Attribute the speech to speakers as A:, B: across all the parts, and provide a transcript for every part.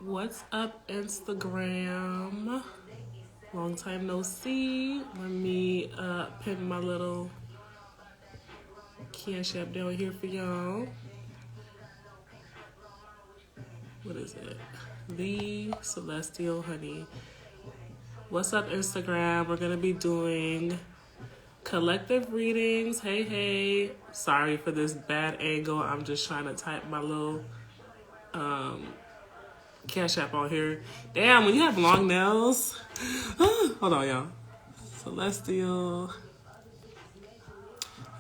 A: What's up, Instagram? Long time no see. Let me pin my little cash app down here for y'all. What is it? The Celestial Honey. What's up, Instagram? We're gonna be doing collective readings. Hey. Sorry for this bad angle. I'm just trying to type my little cash app on here. Damn, when you have long nails. Hold on, y'all. Celestial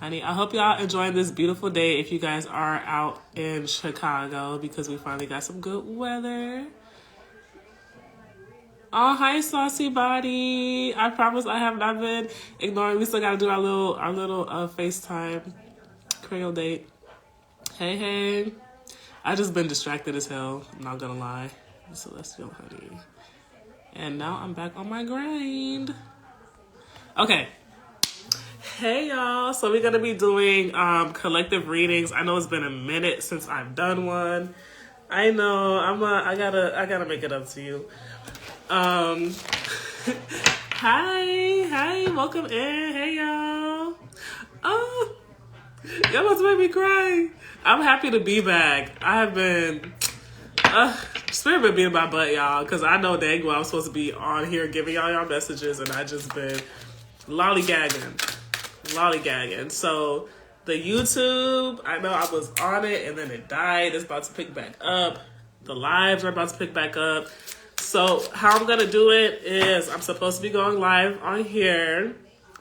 A: Honey. I hope y'all enjoying this beautiful day if you guys are out in Chicago because we finally got some good weather. Oh, hi, saucy body. I promise I have not been ignoring. We still gotta do our little FaceTime Creole date. Hey. I just been distracted as hell. I'm not gonna lie. Celestial Honey. And now I'm back on my grind. Okay. Hey y'all. So we're gonna be doing collective readings. I know it's been a minute since I've done one. I know. I gotta make it up to you. Hi, welcome in. Hey y'all. Oh, y'all about to make me cry. I'm happy to be back. I have been Spirit been being my butt, y'all, because I know dang well I'm supposed to be on here giving y'all messages, and I just been lollygagging. So the YouTube, I know I was on it and then it died. It's about to pick back up. The lives are about to pick back up. So how I'm gonna do it is I'm supposed to be going live on here.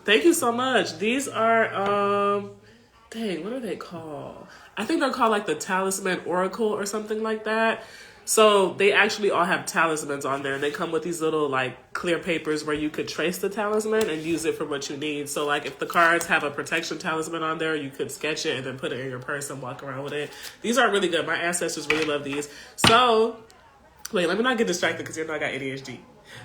A: Thank you so much. These are dang, what are they called? I think they're called like the Talisman Oracle or something like that. So they actually all have talismans on there, and they come with these little like clear papers where you could trace the talisman and use it for what you need. So like if the cards have a protection talisman on there, you could sketch it and then put it in your purse and walk around with it. These are really good. My ancestors really love these. So wait, let me not get distracted because you know I got ADHD.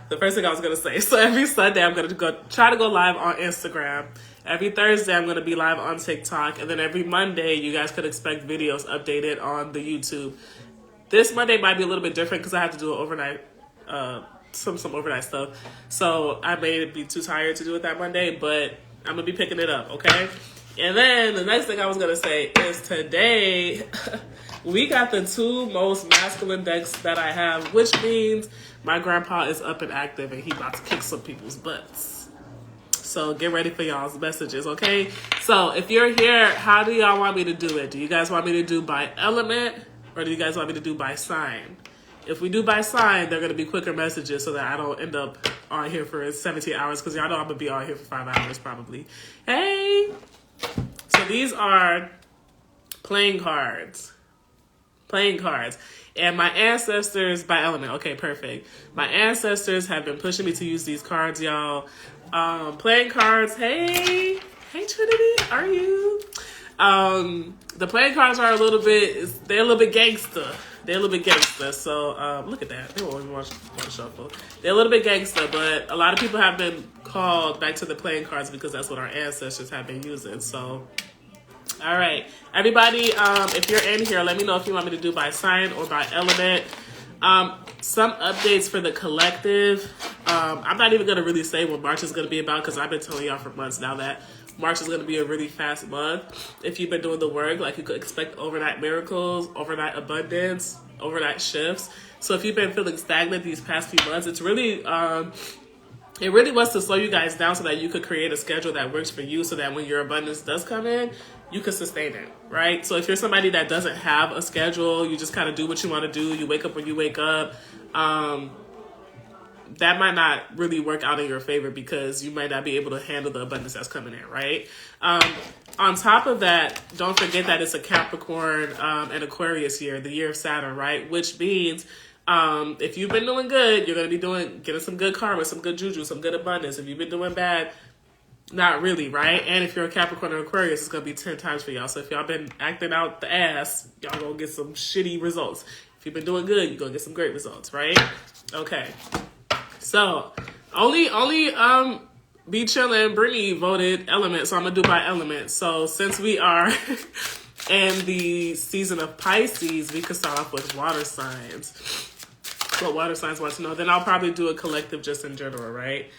A: The first thing I was going to say. So every Sunday I'm going to try to go live on Instagram. Every Thursday I'm going to be live on TikTok. And then every Monday you guys could expect videos updated on the YouTube. This Monday might be a little bit different because I have to do an overnight, some overnight stuff. So I may be too tired to do it that Monday, but I'm going to be picking it up, okay? And then the next thing I was going to say is today we got the two most masculine decks that I have, which means my grandpa is up and active and he about to kick some people's butts. So get ready for y'all's messages, okay? So if you're here, how do y'all want me to do it? Do you guys want me to do by element? Or do you guys want me to do by sign? If we do by sign, they're going to be quicker messages so that I don't end up on here for 17 hours because y'all know I'm going to be on here for 5 hours probably. Hey! So these are playing cards. And my ancestors, by element, okay, perfect. My ancestors have been pushing me to use these cards, y'all. Playing cards, hey Trinity, are you? The playing cards are they're a little bit gangster. So, look at that. They won't even want to shuffle. They're a little bit gangster, but a lot of people have been called back to the playing cards because that's what our ancestors have been using. So, all right. Everybody, if you're in here, let me know if you want me to do by sign or by element. Some updates for the collective. I'm not even going to really say what March is going to be about because I've been telling y'all for months now that March is going to be a really fast month. If you've been doing the work, like you could expect overnight miracles, overnight abundance, overnight shifts. So if you've been feeling stagnant these past few months, it's really, it really wants to slow you guys down so that you could create a schedule that works for you so that when your abundance does come in, you can sustain it, right? So if you're somebody that doesn't have a schedule, you just kind of do what you want to do, you wake up when you wake up, that might not really work out in your favor because you might not be able to handle the abundance that's coming in, right? On top of that, don't forget that it's a Capricorn and Aquarius year, the year of Saturn, right? Which means if you've been doing good, you're going to be getting some good karma, some good juju, some good abundance. If you've been doing bad, not really, right? And if you're a Capricorn or Aquarius, it's going to be 10 times for y'all. So if y'all been acting out the ass, y'all going to get some shitty results. If you've been doing good, you're going to get some great results, right? Okay. So, only Be Chillin' Brittany voted element, so I'm going to do by element. So, since we are in the season of Pisces, we can start off with water signs. what water signs want to know. Then I'll probably do a collective just in general, right?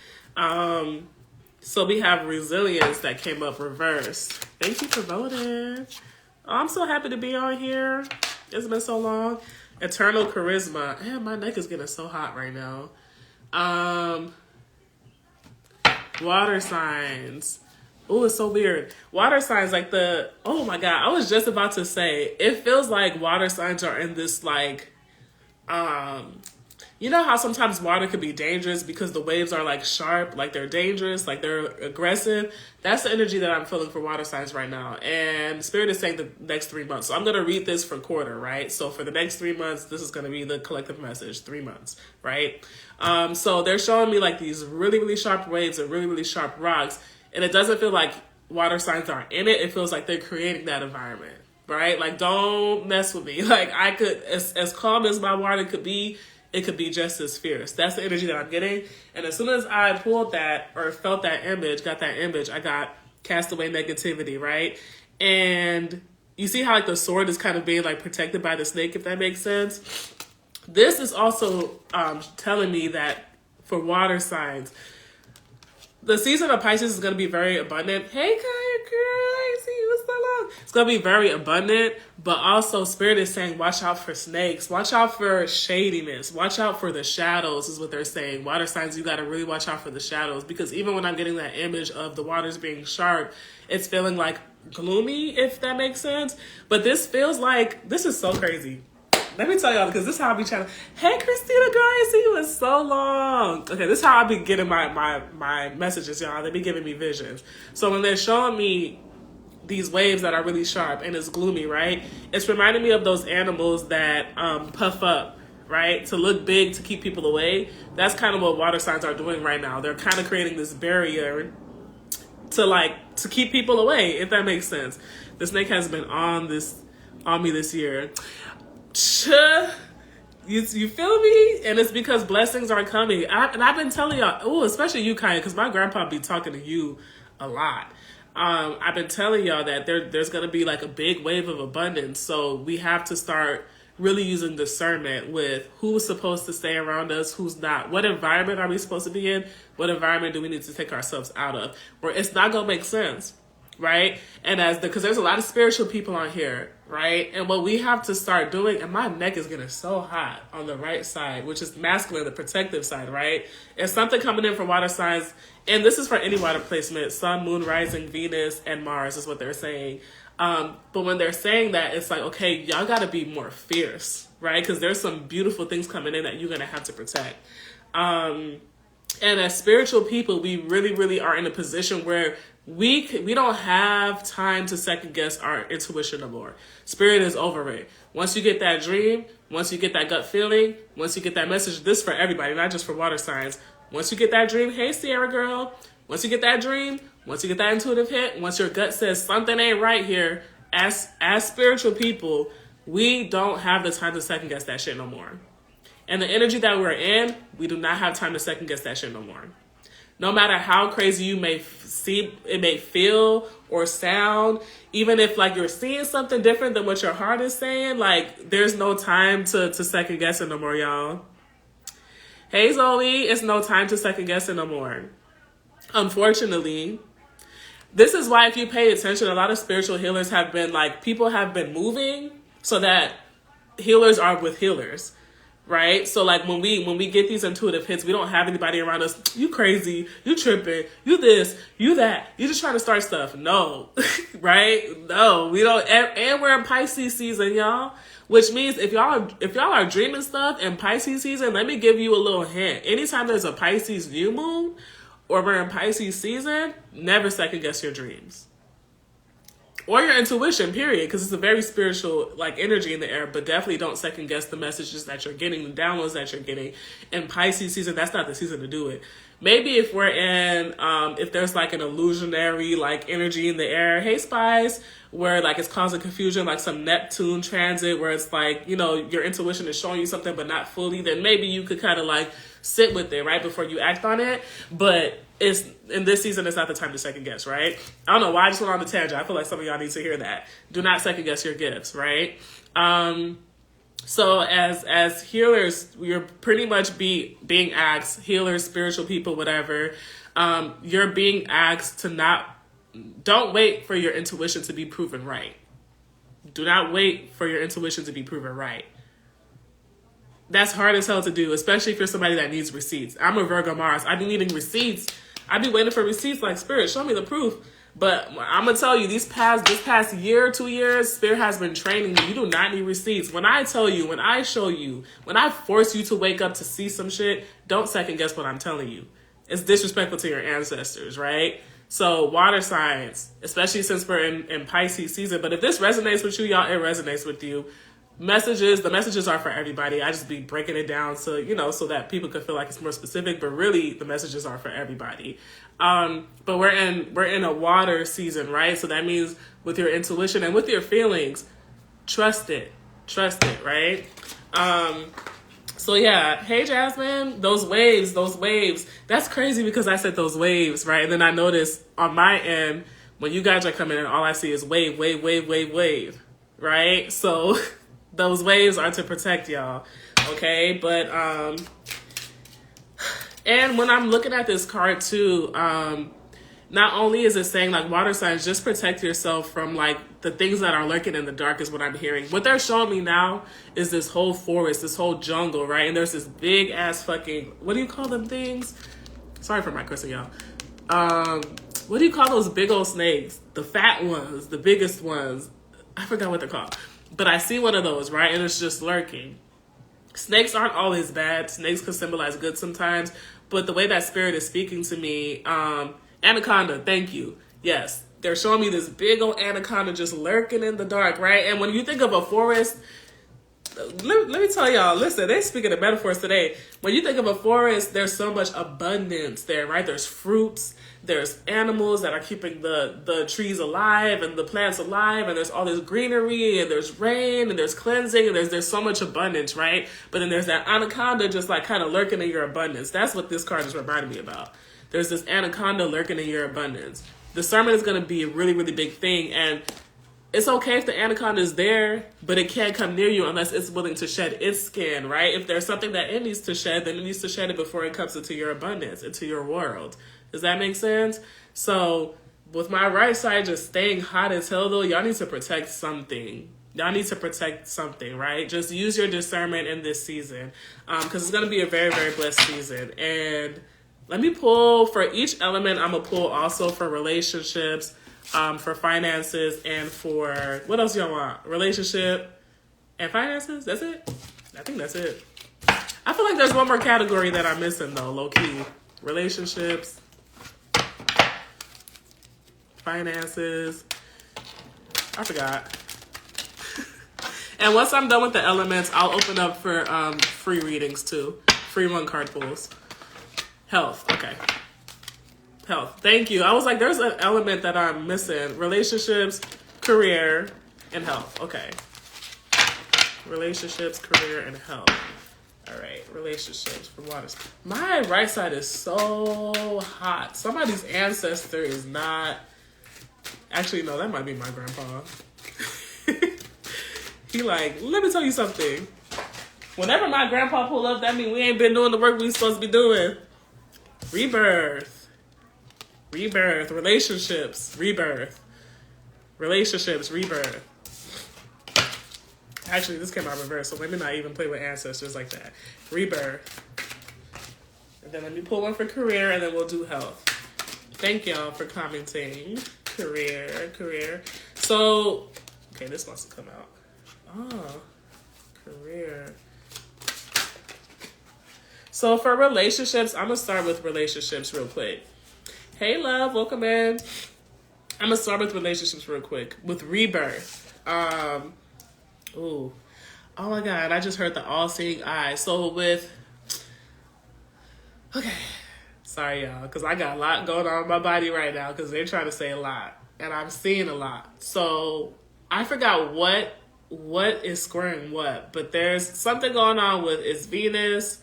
A: So we have resilience that came up reversed. Thank you for voting. Oh, I'm so happy to be on here. It's been so long. Eternal charisma. Man, my neck is getting so hot right now. Water signs. Oh, it's so weird. Water signs, like oh my God, I was just about to say, it feels like water signs are in this like, you know how sometimes water could be dangerous because the waves are like sharp, like they're dangerous, like they're aggressive. That's the energy that I'm feeling for water signs right now. And Spirit is saying the next 3 months. So I'm going to read this for quarter, right? So for the next 3 months, this is going to be the collective message, 3 months, right? So they're showing me like these really, really sharp waves and really, really sharp rocks. And it doesn't feel like water signs are in it. It feels like they're creating that environment, right? Like, don't mess with me. Like, I could, as calm as my water could be, it could be just as fierce. That's the energy that I'm getting. And as soon as I pulled that or felt that image, got that image, I got cast away negativity, right? And you see how like the sword is kind of being like protected by the snake, if that makes sense. This is also telling me that for water signs, the season of Pisces is going to be very abundant. Hey, Kaya, girl, I ain't seen you in so long. It's going to be very abundant, but also Spirit is saying, watch out for snakes. Watch out for shadiness. Watch out for the shadows is what they're saying. Water signs, you got to really watch out for the shadows, because even when I'm getting that image of the waters being sharp, it's feeling like gloomy, if that makes sense. But this feels like, this is so crazy. Let me tell y'all, because this is how I be chatting. Hey, Christina, girl, I ain't seen you in so long. Okay, this is how I be getting my messages, y'all. They be giving me visions. So when they're showing me these waves that are really sharp and it's gloomy, right? It's reminding me of those animals that puff up, right? To look big, to keep people away. That's kind of what water signs are doing right now. They're kind of creating this barrier to keep people away, if that makes sense. The snake has been on me this year. You feel me? And it's because blessings are coming. And I've been telling y'all, especially you, Kaya, because my grandpa be talking to you a lot. I've been telling y'all that there's going to be like a big wave of abundance. So we have to start really using discernment with who's supposed to stay around us, who's not. What environment are we supposed to be in? What environment do we need to take ourselves out of? Where it's not going to make sense. Right? And because there's a lot of spiritual people on here, right? And what we have to start doing, and my neck is getting so hot on the right side, which is masculine, the protective side, right? It's something coming in for water signs, and this is for any water placement, Sun, Moon, Rising, Venus, and Mars is what they're saying. But when they're saying that, it's like, okay, y'all got to be more fierce, right? Because there's some beautiful things coming in that you're going to have to protect. And as spiritual people, we really, really are in a position where we don't have time to second guess our intuition no more. Spirit is over it. Once you get that dream, once you get that gut feeling, once you get that message, this for everybody, not just for water signs. Once you get that dream, hey, Sierra girl, once you get that dream, once you get that intuitive hit, once your gut says something ain't right here, as spiritual people, we don't have the time to second guess that shit no more. And the energy that we're in, we do not have time to second guess that shit no more. No matter how crazy you may see, it may feel or sound, even if like you're seeing something different than what your heart is saying, like there's no time to second guess it no more, y'all. Hey Zoe, it's no time to second guess it no more. Unfortunately, this is why if you pay attention, a lot of spiritual healers have been like, people have been moving so that healers are with healers. Right? So like when we get these intuitive hits, we don't have anybody around us. You crazy, you tripping, you this, you that, you just trying to start stuff. No, right? No, we don't. And we're in Pisces season, y'all. Which means if y'all are dreaming stuff in Pisces season, let me give you a little hint. Anytime there's a Pisces new moon or we're in Pisces season, never second guess your dreams. Or your intuition, period, because it's a very spiritual like energy in the air, but definitely don't second guess the messages that you're getting, the downloads that you're getting. In Pisces season, that's not the season to do it. Maybe if we're in, if there's like an illusionary like energy in the air, hey Spice, where like it's causing confusion, like some Neptune transit where it's like, you know, your intuition is showing you something but not fully, then maybe you could kind of like sit with it right before you act on it. But it's in this season, it's not the time to second guess, right? I don't know why I just went on the tangent. I feel like some of y'all need to hear that. Do not second guess your gifts, right? So as healers, you're pretty much being asked, healers, spiritual people, whatever, you're being asked to don't wait for your intuition to be proven right. Do not wait for your intuition to be proven right. That's hard as hell to do, especially if you're somebody that needs receipts. I'm a Virgo Mars. I be needing receipts. I be waiting for receipts like, Spirit, show me the proof. But I'm going to tell you, this past year, 2 years, Spirit has been training me. You do not need receipts. When I tell you, when I show you, when I force you to wake up to see some shit, don't second guess what I'm telling you. It's disrespectful to your ancestors, right? So water signs, especially since we're in Pisces season. But if this resonates with you, y'all, it resonates with you. The messages are for everybody. I just be breaking it down so that people could feel like it's more specific, but really the messages are for everybody. But we're in a water season, right? So that means with your intuition and with your feelings, trust it, right? So yeah, hey Jasmine, those waves, that's crazy because I said those waves, right? And then I noticed on my end, when you guys are coming in, all I see is wave, right? So those waves are to protect y'all, okay? But, and when I'm looking at this card too, not only is it saying like water signs, just protect yourself from like the things that are lurking in the dark is what I'm hearing. What they're showing me now is this whole forest, this whole jungle, right? And there's this big ass fucking, what do you call them things? Sorry for my cursing, y'all. What do you call those big old snakes? The fat ones, the biggest ones. I forgot what they're called. But I see one of those, right? And it's just lurking. Snakes aren't always bad. Snakes can symbolize good sometimes. But the way that Spirit is speaking to me, anaconda, thank you. Yes, they're showing me this big old anaconda just lurking in the dark, right? And when you think of a forest, let me tell y'all, listen, they're speaking of metaphors today. When you think of a forest, there's so much abundance there, right? There's fruits, there's animals that are keeping the trees alive and the plants alive, and there's all this greenery, and there's rain, and there's cleansing, and there's so much abundance, right? But then there's that anaconda just like kind of lurking in your abundance. That's what this card is reminding me about. There's this anaconda lurking in your abundance. Discernment is going to be a really, really big thing, and it's okay if the anaconda is there, but it can't come near you unless it's willing to shed its skin, right? If there's something that it needs to shed, then it needs to shed it before it comes into your abundance, into your world. Does that make sense? So with my right side just staying hot as hell, though, y'all need to protect something. Right? Just use your discernment in this season because it's going to be a very, very blessed season. And let me pull for each element. I'm going to pull also for relationships, for finances, and for what else y'all want? Relationship and finances? That's it? I think that's it. I feel like there's one more category that I'm missing though, low key. Relationships, finances. I forgot. And once I'm done with the elements, I'll open up for free readings too. Free 1-card pulls. Health. Okay. Health. Thank you. I was like, there's an element that I'm missing. Relationships, career, and health. Okay. Relationships, career, and health. All right. Relationships for waters. My right side is so hot. Somebody's ancestor is not... Actually, no, that might be my grandpa. He like, let me tell you something. Whenever my grandpa pull up, that means we ain't been doing the work we supposed to be doing. Rebirth. Relationships, rebirth. Actually, this came out reverse, so let me not even play with ancestors like that. Rebirth. And then let me pull one for career, and then we'll do health. Thank y'all for commenting. Career. So, okay, this wants to come out. Oh, career. So for relationships, I'm going to start with relationships real quick. Hey, love, welcome in. I'm going to start with relationships real quick. With rebirth. Oh my God, I just heard the all-seeing eye. So with... Okay. Sorry, y'all, because I got a lot going on in my body right now because they're trying to say a lot. And I'm seeing a lot. So I forgot what is squaring what. But there's something going on with it's Venus...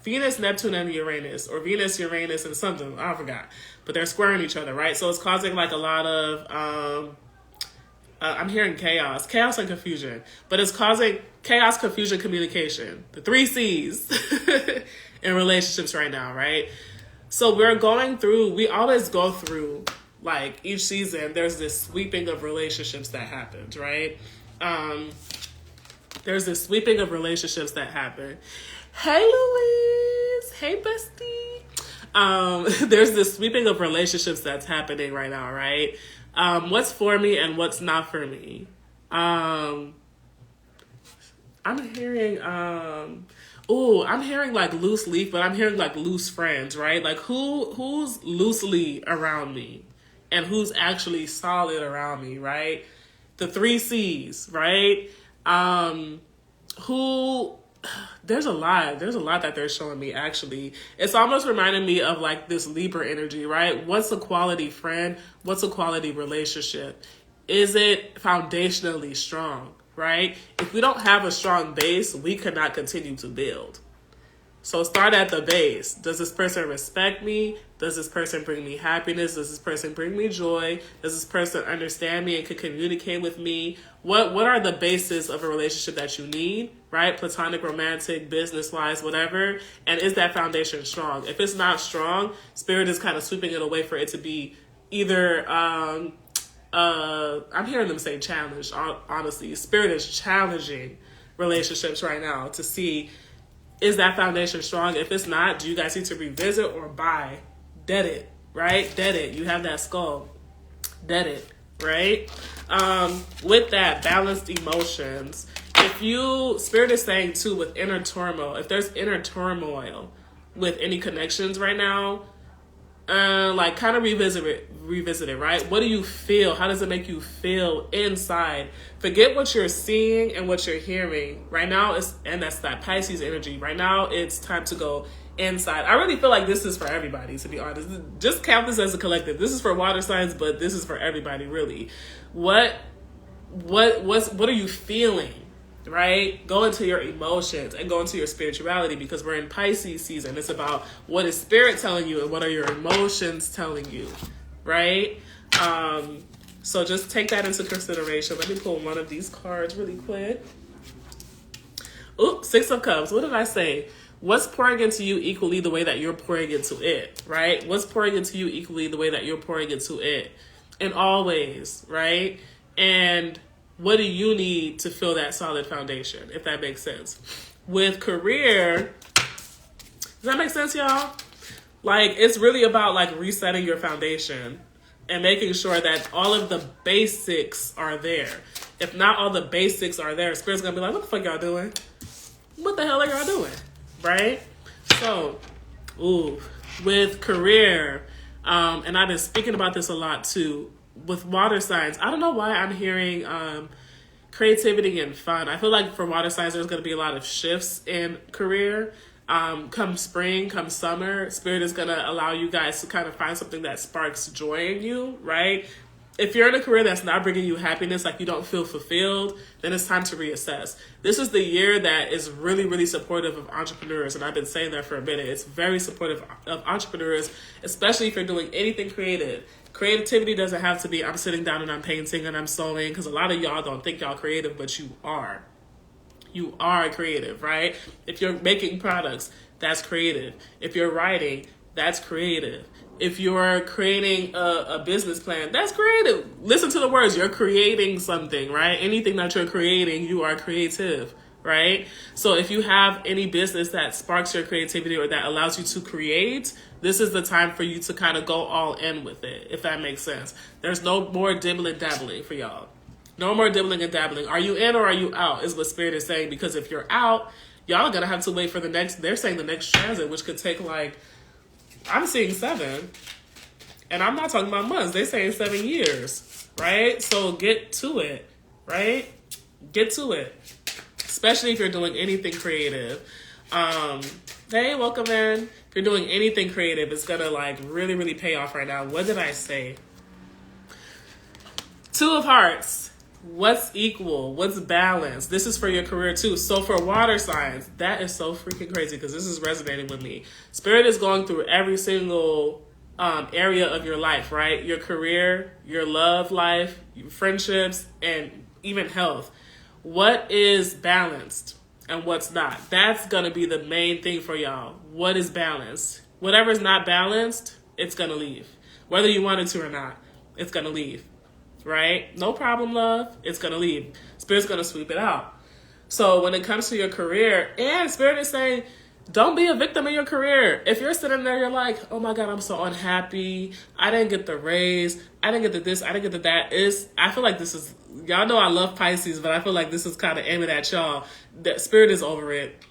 A: Venus, Neptune, and Uranus, or Venus, Uranus, and something, I forgot, but they're squaring each other, right? So it's causing like a lot of I'm hearing chaos and confusion, but it's causing chaos, confusion, communication, the 3 C's in relationships right now, right? So we always go through, like, each season, there's this sweeping of relationships that happens, right? There's this sweeping of relationships that happen. Hey, Louise. Hey, bestie. There's this sweeping of relationships that's happening right now, right? What's for me and what's not for me. I'm hearing, I'm hearing like loose leaf, but I'm hearing like loose friends, right? Like who's loosely around me and who's actually solid around me, right? The 3 C's, right? There's a lot that they're showing me, actually. It's almost reminding me of like this Libra energy, right? What's a quality friend? What's a quality relationship? Is it foundationally strong, right? If we don't have a strong base, we cannot continue to build. So start at the base. Does this person respect me? Does this person bring me happiness? Does this person bring me joy? Does this person understand me and can communicate with me? What are the bases of a relationship that you need, right? Platonic, romantic, business-wise, whatever. And is that foundation strong? If it's not strong, Spirit is kind of sweeping it away for it to be either, I'm hearing them say challenge, honestly. Spirit is challenging relationships right now to see, is that foundation strong? If it's not, do you guys need to revisit or buy? Dead it, right? Dead it. You have that skull. Dead it, right? With that, balanced emotions. Spirit is saying too, with inner turmoil, if there's inner turmoil with any connections right now, like kind of revisit it, right? What do you feel? How does it make you feel inside? Forget what you're seeing and what you're hearing. Right now, that's that Pisces energy. Right now, it's time to go inside. I really feel like this is for everybody, to be honest. Just count this as a collective. This is for water signs, but this is for everybody, really. What are you feeling? Right? Go into your emotions and go into your spirituality, because we're in Pisces season. It's about what is Spirit telling you and what are your emotions telling you, right? So just take that into consideration. Let me pull one of these cards really quick. Oops, 6 of Cups. What did I say? What's pouring into you equally the way that you're pouring into it, right? What's pouring into you equally the way that you're pouring into it? In all ways, right? And what do you need to feel that solid foundation, if that makes sense? With career, does that make sense, y'all? Like, it's really about like resetting your foundation and making sure that all of the basics are there. If not all the basics are there, Spirit's gonna be like, what the fuck y'all doing? What the hell are y'all doing? Right? So, with career, and I've been speaking about this a lot too, with water signs, I don't know why I'm hearing creativity and fun. I feel like for water signs, there's going to be a lot of shifts in career. Come spring, come summer, Spirit is going to allow you guys to kind of find something that sparks joy in you, right? If you're in a career that's not bringing you happiness, like you don't feel fulfilled, then it's time to reassess. This is the year that is really, really supportive of entrepreneurs, and I've been saying that for a minute. It's very supportive of entrepreneurs, especially if you're doing anything creative. Creativity doesn't have to be, I'm sitting down and I'm painting and I'm sewing, because a lot of y'all don't think y'all creative, but you are. You are creative, right? If you're making products, that's creative. If you're writing, that's creative. If you're creating a business plan, that's creative. Listen to the words. You're creating something, right? Anything that you're creating, you are creative, right? So if you have any business that sparks your creativity or that allows you to create, this is the time for you to kind of go all in with it, if that makes sense. There's no more dibbling dabbling for y'all. No more dibbling and dabbling. Are you in or are you out is what Spirit is saying, because if you're out, y'all are going to have to wait for they're saying the next transit, which could take like, I'm seeing 7, and I'm not talking about months. They're saying 7 years, right? So get to it, right? Get to it, especially if you're doing anything creative. Hey, welcome in. If you're doing anything creative, it's gonna like really, really pay off right now. What did I say? 2 of Hearts. What's equal? What's balanced? This is for your career too. So for water signs, that is so freaking crazy, because this is resonating with me. Spirit is going through every single area of your life, right? Your career, your love life, your friendships, and even health. What is balanced and what's not? That's going to be the main thing for y'all. What is balanced? Whatever's not balanced, it's going to leave. Whether you want it to or not, it's going to leave, right? No problem, love. It's going to leave. Spirit's going to sweep it out. So when it comes to your career, and Spirit is saying, don't be a victim in your career. If you're sitting there, you're like, oh my God, I'm so unhappy. I didn't get the raise. I didn't get the this. I didn't get the that. I feel like this is, y'all know I love Pisces, but I feel like this is kind of aiming at y'all. That Spirit is over it.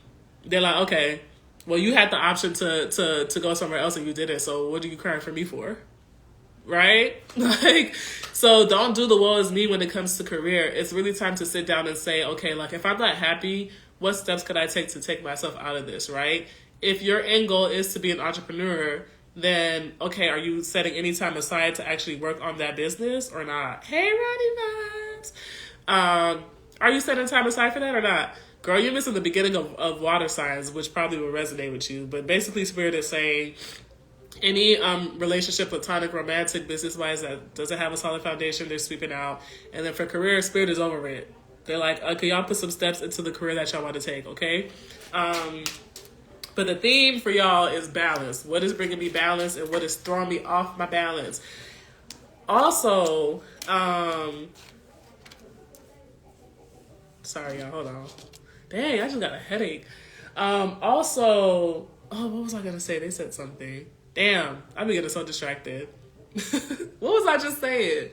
A: They're like, okay, well, you had the option to go somewhere else and you did it. So what are you crying for me for? Right? Like, so don't do the woe is me when it comes to career. It's really time to sit down and say, okay, like if I'm not happy, what steps could I take to take myself out of this, right? If your end goal is to be an entrepreneur, then, okay, are you setting any time aside to actually work on that business or not? Hey, Roddy Vibes. Are you setting time aside for that or not? Girl, you're missing the beginning of water signs, which probably will resonate with you. But basically, Spirit is saying any relationship, platonic, romantic, business-wise, that doesn't have a solid foundation, they're sweeping out. And then for career, Spirit is over it. They're like, okay, y'all put some steps into the career that y'all want to take, okay? But the theme for y'all is balance. What is bringing me balance and what is throwing me off my balance? Also, sorry, y'all, hold on. Dang, I just got a headache. Also, oh, what was I going to say? They said something. Damn, I'm getting so distracted. What was I just saying?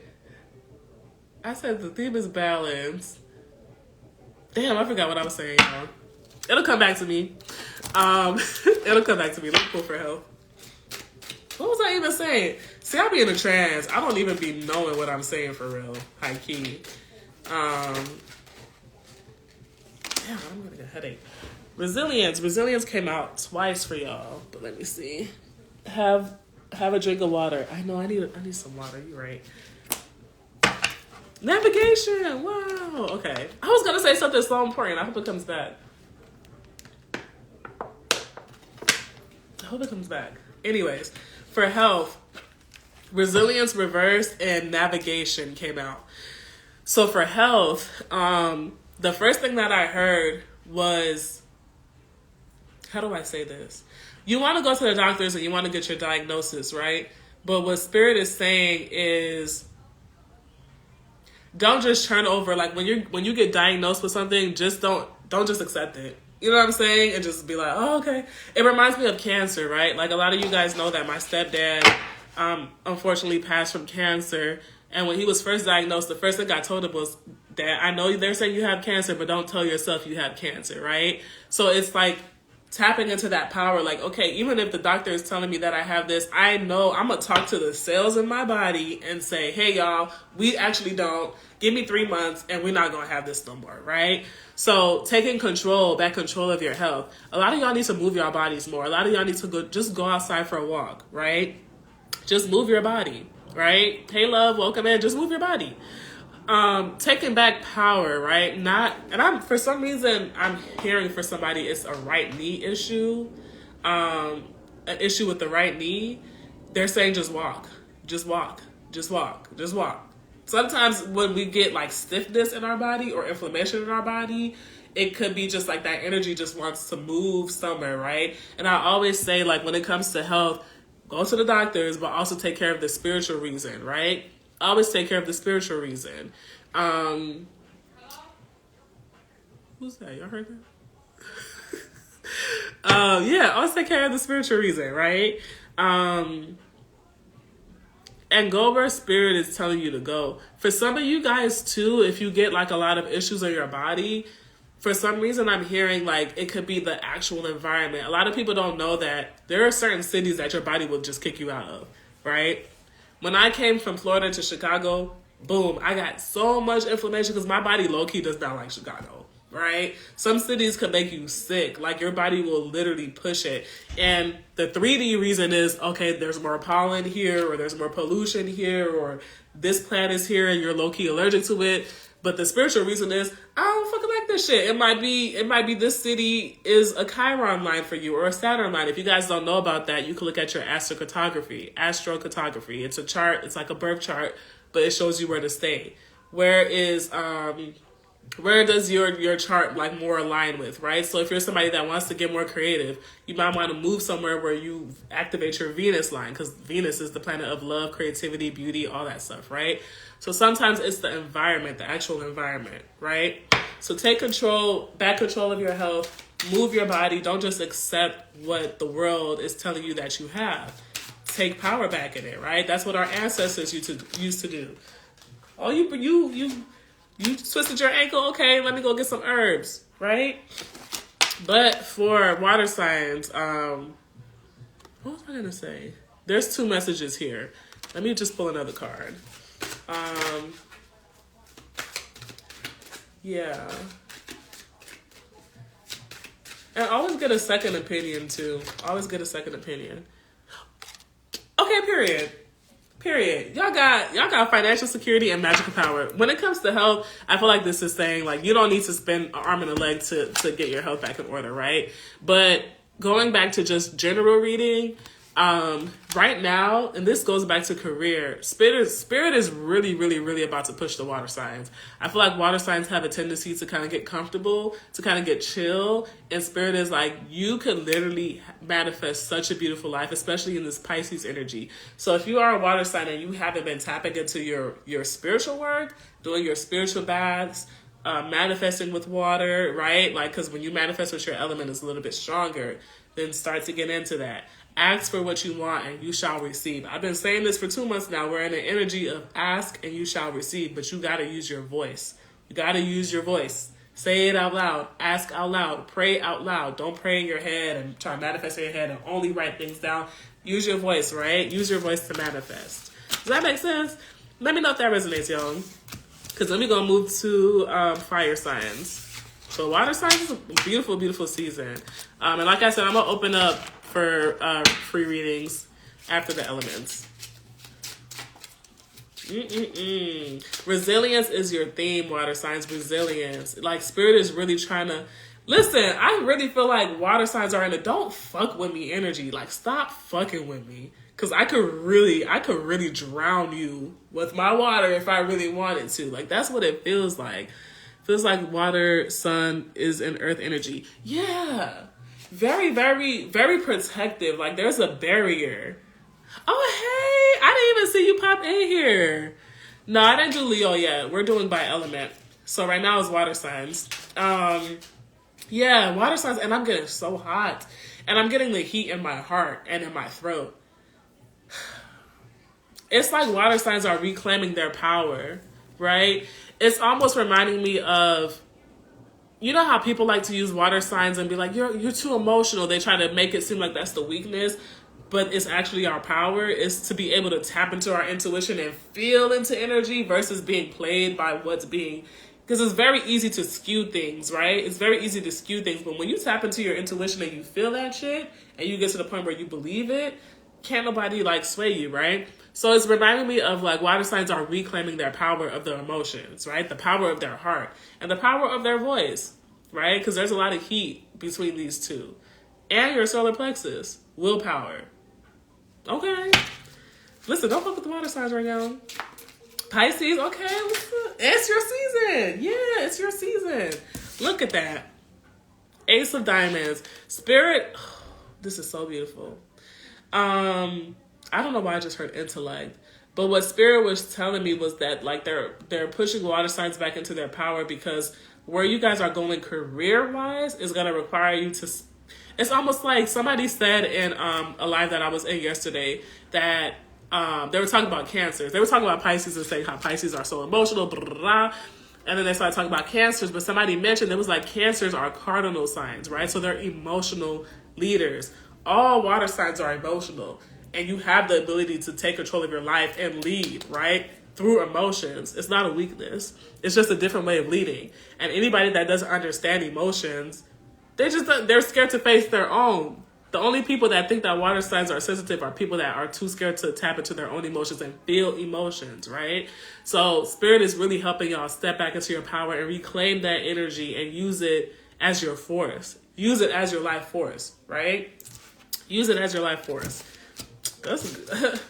A: I said the theme is balance. Damn, I forgot what I was saying, y'all. It'll come back to me. It'll come back to me. Let me pull for help. What was I even saying? See, I be in a trance. I don't even be knowing what I'm saying for real. High key. Damn, I'm gonna get a headache. Resilience. Resilience came out twice for y'all. But let me see. Have a drink of water. I know I need some water. You're right. Navigation. Wow. Okay. I was gonna say something so important. I hope it comes back. Anyways, for health, resilience reversed and navigation came out. So for health, the first thing that I heard was, how do I say this? You want to go to the doctors and you want to get your diagnosis, right? But what Spirit is saying is, don't just turn over. Like when you get diagnosed with something, just don't just accept it. You know what I'm saying? And just be like, oh, okay. It reminds me of cancer, right? Like a lot of you guys know that my stepdad, unfortunately passed from cancer. And when he was first diagnosed, the first thing I told him was that I know they're saying you have cancer, but don't tell yourself you have cancer, right? So it's like tapping into that power. Like, okay, even if the doctor is telling me that I have this, I know I'm going to talk to the cells in my body and say, hey, y'all, we actually don't. Give me 3 months and we're not going to have this no more, right? So taking back control of your health. A lot of y'all need to move your bodies more. A lot of y'all need to go outside for a walk, right? Just move your body, right? Hey, love, welcome in. Just move your body. Taking back power, right? For some reason, I'm hearing for somebody it's a right knee issue, an issue with the right knee. They're saying just walk, just walk, just walk, just walk. Sometimes when we get like stiffness in our body or inflammation in our body, it could be just like that energy just wants to move somewhere, right? And I always say, like, when it comes to health, go to the doctors, but also take care of the spiritual reason, right? Always take care of the spiritual reason. Who's that? Y'all heard that? Yeah, always take care of the spiritual reason, right? And go where Spirit is telling you to go. For some of you guys too, if you get like a lot of issues in your body, for some reason I'm hearing like it could be the actual environment. A lot of people don't know that there are certain cities that your body will just kick you out of, right? When I came from Florida to Chicago, boom, I got so much inflammation because my body low-key does not like Chicago, right? Some cities could make you sick. Like your body will literally push it. And the 3D reason is, okay, there's more pollen here, or there's more pollution here, or this plant is here and you're low-key allergic to it. But the spiritual reason is, I don't fucking like this shit. It might be this city is a Chiron line for you or a Saturn line. If you guys don't know about that, you can look at your astrocartography. Astrocartography. It's a chart. It's like a birth chart, but it shows you where to stay. Where does your chart like more align with, right? So if you're somebody that wants to get more creative, you might want to move somewhere where you activate your Venus line, because Venus is the planet of love, creativity, beauty, all that stuff, right? So sometimes it's the environment, the actual environment, right? So take back control of your health, move your body. Don't just accept what the world is telling you that you have. Take power back in it, right? That's what our ancestors used to do. Oh, you twisted your ankle? Okay, let me go get some herbs, right? But for water signs, what was I going to say? There's 2 messages here. Let me just pull another card. Yeah. And always get a second opinion, too. Always get a second opinion. Okay, period. Y'all got financial security and magical power. When it comes to health, I feel like this is saying, like, you don't need to spend an arm and a leg to get your health back in order, right? But going back to just general reading, right now, and this goes back to career, spirit is really, really, really about to push the water signs. I feel like water signs have a tendency to kind of get comfortable, to kind of get chill, and spirit is like, you can literally manifest such a beautiful life, especially in this Pisces energy. So if you are a water sign and you haven't been tapping into your spiritual work, doing your spiritual baths, manifesting with water, right? Like, because when you manifest with your element, it's a little bit stronger. Then start to get into that. Ask for what you want and you shall receive. I've been saying this for 2 months now. We're in an energy of ask and you shall receive, but you got to use your voice. You got to use your voice. Say it out loud. Ask out loud. Pray out loud. Don't pray in your head and try to manifest in your head and only write things down. Use your voice, right? Use your voice to manifest. Does that make sense? Let me know if that resonates, y'all. Because then we're going to move to fire signs. So water signs is a beautiful, beautiful season. And like I said, I'm going to open up for free readings after the elements. Resilience is your theme, water signs. Resilience. Like, spirit is really trying to... Listen, I really feel like water signs are in a don't fuck with me energy. Like, stop fucking with me. Because I could really drown you with my water if I really wanted to. Like, that's what it feels like. Feels like water, sun is in earth energy. Yeah. Very, very, very protective. Like, there's a barrier. Oh, hey, I didn't even see you pop in here. No, I didn't do Leo yet. We're doing by element. So right now is water signs. Yeah, water signs, and I'm getting so hot. And I'm getting the heat in my heart and in my throat. It's like water signs are reclaiming their power, right? It's almost reminding me of, you know how people like to use water signs and be like, you're too emotional. They try to make it seem like that's the weakness, but it's actually our power, is to be able to tap into our intuition and feel into energy versus being played by what's being, because it's very easy to skew things, right? It's very easy to skew things, but when you tap into your intuition and you feel that shit and you get to the point where you believe it, can't nobody like sway you, right? So it's reminding me of like water signs are reclaiming their power of their emotions, right? The power of their heart and the power of their voice, right? Because there's a lot of heat between these two. And your solar plexus, willpower. Okay. Listen, don't fuck with the water signs right now. Pisces, okay, it's your season. Yeah, it's your season. Look at that. Ace of Diamonds. Spirit, this is so beautiful. I don't know why I just heard intellect, but what Spirit was telling me was that like they're pushing water signs back into their power, because where you guys are going career wise is going to require you to. It's almost like somebody said in a live that I was in yesterday that they were talking about cancers. They were talking about Pisces and saying how Pisces are so emotional, blah, blah, blah. And then they started talking about cancers, but somebody mentioned it was like cancers are cardinal signs, right? So they're emotional leaders. All water signs are emotional. And you have the ability to take control of your life and lead, right? Through emotions. It's not a weakness. It's just a different way of leading. And anybody that doesn't understand emotions, they're scared to face their own. The only people that think that water signs are sensitive are people that are too scared to tap into their own emotions and feel emotions, right? So Spirit is really helping y'all step back into your power and reclaim that energy and use it as your force. Use it as your life force, right? Use it as your life force. That's good.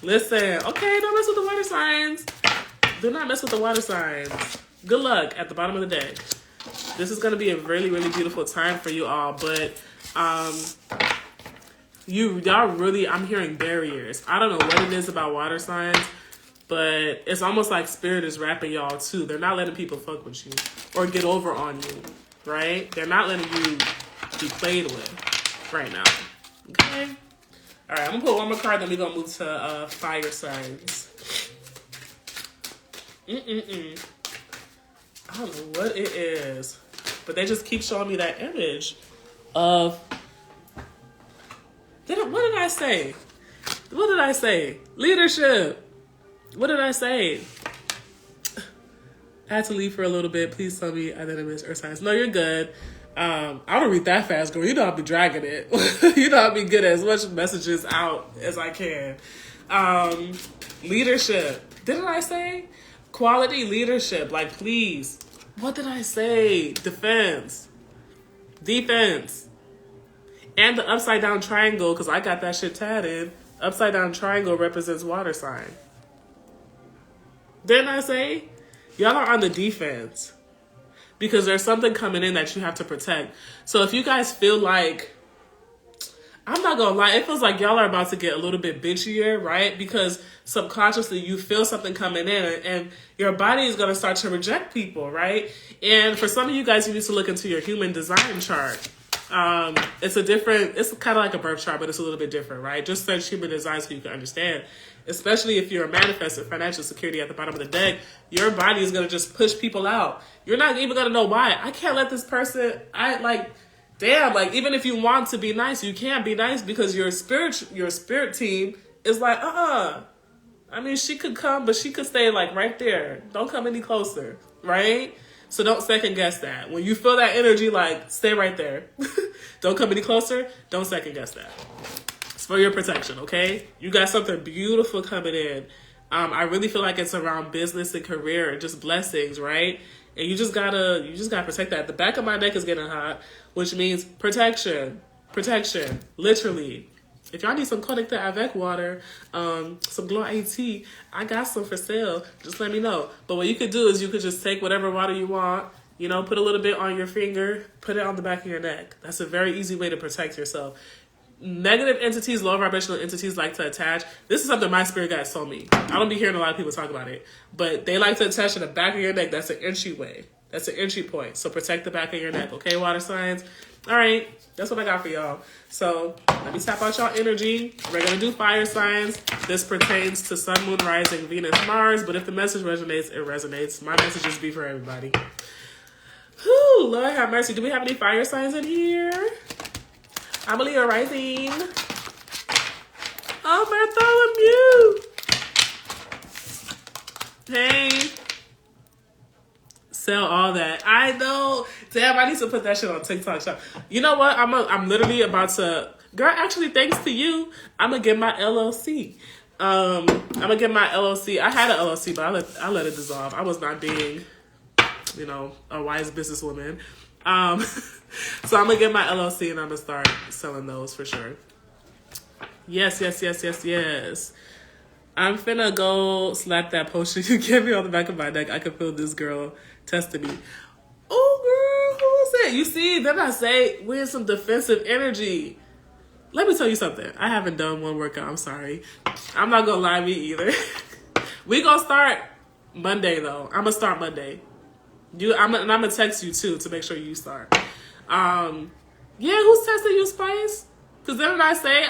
A: Listen, okay, don't mess with the water signs. Do not mess with the water signs. Good luck at the bottom of the day. This is going to be a really, really beautiful time for you all, but y'all really, I'm hearing barriers. I don't know what it is about water signs, but it's almost like Spirit is rapping y'all too. They're not letting people fuck with you or get over on you, right? They're not letting you be played with right now, okay? All right, I'm going to put one more card, then we're going to move to fire signs. I don't know what it is, but they just keep showing me that image of... What did I say? What did I say? Leadership. What did I say? I had to leave for a little bit. Please tell me I didn't miss earth signs. No, you're good. I don't read that fast, girl. You know I'll be dragging it. You know I'll be getting as much messages out as I can. Leadership. Didn't I say? Quality leadership. Like, please. What did I say? Defense. And the upside down triangle, because I got that shit tatted. Upside down triangle represents water sign. Didn't I say? Y'all are on the defense. Because there's something coming in that you have to protect. So if you guys feel like, I'm not gonna lie, it feels like y'all are about to get a little bit bitchier, right? Because subconsciously you feel something coming in and your body is gonna start to reject people, right? And for some of you guys, you need to look into your human design chart. It's kind of like a birth chart, but it's a little bit different, right? Just search human design so you can understand. Especially if you're a manifested financial security at the bottom of the deck, your body is going to just push people out. You're not even going to know why. I can't let this person, even if you want to be nice, you can't be nice because your spirit team is like, I mean, she could come, but she could stay like right there. Don't come any closer, right? So don't second guess that. When you feel that energy, like, stay right there. Don't come any closer. Don't second guess that. It's for your protection, okay? You got something beautiful coming in. I really feel like it's around business and career, just blessings, right? And you just gotta protect that. The back of my neck is getting hot, which means protection. Protection, literally. If y'all need some Connected Avec water, some Glow AT, I got some for sale. Just let me know. But what you could do is you could just take whatever water you want, put a little bit on your finger, put it on the back of your neck. That's a very easy way to protect yourself. Negative entities, low vibrational entities like to attach. This is something my spirit guides told me. I don't be hearing a lot of people talk about it, but they like to attach to the back of your neck. That's an entryway. That's an entry point. So protect the back of your neck, okay, water signs? All right, that's what I got for y'all. So let me tap out y'all energy. We're going to do fire signs. This pertains to Sun, Moon, Rising, Venus, Mars. But if the message resonates, it resonates. My messages be for everybody. Whew, Lord have mercy. Do we have any fire signs in here? I'm a Leo Rising. Oh, Bartholomew. Hey. Sell all that. I know. Damn, I need to put that shit on TikTok shop. You know what? I'm literally about to... Girl, actually, thanks to you, I'm going to get my LLC. I'm going to get my LLC. I had an LLC, but I let it dissolve. I was not being, a wise businesswoman. So I'm going to get my LLC and I'm going to start selling those for sure. Yes. I'm finna go slap that potion you gave me on the back of my neck. I can feel this girl testing me. Oh, girl, who was it? You see, then I say we're in some defensive energy. Let me tell you something. I haven't done one workout. I'm sorry. I'm not gonna lie, me either. We gonna start Monday though. I'm gonna start Monday. I'm gonna text you too to make sure you start. Who's testing you, Spice? Because then I say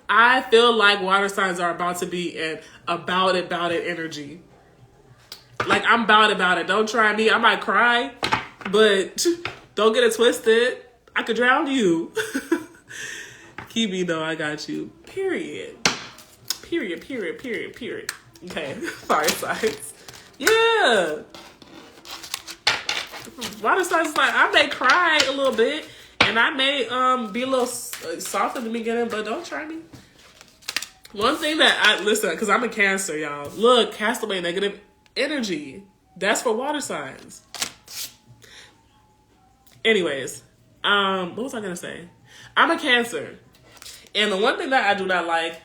A: I feel like water signs are about to be in about it energy. Like, I'm about it. Don't try me. I might cry, but don't get it twisted. I could drown you. Kibi, though, I got you. Period. Okay, fire signs. Yeah. Water signs is like, I may cry a little bit, and and I may be a little soft in the beginning, but don't try me. One thing that I listen, because I'm a Cancer, y'all. Look, cast away negative energy. That's for water signs. Anyways, what was I gonna say? I'm a Cancer, and the one thing that I do not like,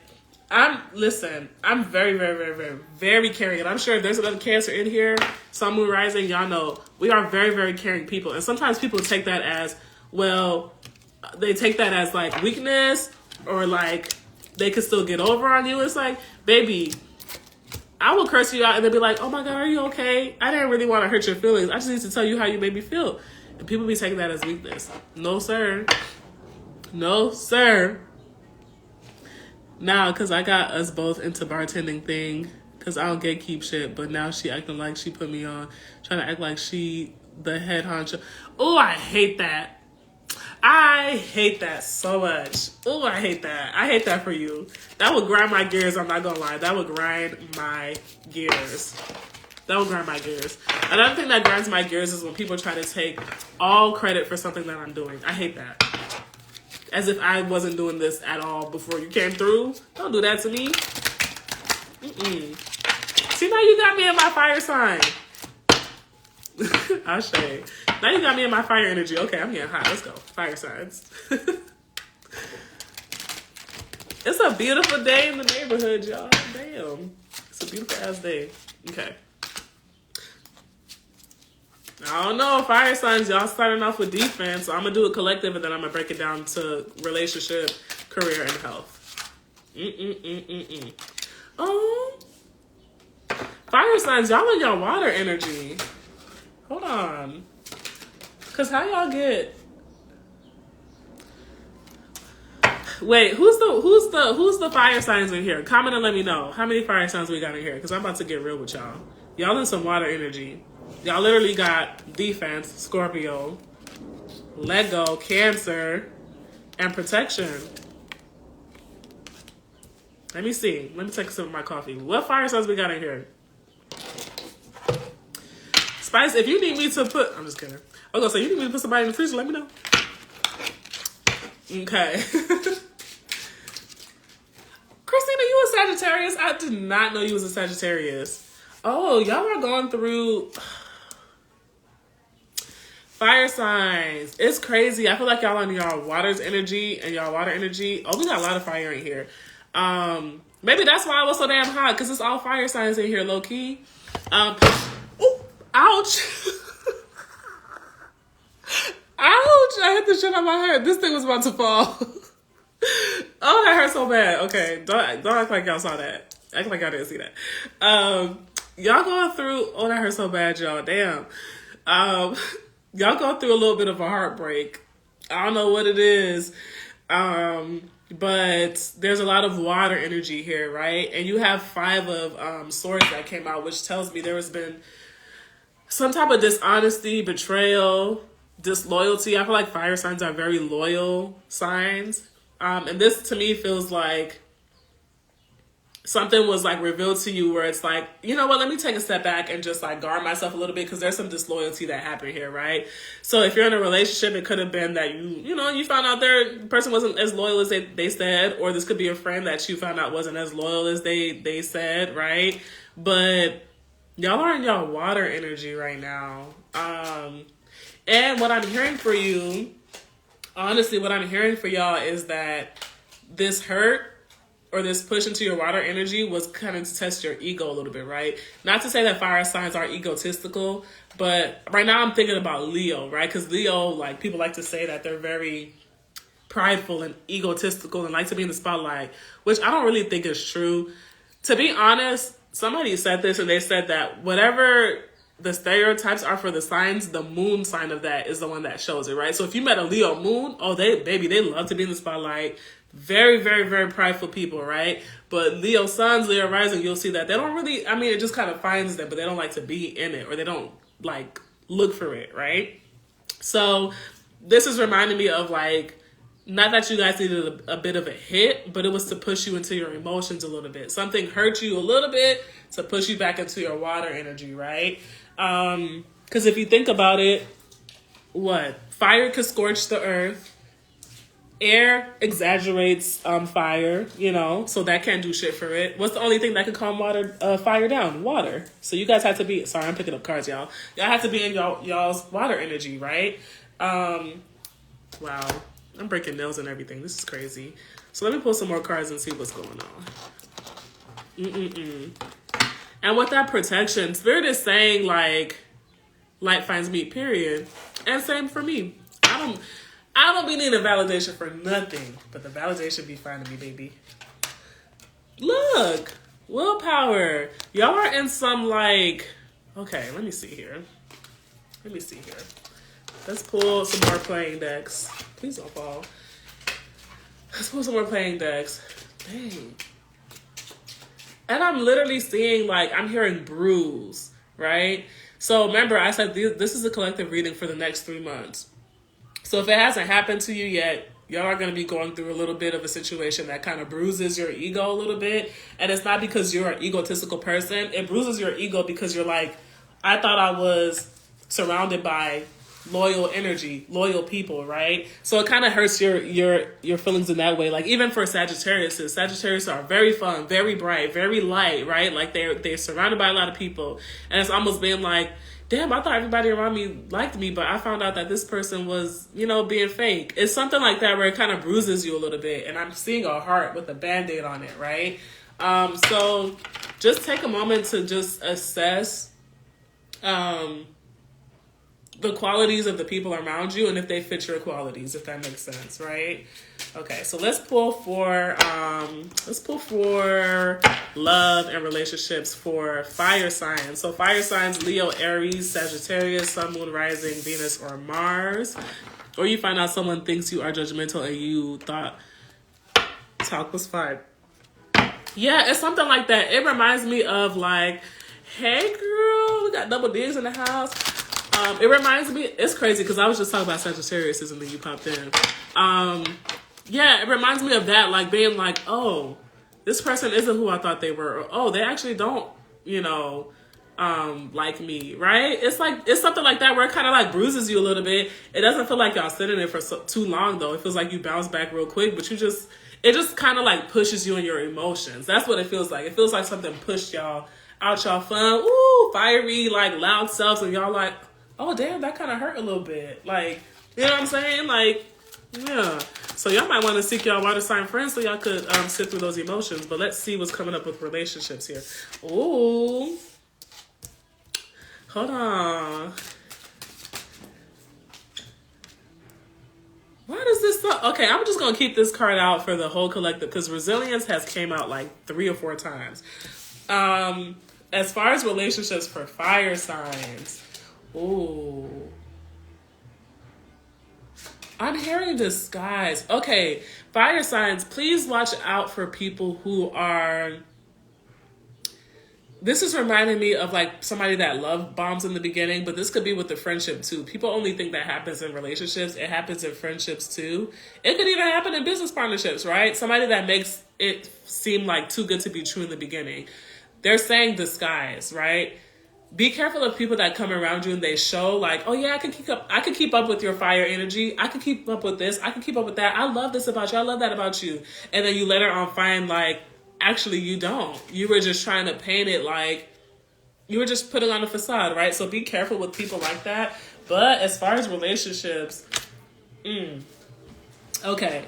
A: I'm very, very, very, very, very caring, and I'm sure if there's another Cancer in here, Sun, Moon, Rising, y'all know we are very, very caring people, and sometimes people take that as, well, they take that as like weakness, or like they could still get over on you. It's like, baby, I will curse you out and they'll be like, oh my God, are you okay? I didn't really want to hurt your feelings. I just need to tell you how you made me feel. And people be taking that as weakness. No, sir. No, sir. Now, because I got us both into bartending thing, because I don't gatekeep shit, but now she acting like she put me on, trying to act like she the head honcho. Oh, I hate that. I hate that so much. Oh, I hate that. I hate that for you. That would grind my gears, I'm not gonna lie. That would grind my gears. That would grind my gears. Another thing that grinds my gears is when people try to take all credit for something that I'm doing. I hate that. As if I wasn't doing this at all before you came through. Don't do that to me. See, now you got me in my fire sign. I'll show you. Now you got me in my fire energy. Okay, I'm getting hot. Let's go. Fire signs. It's a beautiful day in the neighborhood, y'all. Damn. It's a beautiful ass day. Okay. I don't know. Fire signs, y'all starting off with defense. So I'm going to do a collective and then I'm going to break it down to relationship, career, and health. Fire signs, y'all in y'all water energy. Hold on. Cause how y'all get? Wait, who's the fire signs in here? Comment and let me know how many fire signs we got in here. Cause I'm about to get real with y'all. Y'all in some water energy. Y'all literally got defense, Scorpio, let go, Cancer, and protection. Let me see. Let me take a sip of my coffee. What fire signs we got in here? Spice, if you need me to put... I'm just kidding. I was going to say, you need me to put somebody in the freezer, let me know. Okay. Christina, you a Sagittarius? I did not know you was a Sagittarius. Oh, y'all are going through... Fire signs. It's crazy. I feel like y'all on y'all water's energy and y'all water energy. Oh, we got a lot of fire in here. Maybe that's why I was so damn hot, because it's all fire signs in here, low key. Ouch. Ouch. I hit the shit on my head. This thing was about to fall. Oh, that hurt so bad. Okay. Don't act like y'all saw that. Act like y'all didn't see that. Y'all going through... Oh, that hurt so bad, y'all. Damn. Y'all go through a little bit of a heartbreak. I don't know what it is. But there's a lot of water energy here, right? And you have 5 of swords that came out, which tells me there has been some type of dishonesty, betrayal, disloyalty. I feel like fire signs are very loyal signs. And this to me feels like something was like revealed to you where it's like, you know what, let me take a step back and just like guard myself a little bit, because there's some disloyalty that happened here, right? So if you're in a relationship, it could have been that you found out the person wasn't as loyal as they said, or this could be a friend that you found out wasn't as loyal as they said, right? But y'all are in y'all water energy right now. And what I'm hearing for you, honestly, what I'm hearing for y'all is that this hurt or this push into your water energy was kind of to test your ego a little bit, right? Not to say that fire signs are egotistical, but right now I'm thinking about Leo, right? Because Leo, like, people like to say that they're very prideful and egotistical and like to be in the spotlight, which I don't really think is true. To be honest, somebody said this and they said that whatever the stereotypes are for the signs, the moon sign of that is the one that shows it, right? So if you met a Leo moon, oh, they love to be in the spotlight. Very, very, very prideful people, right? But Leo suns, Leo rising, you'll see that they don't really, I mean, it just kind of finds them, but they don't like to be in it, or they don't like look for it, right? So this is reminding me of like, not that you guys needed a bit of a hit, but it was to push you into your emotions a little bit. Something hurt you a little bit to push you back into your water energy, right? Because if you think about it, what? Fire could scorch the earth. Air exaggerates fire, you know, so that can't do shit for it. What's the only thing that can calm fire down? Water. So you guys have to be, sorry, I'm picking up cards, y'all. Y'all have to be in y'all's water energy, right? Wow. I'm breaking nails and everything. This is crazy. So let me pull some more cards and see what's going on. And with that protection, Spirit is saying, like, light finds me, period. And same for me. I don't be needing validation for nothing, but the validation be finding me, baby. Look, willpower. Y'all are in some, like, okay, let me see here. Let's pull some more playing decks. Please don't fall. Let's pull some more playing decks. Dang. And I'm literally seeing, like, I'm hearing bruise, right? So remember, I said this is a collective reading for the next 3 months. So if it hasn't happened to you yet, y'all are going to be going through a little bit of a situation that kind of bruises your ego a little bit. And it's not because you're an egotistical person. It bruises your ego because you're like, I thought I was surrounded by loyal energy, loyal people, right? So it kind of hurts your feelings in that way. Like even for Sagittarius are very fun, very bright, very light, right? Like they're surrounded by a lot of people. And it's almost been like, damn, I thought everybody around me liked me, but I found out that this person was, you know, being fake. It's something like that where it kind of bruises you a little bit. And I'm seeing a heart with a Band-Aid on it, right? So just take a moment to just assess the qualities of the people around you and if they fit your qualities, if that makes sense, right? Okay, so let's pull for love and relationships for fire signs. So fire signs, Leo, Aries, Sagittarius, Sun, Moon, Rising, Venus, or Mars. Or you find out someone thinks you are judgmental and you thought talk was fine. Yeah, it's something like that. It reminds me of like, hey girl, we got double D's in the house. It reminds me, it's crazy because I was just talking about Sagittarius and then you popped in. Yeah, it reminds me of that, like being like, oh, this person isn't who I thought they were. Or, oh, they actually don't, you know, like me, right? It's like, it's something like that where it kind of like bruises you a little bit. It doesn't feel like y'all sitting there for too long though. It feels like you bounce back real quick, but it just kind of like pushes you in your emotions. That's what it feels like. It feels like something pushed y'all out y'all fun, ooh, fiery, like loud selves, and y'all like, oh damn, that kind of hurt a little bit. Like, you know what I'm saying? Like, yeah. So y'all might want to seek y'all water sign friends so y'all could sit through those emotions. But let's see what's coming up with relationships here. Ooh. Hold on. Why does this so... Okay, I'm just going to keep this card out for the whole collective because resilience has came out like 3 or 4 times. As far as relationships for fire signs... Ooh. I'm hearing disguise. Okay, fire signs, please watch out for people who are... This is reminding me of like somebody that love bombs in the beginning, but this could be with the friendship too. People only think that happens in relationships. It happens in friendships too. It could even happen in business partnerships, right? Somebody that makes it seem like too good to be true in the beginning. They're saying disguise, right? Be careful of people that come around you and they show like, oh yeah, I can keep up with your fire energy. I can keep up with this. I can keep up with that. I love this about you. I love that about you. And then you later on find like, actually you don't. You were just trying to paint it like, you were just putting on a facade, right? So be careful with people like that. But as far as relationships, okay.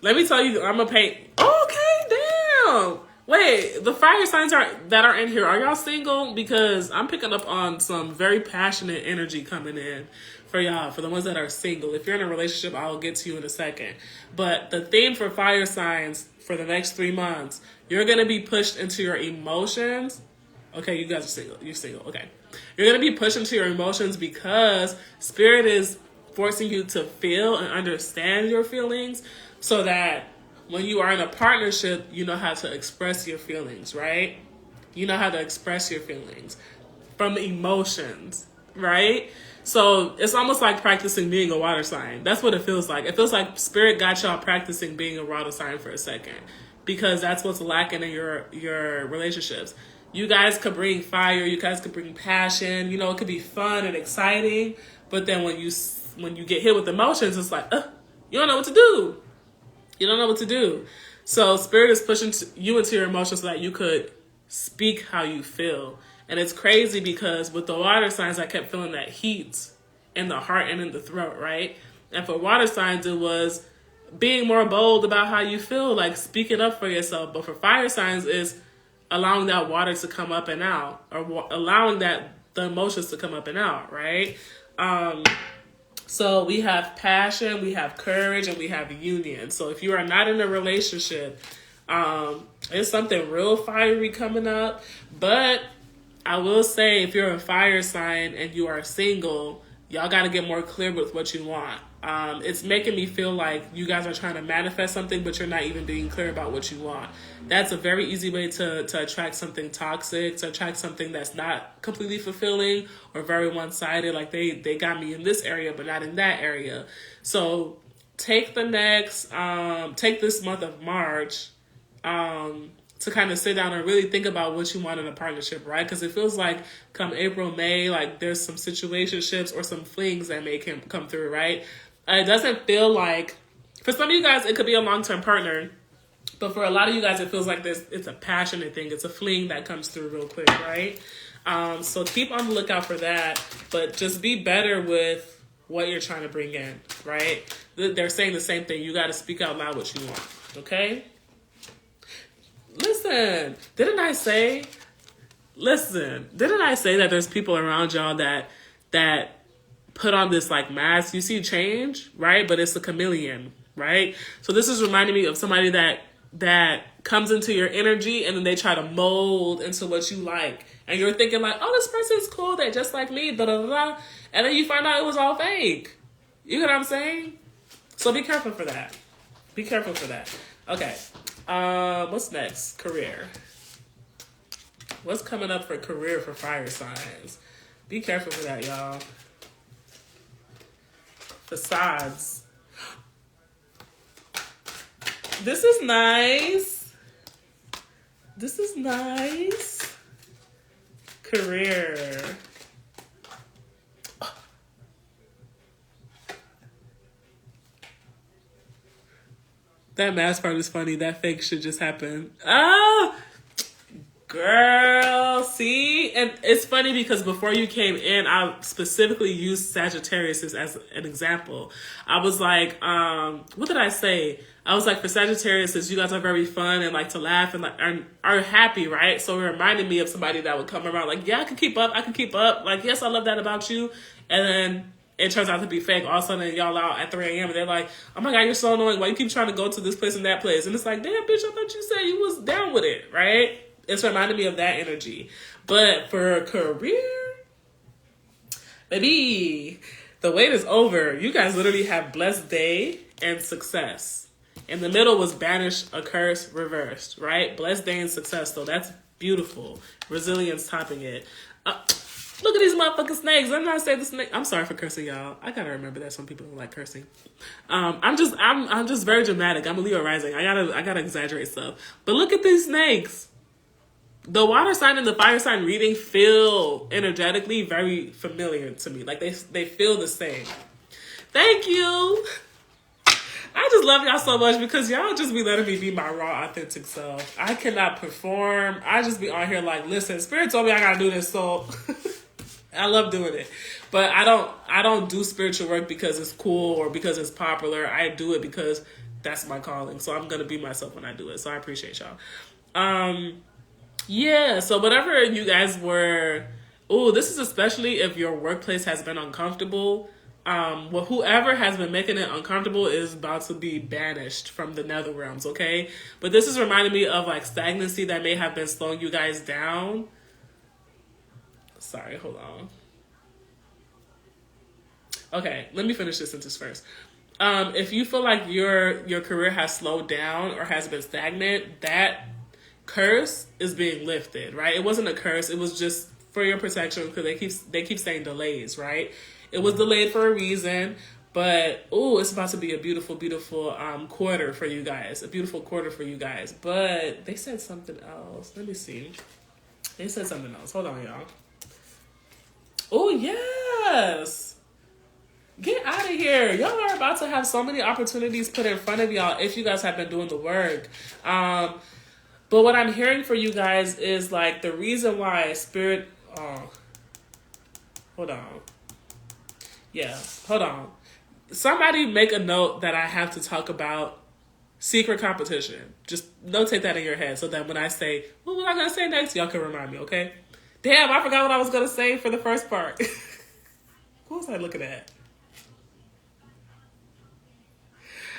A: Let me tell you, I'm gonna paint. Okay, damn. Wait, the fire signs that are in here, are y'all single? Because I'm picking up on some very passionate energy coming in for y'all, for the ones that are single. If you're in a relationship, I'll get to you in a second. But the theme for fire signs for the next 3 months, you're going to be pushed into your emotions. Okay, you guys are single. You're single. Okay. You're going to be pushed into your emotions because Spirit is forcing you to feel and understand your feelings so that when you are in a partnership, you know how to express your feelings, right? You know how to express your feelings from emotions, right? So it's almost like practicing being a water sign. That's what it feels like. It feels like Spirit got y'all practicing being a water sign for a second because that's what's lacking in your relationships. You guys could bring fire. You guys could bring passion. You know, it could be fun and exciting. But then when you get hit with emotions, it's like, you don't know what to do. You don't know what to do. So spirit is pushing you into your emotions so that you could speak how you feel. And it's crazy because with the water signs, I kept feeling that heat in the heart and in the throat, right? And for water signs, it was being more bold about how you feel, like speaking up for yourself. But for fire signs, is allowing that water to come up and out, or allowing that the emotions to come up and out, right? So we have passion, we have courage, and we have union. So if you are not in a relationship, it's something real fiery coming up. But I will say, if you're a fire sign and you are single, y'all got to get more clear with what you want. It's making me feel like you guys are trying to manifest something, but you're not even being clear about what you want. That's a very easy way to attract something toxic, to attract something that's not completely fulfilling or very one-sided. Like they got me in this area, but not in that area. So take this month of March, to kind of sit down and really think about what you want in a partnership, right? Because it feels like come April, May, like there's some situationships or some flings that may come through, right? It doesn't feel like, for some of you guys, it could be a long-term partner, but for a lot of you guys, it feels like it's a passionate thing. It's a fling that comes through real quick, right? So keep on the lookout for that, but just be better with what you're trying to bring in, right? They're saying the same thing. You got to speak out loud what you want, okay? Listen, didn't I say that there's people around y'all that put on this like mask? You see change, right? But it's a chameleon, right? So this is reminding me of somebody that comes into your energy and then they try to mold into what you like. And you're thinking like, oh, this person's cool. They're just like me, da da da. And then you find out it was all fake. You know what I'm saying? So be careful for that. Be careful for that. Okay. What's next? Career. What's coming up for career for fire signs? Be careful for that, y'all. Facades. This is nice. This is nice. Career. That mask part is funny. That fake shit just happened. Ah! Girl, see? And it's funny because before you came in, I specifically used Sagittarius as an example. I was like, what did I say? I was like, for Sagittarius, you guys are very fun and like to laugh and like are happy, right? So it reminded me of somebody that would come around like, yeah, I can keep up. Like, yes, I love that about you. And then it turns out to be fake. All of a sudden, y'all out at 3 a.m. and they're like, oh my God, you're so annoying. Why you keep trying to go to this place and that place? And it's like, damn, bitch, I thought you said you was down with it, right? It's reminded me of that energy. But for career, baby, the wait is over. You guys literally have blessed day and success. In the middle was banished, a curse, reversed, right? Blessed day and success, though. That's beautiful. Resilience topping it. Look at these motherfucking snakes. I'm not saying the snake. I'm sorry for cursing, y'all. I gotta remember that some people don't like cursing. I'm just very dramatic. I'm a Leo rising. I gotta exaggerate stuff. But look at these snakes. The water sign and the fire sign reading feel energetically very familiar to me. Like they feel the same. Thank you. I just love y'all so much because y'all just be letting me be my raw, authentic self. I cannot perform. I just be on here like, listen, Spirit told me I gotta do this, so I love doing it. But I don't do spiritual work because it's cool or because it's popular. I do it because that's my calling. So I'm gonna be myself when I do it. So I appreciate y'all. Yeah, so whatever you guys were, this is especially if your workplace has been uncomfortable. Well, whoever has been making it uncomfortable is about to be banished from the nether realms, okay? But this is reminding me of like stagnancy that may have been slowing you guys down. Sorry, hold on. Okay, let me finish this sentence first. If you feel like your career has slowed down or has been stagnant, that curse is being lifted, right? It wasn't a curse. It was just for your protection because they keep saying delays, right? It was delayed for a reason, but it's about to be a beautiful, beautiful quarter for you guys. A beautiful quarter for you guys. But they said something else. Let me see. They said something else. Hold on, y'all. Oh, yes. Get out of here. Y'all are about to have so many opportunities put in front of y'all if you guys have been doing the work. But what I'm hearing for you guys is like the reason why Spirit... hold on. Yeah, hold on. Somebody make a note that I have to talk about secret competition. Just notate that in your head so that when I say, what was I going to say next? Y'all can remind me, okay? Damn, I forgot what I was going to say for the first part. What was I looking at?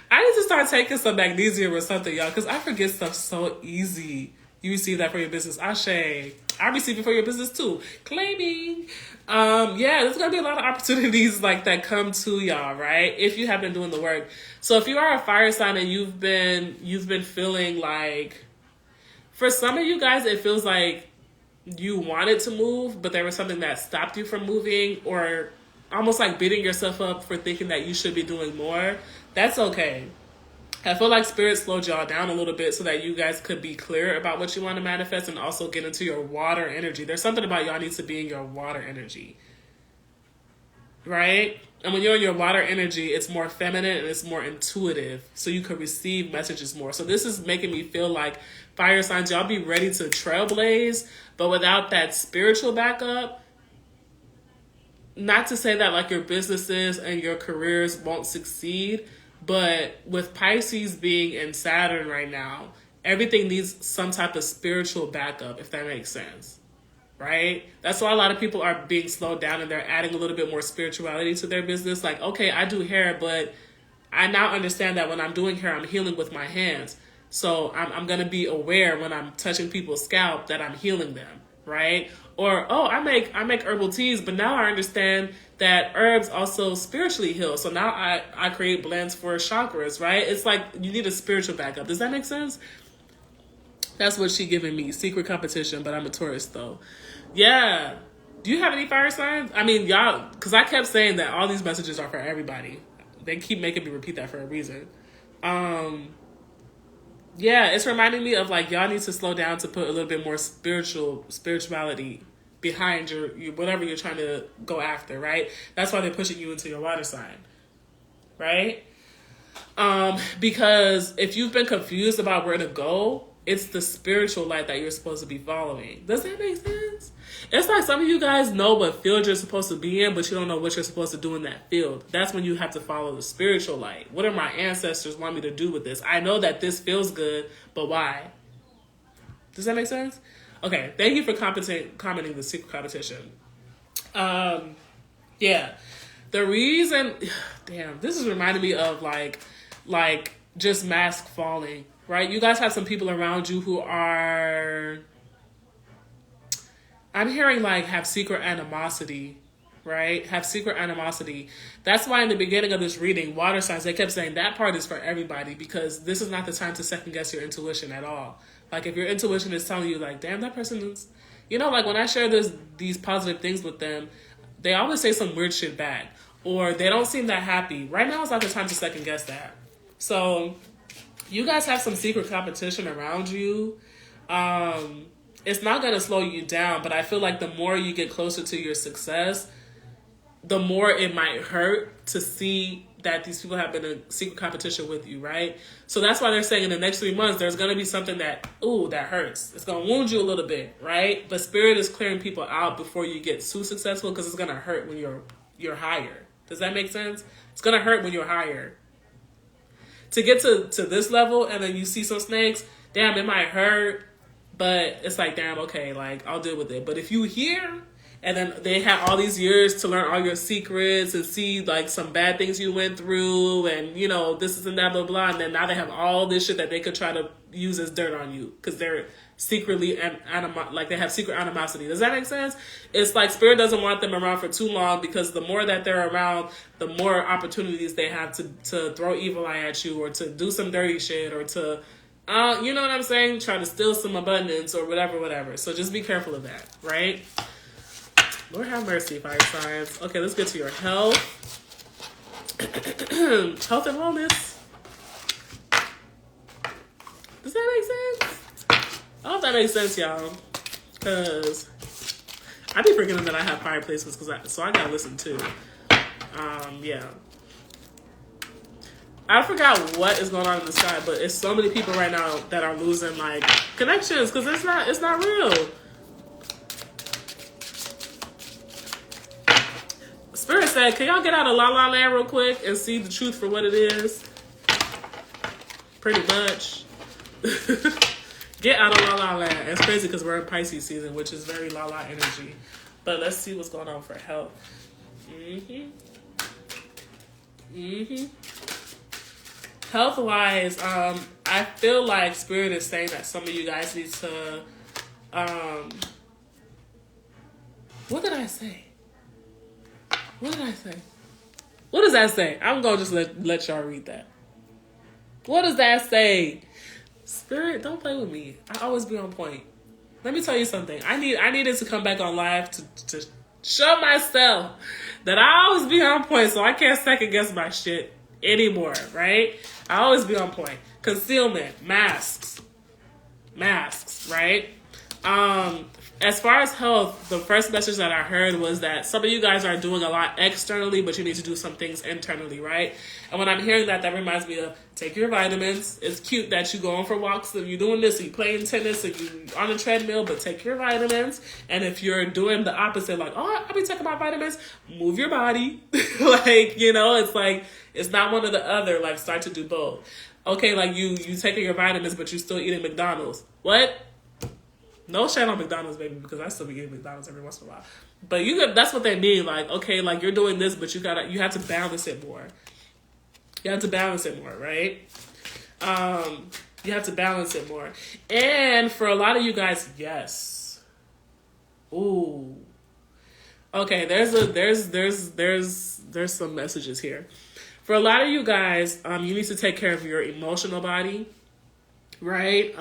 A: I need to start taking some magnesium or something, y'all, because I forget stuff so easy. You receive that for your business. Ashe. I receive it for your business too. Claiming. Yeah, there's going to be a lot of opportunities like that come to y'all, right? If you have been doing the work. So if you are a fire sign and you've been feeling like, for some of you guys, it feels like you wanted to move, but there was something that stopped you from moving, or almost like beating yourself up for thinking that you should be doing more. That's okay. I feel like Spirit slowed y'all down a little bit so that you guys could be clear about what you want to manifest and also get into your water energy. There's something about y'all needs to be in your water energy, right? And when you're in your water energy, it's more feminine and it's more intuitive, so you can receive messages more. So this is making me feel like fire signs, y'all be ready to trailblaze, but without that spiritual backup, not to say that like your businesses and your careers won't succeed, but with Pisces being in Saturn right now, everything needs some type of spiritual backup, if that makes sense, right? That's why a lot of people are being slowed down and they're adding a little bit more spirituality to their business. Like, okay, I do hair, but I now understand that when I'm doing hair, I'm healing with my hands. So I'm going to be aware when I'm touching people's scalp that I'm healing them, right? Or, oh, I make herbal teas, but now I understand that herbs also spiritually heal. So now I create blends for chakras, right? It's like you need a spiritual backup. Does that make sense? That's what she giving me. Secret competition, but I'm a Taurus though. Yeah. Do you have any fire signs? I mean, y'all, because I kept saying that all these messages are for everybody. They keep making me repeat that for a reason. Yeah, it's reminding me of like y'all need to slow down to put a little bit more spirituality behind your whatever you're trying to go after, right? That's why they're pushing you into your water sign, right? Because if you've been confused about where to go, it's the spiritual light that you're supposed to be following. Does that make sense? It's like some of you guys know what field you're supposed to be in, but you don't know what you're supposed to do in that field. That's when you have to follow the spiritual light. What do my ancestors want me to do with this? I know that this feels good, but why? Does that make sense? Okay, thank you for commenting the secret competition. Yeah. The reason, damn, this is reminding me of like just mask falling, right? You guys have some people around you who are, I'm hearing like have secret animosity, right? Have secret animosity. That's why in the beginning of this reading, water signs, they kept saying that part is for everybody because this is not the time to second guess your intuition at all. Like if your intuition is telling you like, damn, that person is, you know, like when I share these positive things with them, they always say some weird shit back or they don't seem that happy. Right now is not the time to second guess that. So you guys have some secret competition around you. It's not going to slow you down, but I feel like the more you get closer to your success, the more it might hurt to see that these people have been in secret competition with you, right? So that's why they're saying in the next 3 months, there's going to be something that, ooh, that hurts. It's going to wound you a little bit, right? But Spirit is clearing people out before you get too successful because it's going to hurt when you're higher. Does that make sense? It's going to hurt when you're higher. To get to this level and then you see some snakes, damn, it might hurt, but it's like, damn, okay, like, I'll deal with it. But if you hear... and then they had all these years to learn all your secrets and see like some bad things you went through and, you know, this is and that, blah, blah. And then now they have all this shit that they could try to use as dirt on you because they're secretly, like they have secret animosity. Does that make sense? It's like Spirit doesn't want them around for too long because the more that they're around, the more opportunities they have to throw evil eye at you or to do some dirty shit or to, you know what I'm saying? Try to steal some abundance or whatever. So just be careful of that, right? Lord have mercy, fire signs. Okay, let's get to your health. Health and wellness. Does that make sense? I hope that makes sense, y'all. Because I be forgetting that I have fireplaces, so I gotta listen too. Yeah. I forgot what is going on in the sky, but it's so many people right now that are losing like connections because it's not real. Spirit said, "Can y'all get out of La La Land real quick and see the truth for what it is?" Pretty much. Get out of La La Land. It's crazy because we're in Pisces season, which is very La La energy. But let's see what's going on for health. Health-wise, I feel like Spirit is saying that some of you guys need to, what did I say? What did I say? What does that say? I'm going to just let y'all read that. What does that say? Spirit, don't play with me. I always be on point. Let me tell you something. I needed to come back on live to show myself that I always be on point, so I can't second guess my shit anymore, right? I always be on point. Concealment, masks, right? As far as health, the first message that I heard was that some of you guys are doing a lot externally, but you need to do some things internally, right? And when I'm hearing that reminds me of take your vitamins. It's cute that you go on for walks and you're doing this, and you playing tennis, and you on a treadmill, but take your vitamins. And if you're doing the opposite, like, oh, I'll be taking my vitamins, move your body. Like, it's like, it's not one or the other. Like, start to do both. Okay, like you taking your vitamins, but you still eating McDonald's. What? No shade on McDonald's, baby, because I still be eating McDonald's every once in a while. But that's what they mean. Like, okay, like you're doing this, but you have to balance it more. You have to balance it more, right? You have to balance it more. And for a lot of you guys, yes. Ooh. Okay, there's some messages here. For a lot of you guys, you need to take care of your emotional body, right?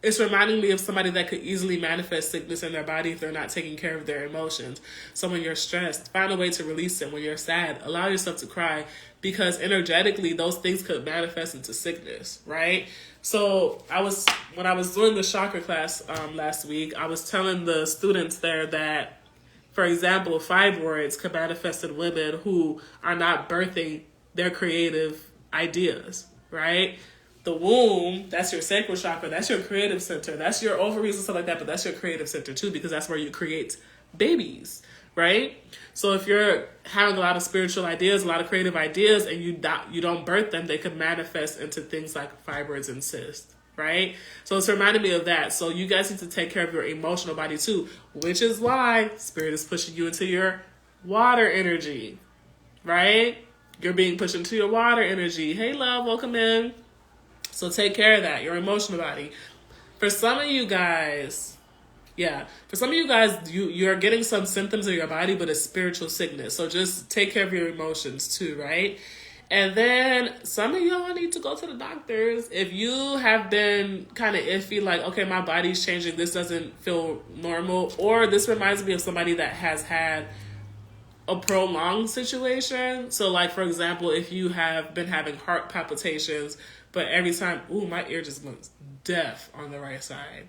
A: It's reminding me of somebody that could easily manifest sickness in their body if they're not taking care of their emotions. So when you're stressed, find a way to release it. When you're sad, allow yourself to cry, because energetically those things could manifest into sickness, right? So when I was doing the chakra class last week, I was telling the students there that, for example, fibroids could manifest in women who are not birthing their creative ideas, right? The womb, that's your sacral chakra, that's your creative center, that's your ovaries and stuff like that, but that's your creative center too, because that's where you create babies, right? So if you're having a lot of spiritual ideas, a lot of creative ideas, and you don't birth them, they could manifest into things like fibroids and cysts, right? So it's reminding me of that. So you guys need to take care of your emotional body too, which is why Spirit is pushing you into your water energy, right? You're being pushed into your water energy. Hey, love, welcome in. So take care of that, your emotional body. For some of you guys, you're getting some symptoms of your body, but it's spiritual sickness. So just take care of your emotions too, right? And then some of y'all need to go to the doctors. If you have been kind of iffy, like, okay, my body's changing, this doesn't feel normal, or this reminds me of somebody that has had a prolonged situation. So like, for example, if you have been having heart palpitations, but every time, my ear just went deaf on the right side.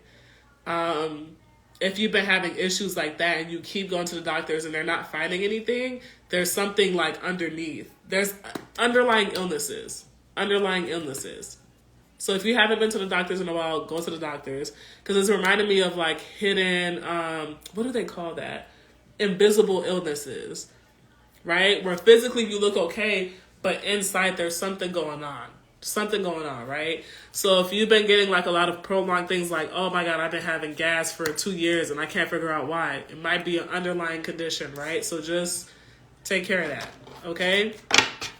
A: If you've been having issues like that and you keep going to the doctors and they're not finding anything, there's something like underneath. There's underlying illnesses. So if you haven't been to the doctors in a while, go to the doctors. Because it's reminding me of like hidden, what do they call that? Invisible illnesses, right? Where physically you look okay, but inside there's something going on, right? So if you've been getting like a lot of prolonged things like, oh my God, I've been having gas for 2 years and I can't figure out why, it might be an underlying condition, right? So just take care of that, okay?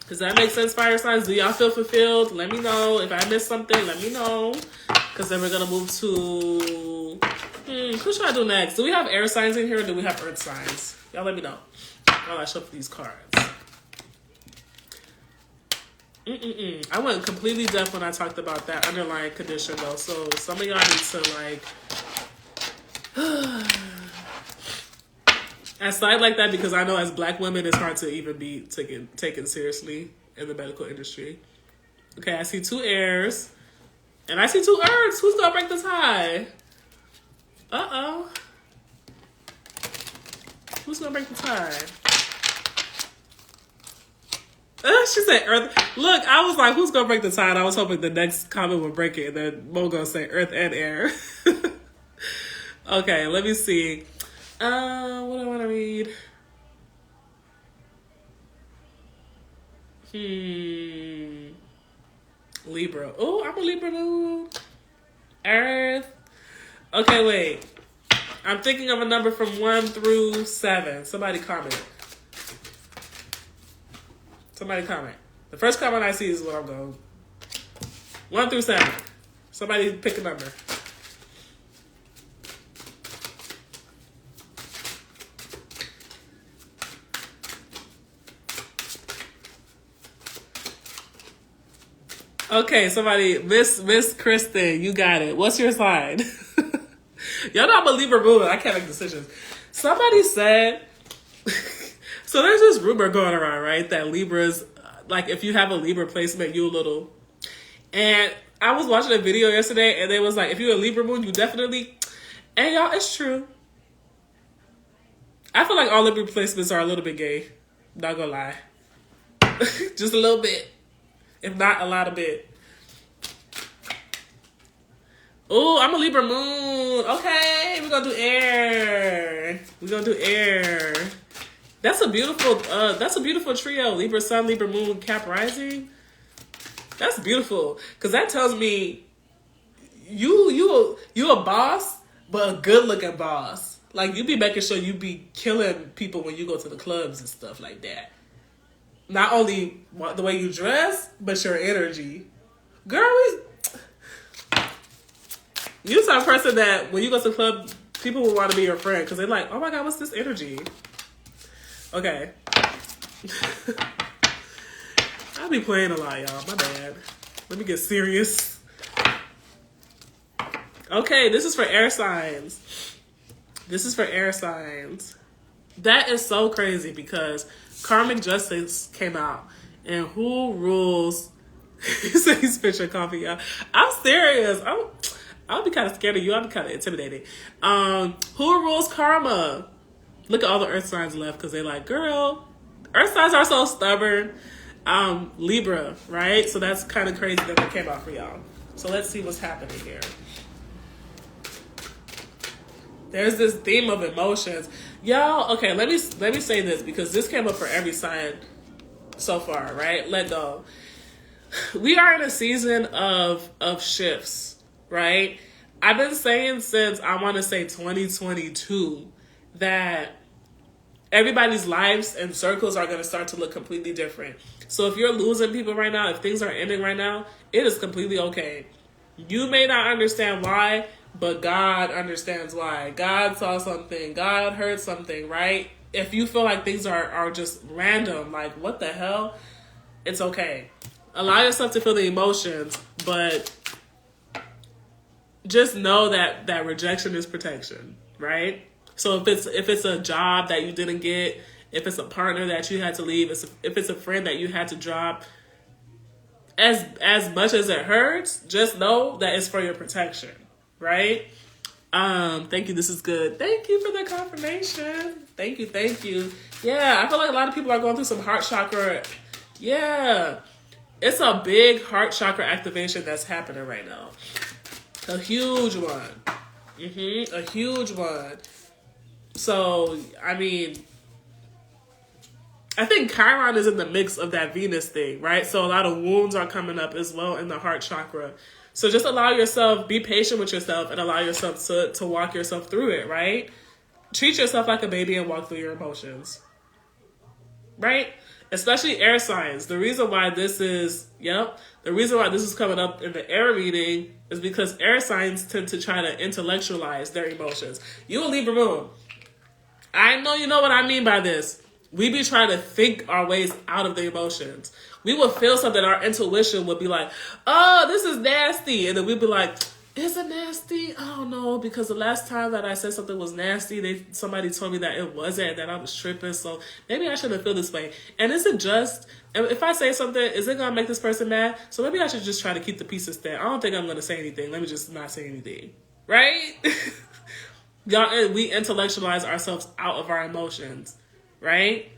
A: Does that make sense, fire signs? Do y'all feel fulfilled? Let me know. If I missed something, let me know. Because then we're going to move to... who should I do next? Do we have air signs in here or do we have earth signs? Y'all let me know while I shuffle these cards. I went completely deaf when I talked about that underlying condition, though. So some of y'all need to, like... I slide like that because I know as Black women, it's hard to even be taken seriously in the medical industry. Okay, I see 2 airs. And I see 2 earths. Who's going to break the tie? Uh-oh. Who's going to break the tie? She said Earth. Look, I was like, who's gonna break the tie? And I was hoping the next comment would break it, and then Mo gonna say Earth and air. Okay, let me see. What do I want to read? Libra. Oh, I'm a Libra moon. Earth. Okay, wait. I'm thinking of a number from 1 through 7. Somebody comment. The first comment I see is what I'm going. 1 through 7. Somebody pick a number. Okay, somebody, Miss Kristen, you got it. What's your sign? Y'all know I'm a Libra moon. I can't make decisions. Somebody said, so there's this rumor going around, right? That Libras, like if you have a Libra placement, you a little. And I was watching a video yesterday and they was like, if you're a Libra moon, you definitely, and y'all, it's true. I feel like all Libra placements are a little bit gay. Not gonna lie. Just a little bit. If not a lot of bit. Oh, I'm a Libra moon. Okay, we're gonna do air. That's a beautiful trio. Libra sun, Libra moon, Cap rising. That's beautiful. Cause that tells me you a boss, but a good looking boss. Like you be making sure you be killing people when you go to the clubs and stuff like that. Not only the way you dress, but your energy. Girl, you're the type of person that when you go to the club, people will want to be your friend because they're like, oh my God, what's this energy? Okay. I be playing a lot, y'all. My bad. Let me get serious. Okay, this is for air signs. That is so crazy because Karmic Justice came out, and who rules? He said he's pitching coffee, y'all. I'm serious. I'll be kind of scared of you. I'll be kind of intimidated. Who rules karma? Look at all the Earth signs left because they're like, girl, Earth signs are so stubborn. Libra, right? So that's kind of crazy that they came out for y'all. So let's see what's happening here. There's this theme of emotions. Y'all, okay, let me say this because this came up for every sign so far, right? Let go. We are in a season of shifts, right? I've been saying since I want to say 2022 that everybody's lives and circles are going to start to look completely different. So if you're losing people right now, if things are ending right now, it is completely okay. You may not understand why, but God understands why. God saw something. God heard something, right? If you feel like things are just random, like what the hell, it's okay. Allow yourself to feel the emotions, but just know that rejection is protection, right? So if it's a job that you didn't get, if it's a partner that you had to leave, if it's a friend that you had to drop, as much as it hurts, just know that it's for your protection, right? Thank you. This is good. Thank you for the confirmation. Thank you. Yeah, I feel like a lot of people are going through some heart chakra. Yeah, it's a big heart chakra activation that's happening right now. A huge one. A huge one. So, I mean, I think Chiron is in the mix of that Venus thing, right? So a lot of wounds are coming up as well in the heart chakra. So just allow yourself, be patient with yourself and allow yourself to walk yourself through it, right? Treat yourself like a baby and walk through your emotions, right? Especially air signs. The reason why this is coming up in the air reading is because air signs tend to try to intellectualize their emotions. You a Libra moon. I know you know what I mean by this. We be trying to think our ways out of the emotions. We would feel something, our intuition would be like, oh, this is nasty. And then we'd be like, is it nasty? I don't know, because the last time that I said something was nasty, somebody told me that it wasn't, that I was tripping, so maybe I shouldn't feel this way. And is it just, if I say something, is it going to make this person mad? So maybe I should just try to keep the peace instead. I don't think I'm going to say anything. Let me just not say anything. Right? Y'all, we intellectualize ourselves out of our emotions. Right?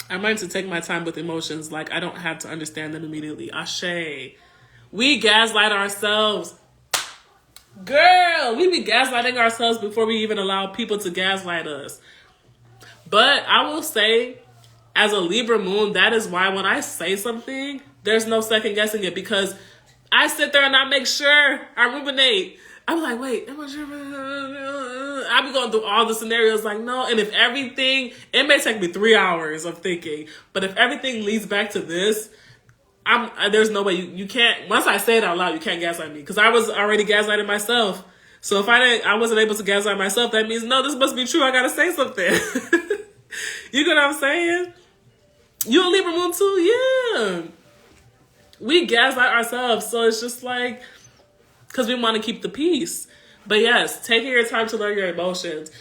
A: I'm learning to take my time with emotions. Like, I don't have to understand them immediately. Ashe. We gaslight ourselves. Girl, we be gaslighting ourselves before we even allow people to gaslight us. But I will say, as a Libra moon, that is why when I say something, there's no second guessing it, because I sit there and I make sure, I ruminate. I'm like, wait, am I sure? I be going through all the scenarios like, no. And if everything, it may take me 3 hours of thinking, but if everything leads back to this, there's no way you can't, once I say it out loud, you can't gaslight me, because I was already gaslighting myself. So if I wasn't able to gaslight myself, that means, no, this must be true. I gotta say something. You get what I'm saying? You a Libra moon too? Yeah. We gaslight ourselves. So it's just like, because we want to keep the peace. But yes, taking your time to learn your emotions.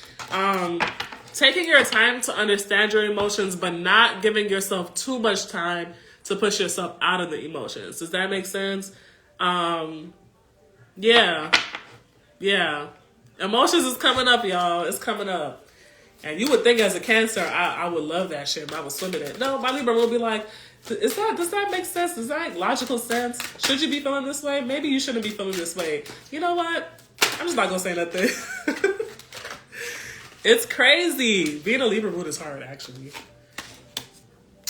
A: Taking your time to understand your emotions, but not giving yourself too much time to push yourself out of the emotions. Does that make sense? Yeah. Emotions is coming up, y'all. It's coming up. And you would think as a Cancer, I would love that shit. I would swim in it. No, my Libra will be like, does that make sense? Does that make logical sense? Should you be feeling this way? Maybe you shouldn't be feeling this way. You know what? I'm just not going to say nothing. It's crazy. Being a Libra moon is hard, actually.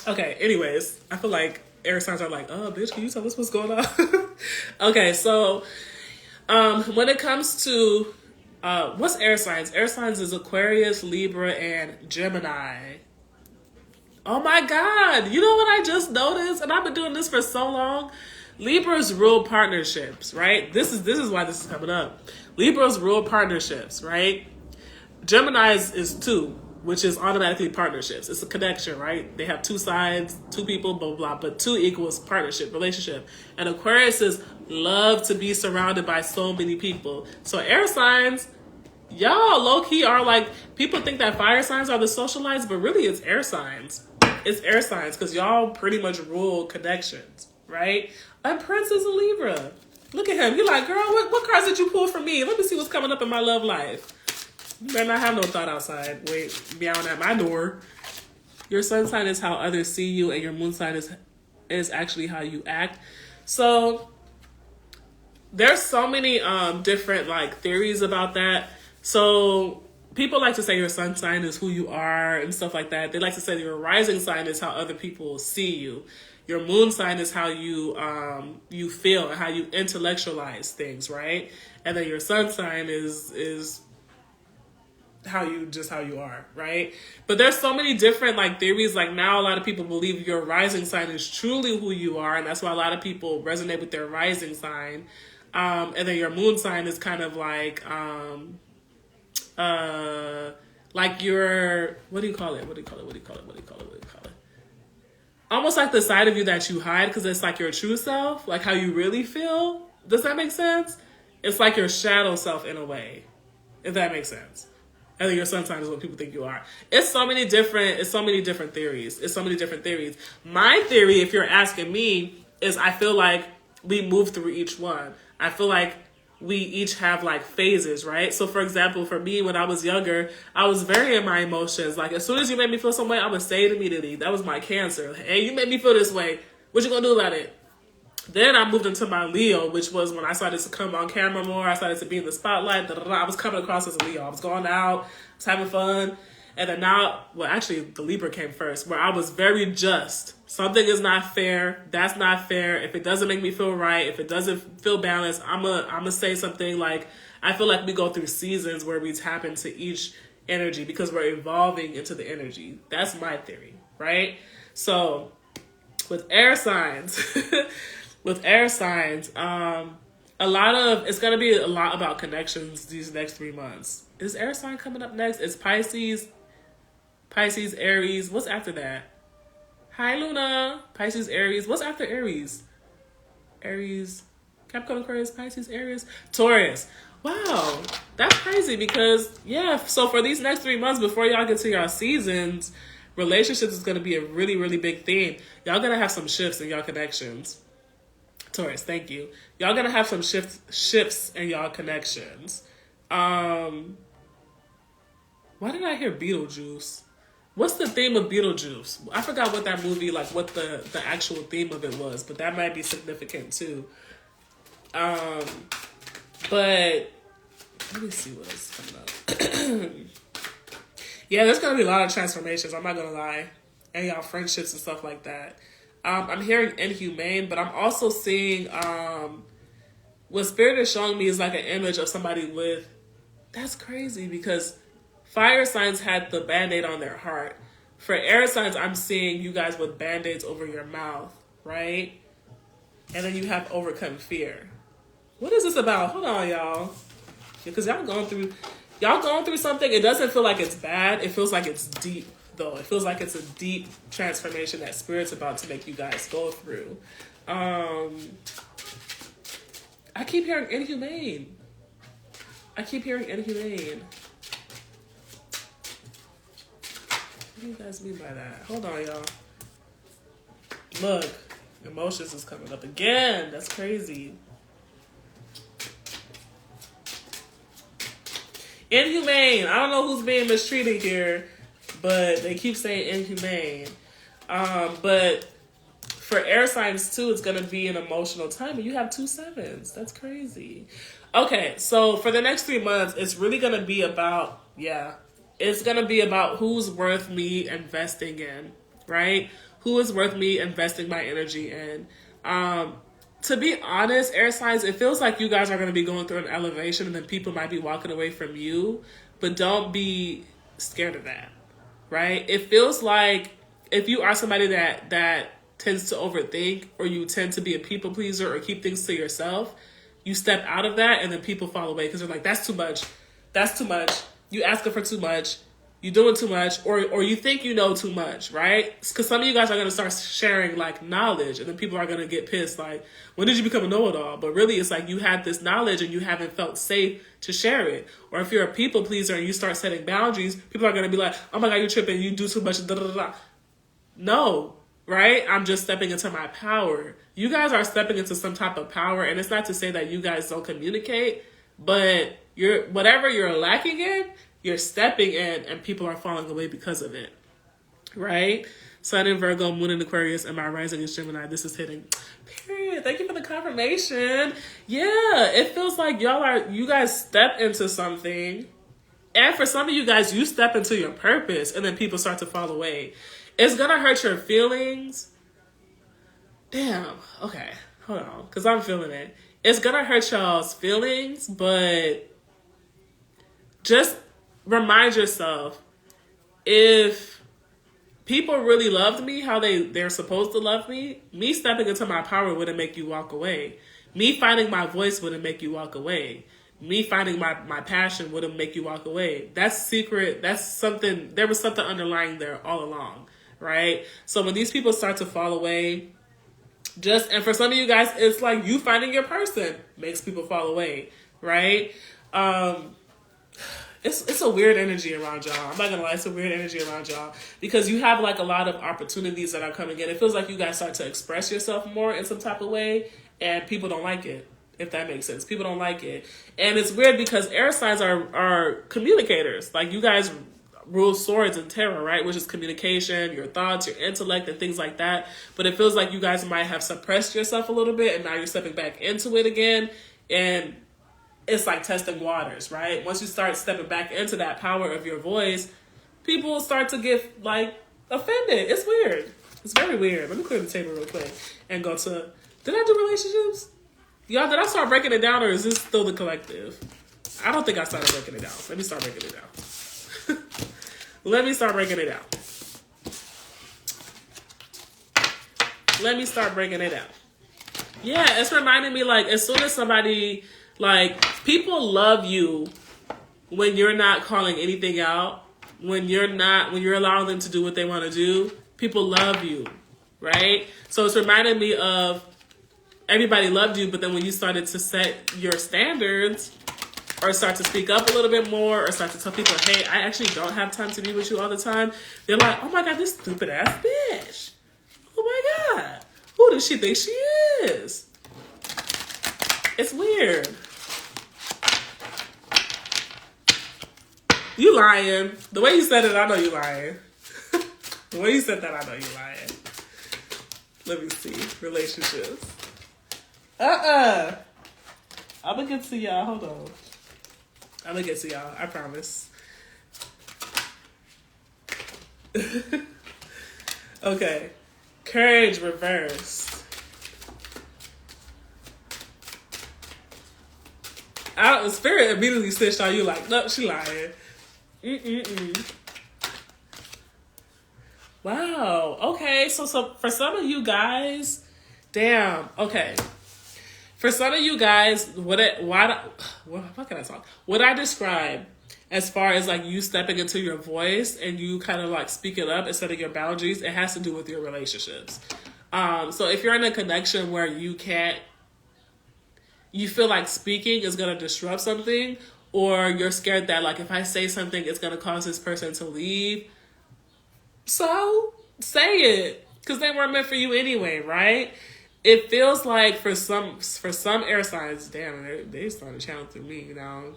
A: Okay, anyways. I feel like air signs are like, oh, bitch, can you tell us what's going on? Okay, so when it comes to what's air signs? Air signs is Aquarius, Libra, and Gemini. Oh my God. You know what I just noticed? And I've been doing this for so long. Libras rule partnerships, right? This is why this is coming up. Libras rule partnerships, right? Gemini's is two, which is automatically partnerships. It's a connection, right? They have two sides, two people, blah, blah, blah. But two equals partnership, relationship. And Aquariuses love to be surrounded by so many people. So air signs, y'all low-key are like, people think that fire signs are the socialites, but really it's air signs. It's air signs, because y'all pretty much rule connections, right? And Prince is a Libra. Look at him. You're like, girl, what cards did you pull for me? Let me see what's coming up in my love life. You better not have no thought outside. Wait, meowing at my door. Your sun sign is how others see you, and your moon sign is actually how you act. So there's so many different like theories about that. So people like to say your sun sign is who you are and stuff like that. They like to say your rising sign is how other people see you. Your moon sign is how you you feel and how you intellectualize things, right? And then your sun sign is how you are, right? But there's so many different like theories. Like now a lot of people believe your rising sign is truly who you are, and that's why a lot of people resonate with their rising sign. And then your moon sign is kind of like your, what do you call it? Almost like the side of you that you hide, because it's like your true self, like how you really feel. Does that make sense? It's like your shadow self in a way, if that makes sense. And then your sun sign is what people think you are. It's so many different theories. My theory, if you're asking me, is I feel like we move through each one. I feel like we each have like phases, right? So for example, for me, when I was younger, I was very in my emotions. Like as soon as you made me feel some way, I would say it immediately. That was my Cancer. Hey, you made me feel this way. What you gonna do about it? Then I moved into my Leo, which was when I started to come on camera more. I started to be in the spotlight. I was coming across as a Leo. I was going out, I was having fun. And then now, well, actually, the Libra came first, where I was very just. Something is not fair. That's not fair. If it doesn't make me feel right, if it doesn't feel balanced, I'm gonna say something. Like, I feel like we go through seasons where we tap into each energy because we're evolving into the energy. That's my theory, right? So, with air signs, it's going to be a lot about connections these next 3 months. Is air sign coming up next? It's Pisces, Aries. What's after that? Hi, Luna. Pisces, Aries. What's after Aries? Aries, Capricorn, Aquarius, Pisces, Aries, Taurus. Wow, that's crazy because, yeah, so for these next 3 months before y'all get to y'all seasons, relationships is going to be a really, really big theme. Y'all going to have some shifts in y'all connections. Taurus, thank you. Y'all going to have some shifts in y'all connections. Why did I hear Beetlejuice? What's the theme of Beetlejuice? I forgot what that movie, like what the actual theme of it was, but that might be significant too. But let me see what else is coming up. Yeah, there's gonna be a lot of transformations. I'm not gonna lie, and y'all friendships and stuff like that. I'm hearing inhumane, but I'm also seeing what Spirit is showing me is like an image of somebody with. That's crazy because fire signs had the Band-Aid on their heart. For air signs, I'm seeing you guys with Band-Aids over your mouth, right? And then you have overcome fear. What is this about? Hold on, y'all. Because y'all going through something. It doesn't feel like it's bad. It feels like it's deep, though. It feels like it's a deep transformation that Spirit's about to make you guys go through. I keep hearing inhumane. What do you guys mean by that? Hold on, y'all. Look, emotions is coming up again. That's crazy. Inhumane. I don't know who's being mistreated here, but they keep saying inhumane. But for air signs too, it's gonna be an emotional time, and you have 2 sevens. That's crazy. Okay, so for the next 3 months, it's really gonna be about it's gonna be about who's worth me investing in, right? Who is worth me investing my energy in? To be honest, air signs, it feels like you guys are going to be going through an elevation and then people might be walking away from you, but don't be scared of that, right? It feels like if you are somebody that tends to overthink or you tend to be a people pleaser or keep things to yourself, you step out of that and then people fall away because they're like, that's too much. You asking for too much. You doing too much, or you think you know too much, right? Because some of you guys are going to start sharing like knowledge, and then people are going to get pissed. Like, when did you become a know-it-all? But really, it's like you had this knowledge and you haven't felt safe to share it. Or if you're a people pleaser and you start setting boundaries, people are going to be like, "Oh my God, you're tripping. You do too much." Da, da, da, da. No, right? I'm just stepping into my power. You guys are stepping into some type of power, and it's not to say that you guys don't communicate, but whatever you're lacking in, you're stepping in and people are falling away because of it, right? Sun in Virgo, Moon in Aquarius, and my rising is Gemini. This is hitting. Period. Thank you for the confirmation. Yeah, it feels like you guys step into something. And for some of you guys, you step into your purpose and then people start to fall away. It's going to hurt your feelings. Damn. Okay. Hold on. Because I'm feeling it. It's going to hurt y'all's feelings, but just remind yourself, if people really loved me how they're supposed to love me stepping into my power wouldn't make you walk away. Me finding my voice wouldn't make you walk away. Me finding my passion wouldn't make you walk away. That's secret. That's something. There was something underlying there all along, right? So when these people start to fall away, and for some of you guys, it's like you finding your person makes people fall away, right? It's a weird energy around y'all. I'm not gonna lie, it's a weird energy around y'all because you have like a lot of opportunities that are coming in. It feels like you guys start to express yourself more in some type of way, and people don't like it, if that makes sense. People don't like it. And it's weird because air signs are communicators. Like you guys rule swords and tarot, right? Which is communication, your thoughts, your intellect, and things like that. But it feels like you guys might have suppressed yourself a little bit, and now you're stepping back into it again. And it's like testing waters, right? Once you start stepping back into that power of your voice, people will start to get like offended. It's weird. It's very weird. Let me clear the table real quick and go to, did I do relationships? Y'all, did I start breaking it down or is this still the collective? I don't think I started breaking it down. Let me start breaking it down. Let me start breaking it down. Let me start breaking it down. Yeah, it's reminding me like as soon as somebody, like people love you when you're not calling anything out, when you're allowing them to do what they want to do, people love you, right? So it's reminding me of everybody loved you, but then when you started to set your standards or start to speak up a little bit more or start to tell people, hey, I actually don't have time to be with you all the time, they're like, oh my God, this stupid ass bitch. Oh my God. Who does she think she is? It's weird. You lying. The way you said it, I know you lying. When you said that, I know you're lying. Let me see. Relationships. I'm gonna get to y'all. Hold on. I'm gonna get to y'all. I promise. Okay. Courage reversed. Spirit immediately snitched on you like, nope, she lying. Wow. Okay. So for some of you guys, damn. Okay. For some of you guys, what can I talk? What I describe as far as like you stepping into your voice and you kind of like speaking up instead of your boundaries, it has to do with your relationships. So if you're in a connection where you feel like speaking is going to disrupt something, or you're scared that like if I say something, it's going to cause this person to leave. So say it, because they weren't meant for you anyway, right? It feels like for some air signs, damn, they started to channel through me, you know.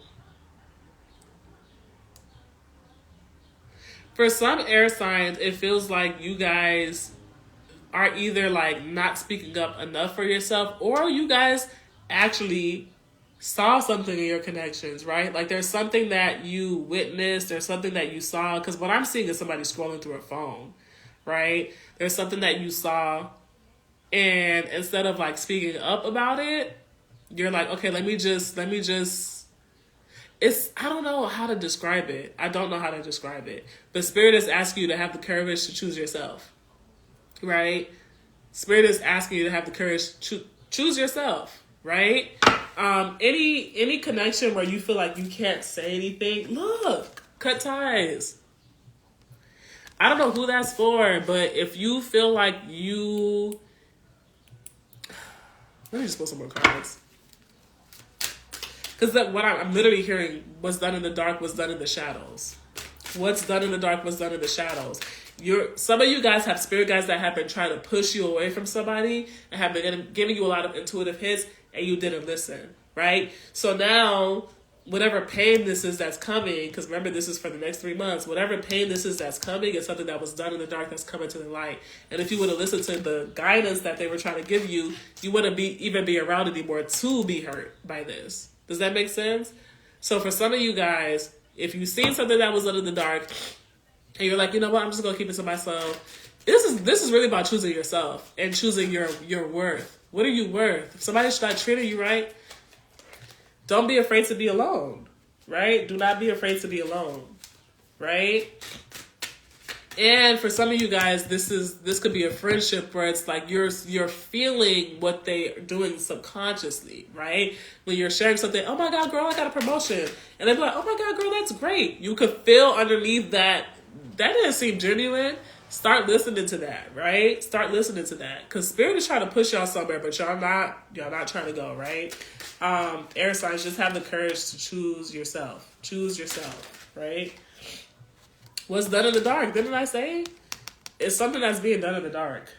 A: For some air signs, it feels like you guys are either like not speaking up enough for yourself, or you guys actually saw something in your connections, right? Like there's something that you witnessed, there's something that you saw, because what I'm seeing is somebody scrolling through a phone, right? There's something that you saw, and instead of like speaking up about it, you're like, okay, let me just I don't know how to describe it. I don't know how to describe it. But Spirit is asking you to have the courage to choose yourself, right? Spirit is asking you to have the courage to choose yourself, right? Any connection where you feel like you can't say anything, look, cut ties. I don't know who that's for, but if you feel like you... Let me just pull some more cards. Because what I'm literally hearing, what's done in the dark was done in the shadows. What's done in the dark was done in the shadows. Some of you guys have spirit guides that have been trying to push you away from somebody and have been giving you a lot of intuitive hits, and you didn't listen, right? So now, whatever pain this is that's coming, because remember, this is for the next 3 months, whatever pain this is that's coming is something that was done in the dark that's coming to the light. And if you would have listened to the guidance that they were trying to give you, you wouldn't even be around anymore to be hurt by this. Does that make sense? So for some of you guys, if you've seen something that was done in the dark, and you're like, you know what, I'm just gonna keep it to myself. This is really about choosing yourself and choosing your worth. What are you worth? If somebody's not treating you right, don't be afraid to be alone, right? Do not be afraid to be alone, right? And for some of you guys, this could be a friendship where it's like you're feeling what they're doing subconsciously, right? When you're sharing something, oh my God, girl, I got a promotion. And they're like, oh my God, girl, that's great. You could feel underneath that didn't seem genuine. Start listening to that, right? Start listening to that. Because Spirit is trying to push y'all somewhere, but y'all not trying to go, right? Air signs, just have the courage to choose yourself. Choose yourself, right? What's done in the dark, didn't I say? It's something that's being done in the dark.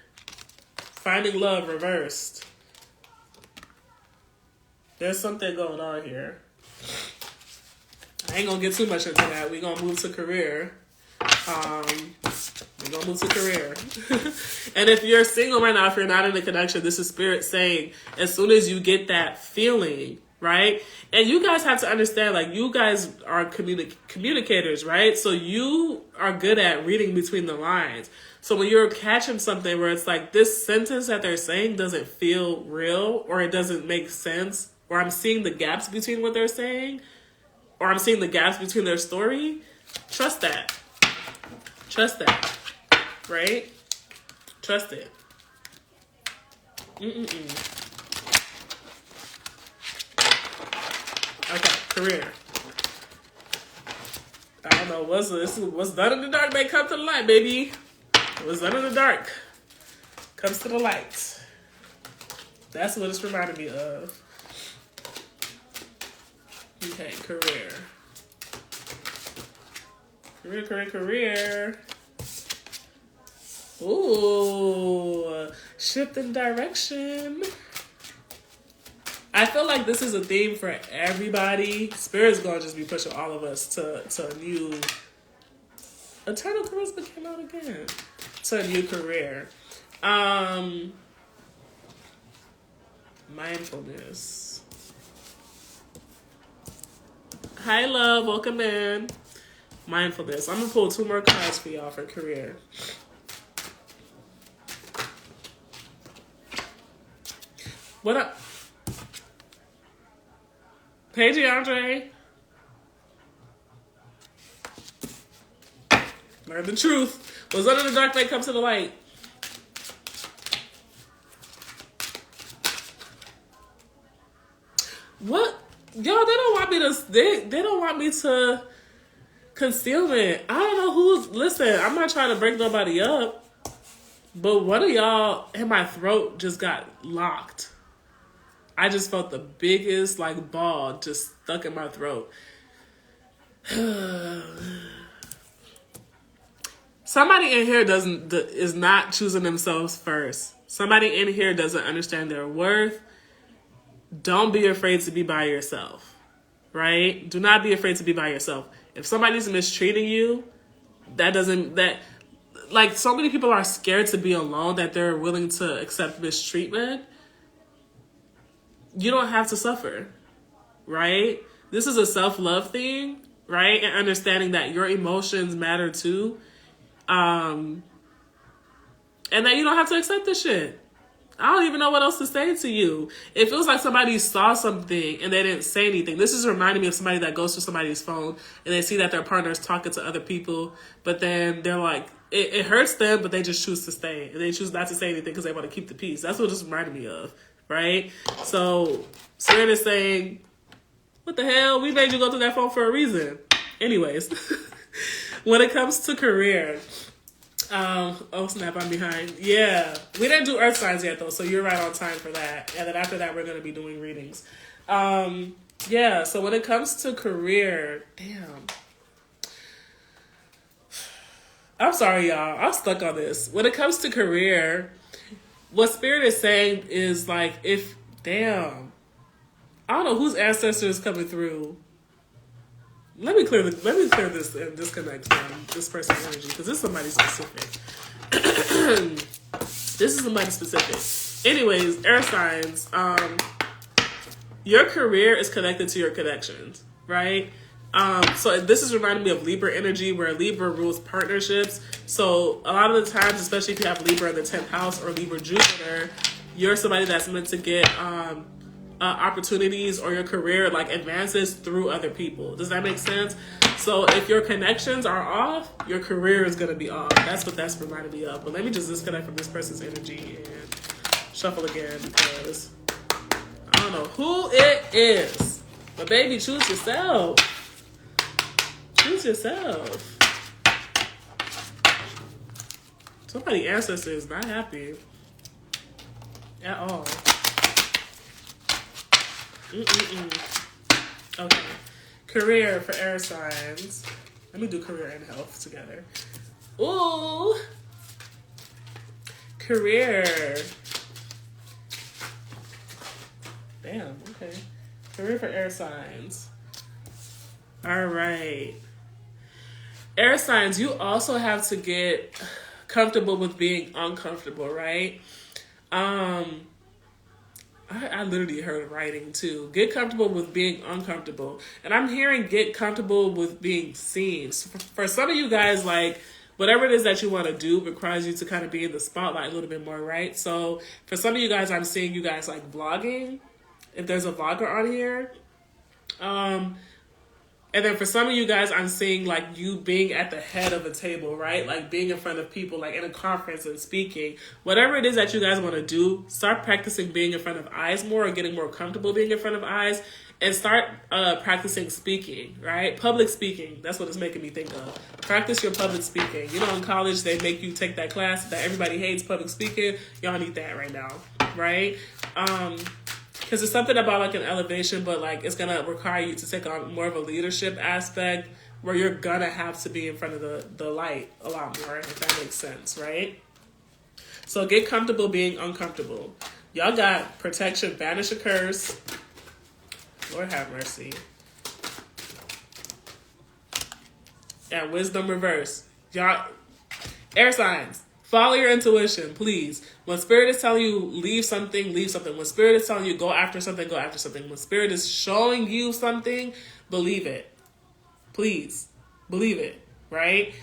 A: Finding love reversed. There's something going on here. I ain't gonna get too much into that. We're gonna move to career. We're gonna move to career. And if you're single right now, if you're not in a connection, this is Spirit saying, as soon as you get that feeling, right? And you guys have to understand, like, you guys are communicators, right? So you are good at reading between the lines. So when you're catching something where it's like, this sentence that they're saying doesn't feel real, or it doesn't make sense, or I'm seeing the gaps between what they're saying, or I'm seeing the gaps between their story, trust that. Trust that. Right? Trust it. Okay, career. I don't know, what's done in the dark may come to the light, baby. What's done in the dark comes to the light. That's what it's reminding me of. Okay, career. Career. Ooh, shifting direction. I feel like this is a theme for everybody. Spirit's gonna just be pushing all of us to Eternal Charisma came out again. It's a new career. Mindfulness. Hi, love. Welcome in. Mindfulness. I'm going to pull 2 more cards for y'all for career. What up? Hey, DeAndre. Learn the truth. What's under the dark light comes to the light. What? Yo, they don't want me to. They don't want me to concealment. I don't know who's. Listen, I'm not trying to break nobody up, but one of y'all in my throat just got locked. I just felt the biggest like ball just stuck in my throat. Somebody in here is not choosing themselves first. Somebody in here doesn't understand their worth. Don't be afraid to be by yourself, right? Do not be afraid to be by yourself. If somebody's mistreating you, like so many people are scared to be alone that they're willing to accept mistreatment. You don't have to suffer, right? This is a self-love thing, right? And understanding that your emotions matter too. And that you don't have to accept this shit. I don't even know what else to say to you. It feels like somebody saw something and they didn't say anything. This is reminding me of somebody that goes to somebody's phone and they see that their partner is talking to other people, but then they're like, it hurts them, but they just choose to stay. And they choose not to say anything because they want to keep the peace. That's what this reminded me of, right? So Spirit is saying, what the hell? We made you go through that phone for a reason. Anyways, when it comes to career... oh snap, I'm behind. Yeah, we didn't do earth signs yet though, so you're right on time for that. And then after that, we're going to be doing readings. Yeah, so when it comes to career, damn. I'm sorry, y'all. I'm stuck on this. When it comes to career, what Spirit is saying is like, I don't know whose ancestor is coming through. Let me clear this and disconnect from this person's energy because this is somebody specific. This is somebody specific. Anyways, air signs. Your career is connected to your connections, right? So this is reminding me of Libra energy, where Libra rules partnerships. So a lot of the times, especially if you have Libra in the 10th house or Libra Jupiter, you're somebody that's meant to get opportunities or your career like advances through other people. Does that make sense? So if your connections are off, your career is going to be off. That's what that's reminding me of. But let me just disconnect from this person's energy and shuffle again because I don't know who it is. But baby, choose yourself. Choose yourself. Somebody's ancestor is not happy at all. Okay. Career for air signs. Let me do career and health together. Ooh. Career. Damn, okay. Career for air signs. All right. Air signs, you also have to get comfortable with being uncomfortable, right? I literally heard writing too. Get comfortable with being uncomfortable. And I'm hearing get comfortable with being seen. So for some of you guys, like, whatever it is that you want to do requires you to kind of be in the spotlight a little bit more, right? So for some of you guys, I'm seeing you guys like vlogging. If there's a vlogger on here. And then for some of you guys, I'm seeing like you being at the head of a table, right? Like being in front of people, like in a conference and speaking. Whatever it is that you guys want to do, start practicing being in front of eyes more or getting more comfortable being in front of eyes and start practicing speaking, right? Public speaking. That's what it's making me think of. Practice your public speaking. You know, in college, they make you take that class that everybody hates, public speaking. Y'all need that right now, right? Because it's something about like an elevation, but like it's going to require you to take on more of a leadership aspect where you're going to have to be in front of the light a lot more, if that makes sense, right? So get comfortable being uncomfortable. Y'all got protection, banish a curse. Lord have mercy. And wisdom reverse. Y'all, air signs, follow your intuition, please. When spirit is telling you leave something, leave something. When spirit is telling you go after something, go after something. When spirit is showing you something, believe it. Please, believe it, right?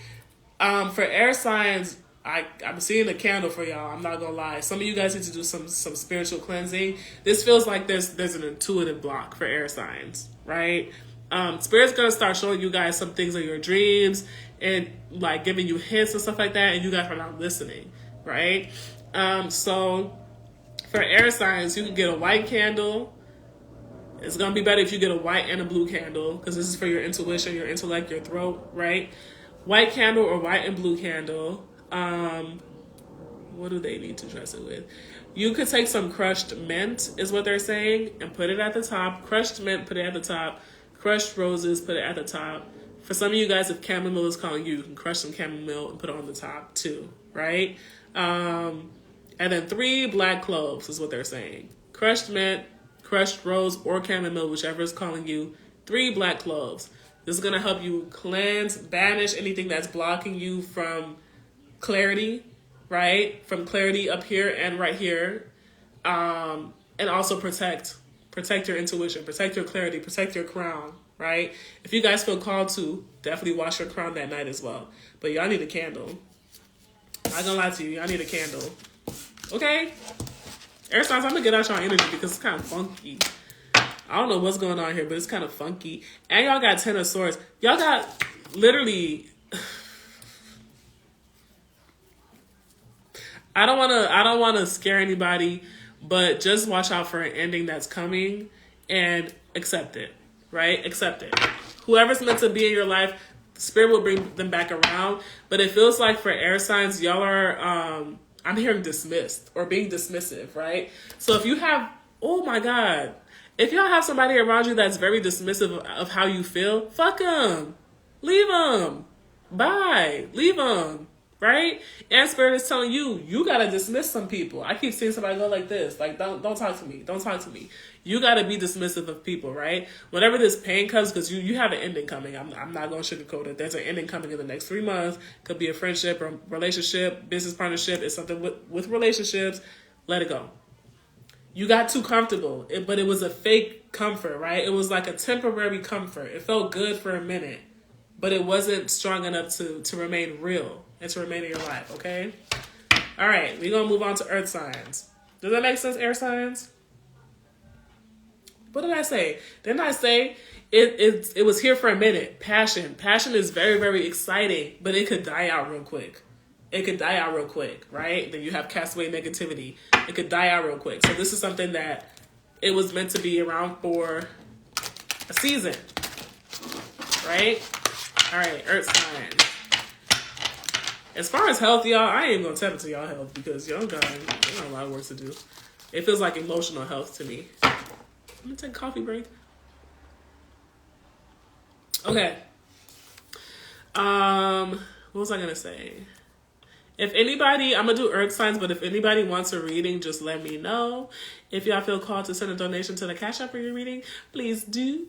A: For air signs, I'm seeing a candle for y'all. I'm not gonna lie. Some of you guys need to do some spiritual cleansing. This feels like there's an intuitive block for air signs, right? Spirit's gonna start showing you guys some things in your dreams and like giving you hints and stuff like that, and you guys are not listening, right? So for air signs, you can get a white candle. It's gonna be better if you get a white and a blue candle because this is for your intuition, your intellect, your throat, right? White candle or white and blue candle. What do they need to dress it with? You could take some crushed mint, is what they're saying, and put it at the top. Crushed mint, put it at the top. Crushed roses, put it at the top. For some of you guys, if chamomile is calling you, you can crush some chamomile and put it on the top too, right? And then 3 black cloves is what they're saying. Crushed mint, crushed rose, or chamomile, whichever is calling you. 3 black cloves. This is going to help you cleanse, banish anything that's blocking you from clarity, right? From clarity up here and right here. And also protect your intuition, protect your clarity, protect your crown, right? If you guys feel called to, definitely wash your crown that night as well. But y'all need a candle. I'm not gonna lie to you, y'all need a candle. Okay? Air signs, I'm gonna get out y'all energy because it's kind of funky. I don't know what's going on here, but it's kind of funky. And y'all got 10 of swords. Y'all got literally... I don't want to scare anybody, but just watch out for an ending that's coming and accept it, right? Accept it. Whoever's meant to be in your life, spirit will bring them back around. But it feels like for air signs, y'all are, I'm hearing dismissed or being dismissive, right? So if you have, oh my God, if y'all have somebody around you that's very dismissive of how you feel, fuck them. Leave them. Bye. Leave them. Right? And spirit is telling you, you gotta dismiss some people. I keep seeing somebody go like this, like don't talk to me. Don't talk to me. You gotta be dismissive of people, right? Whenever this pain comes, because you have an ending coming. I'm not gonna sugarcoat it. There's an ending coming in the next 3 months. Could be a friendship or relationship, business partnership. It's something with relationships. Let it go. You got too comfortable, but it was a fake comfort, right? It was like a temporary comfort. It felt good for a minute, but it wasn't strong enough to remain real and to remain in your life, okay? All right, we're going to move on to earth signs. Does that make sense, air signs? What did I say? Didn't I say it was here for a minute? Passion. Passion is very, very exciting, but it could die out real quick. It could die out real quick, right? Then you have castaway negativity. It could die out real quick. So this is something that it was meant to be around for a season, right? All right, earth signs. As far as health, y'all, I ain't gonna tap into y'all health because y'all got a lot of work to do. It feels like emotional health to me. I'm gonna take a coffee break. Okay. What was I gonna say? If anybody, I'm gonna do earth signs, but if anybody wants a reading, just let me know. If y'all feel called to send a donation to the Cash App for your reading, please do.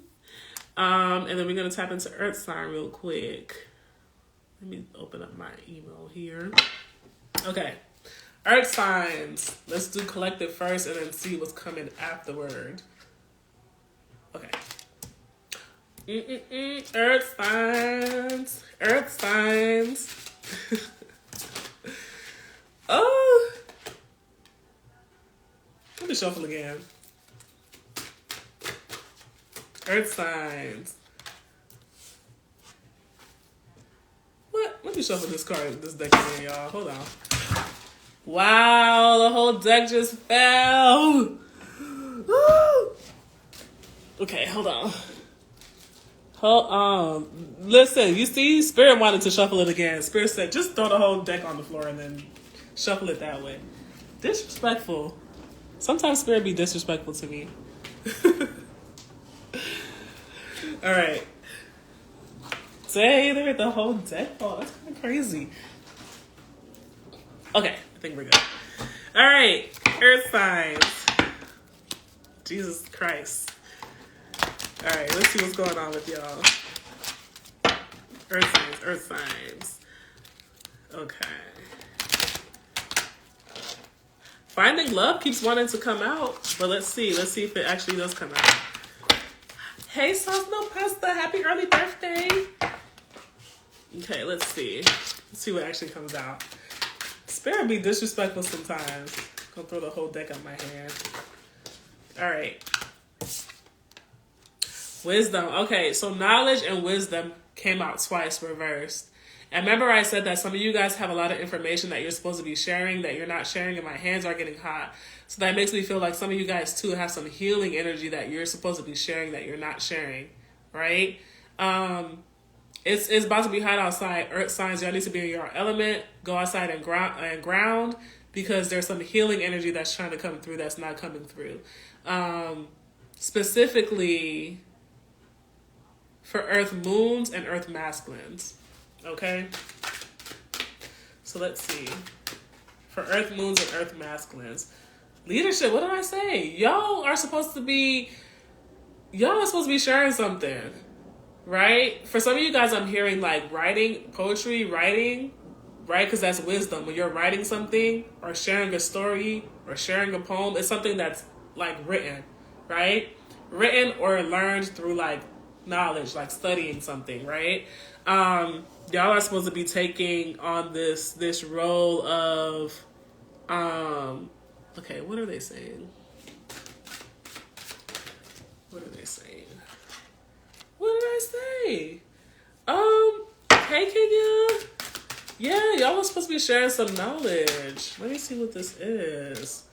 A: And then we're gonna tap into earth sign real quick. Let me open up my email here. Okay. Earth signs. Let's do collective first and then see what's coming afterward. Okay. Earth signs. Earth signs. Oh. Let me shuffle again. Earth signs. What? Let me shuffle this deck again, y'all. Hold on. Wow, the whole deck just fell. Woo. Okay, hold on. Hold on. Listen, you see, Spirit wanted to shuffle it again. Spirit said, just throw the whole deck on the floor and then shuffle it that way. Disrespectful. Sometimes Spirit be disrespectful to me. All right. Say there the whole deck. Oh, that's kind of crazy. Okay, I think we're good. All right, earth signs. Jesus Christ. All right, let's see what's going on with y'all. Earth signs, earth signs. Okay. Finding Love keeps wanting to come out, but let's see. Let's see if it actually does come out. Hey, Sauce No Pasta, happy early birthday. Okay, let's see. Let's see what actually comes out. Spirit be disrespectful sometimes. Gonna throw the whole deck out my hand. All right. Wisdom. Okay, so knowledge and wisdom came out twice reversed. And remember I said that some of you guys have a lot of information that you're supposed to be sharing that you're not sharing, and my hands are getting hot. So that makes me feel like some of you guys too have some healing energy that you're supposed to be sharing that you're not sharing, right? It's about to be hot outside. Earth signs, y'all need to be in your element. Go outside and ground because there's some healing energy that's trying to come through that's not coming through. Specifically for Earth moons and Earth masculines. Okay? So let's see. For Earth moons and Earth masculines. Leadership, what did I say? Y'all are supposed to be sharing something. Right? For some of you guys, I'm hearing like writing, poetry, writing, right? Because that's wisdom. When you're writing something or sharing a story or sharing a poem, it's something that's like written, right? Written or learned through like knowledge, like studying something, right? Y'all are supposed to be taking on this role of, okay, what are they saying? What are they saying? What did I say? Hey Kenya. Yeah, y'all are supposed to be sharing some knowledge. Let me see what this is.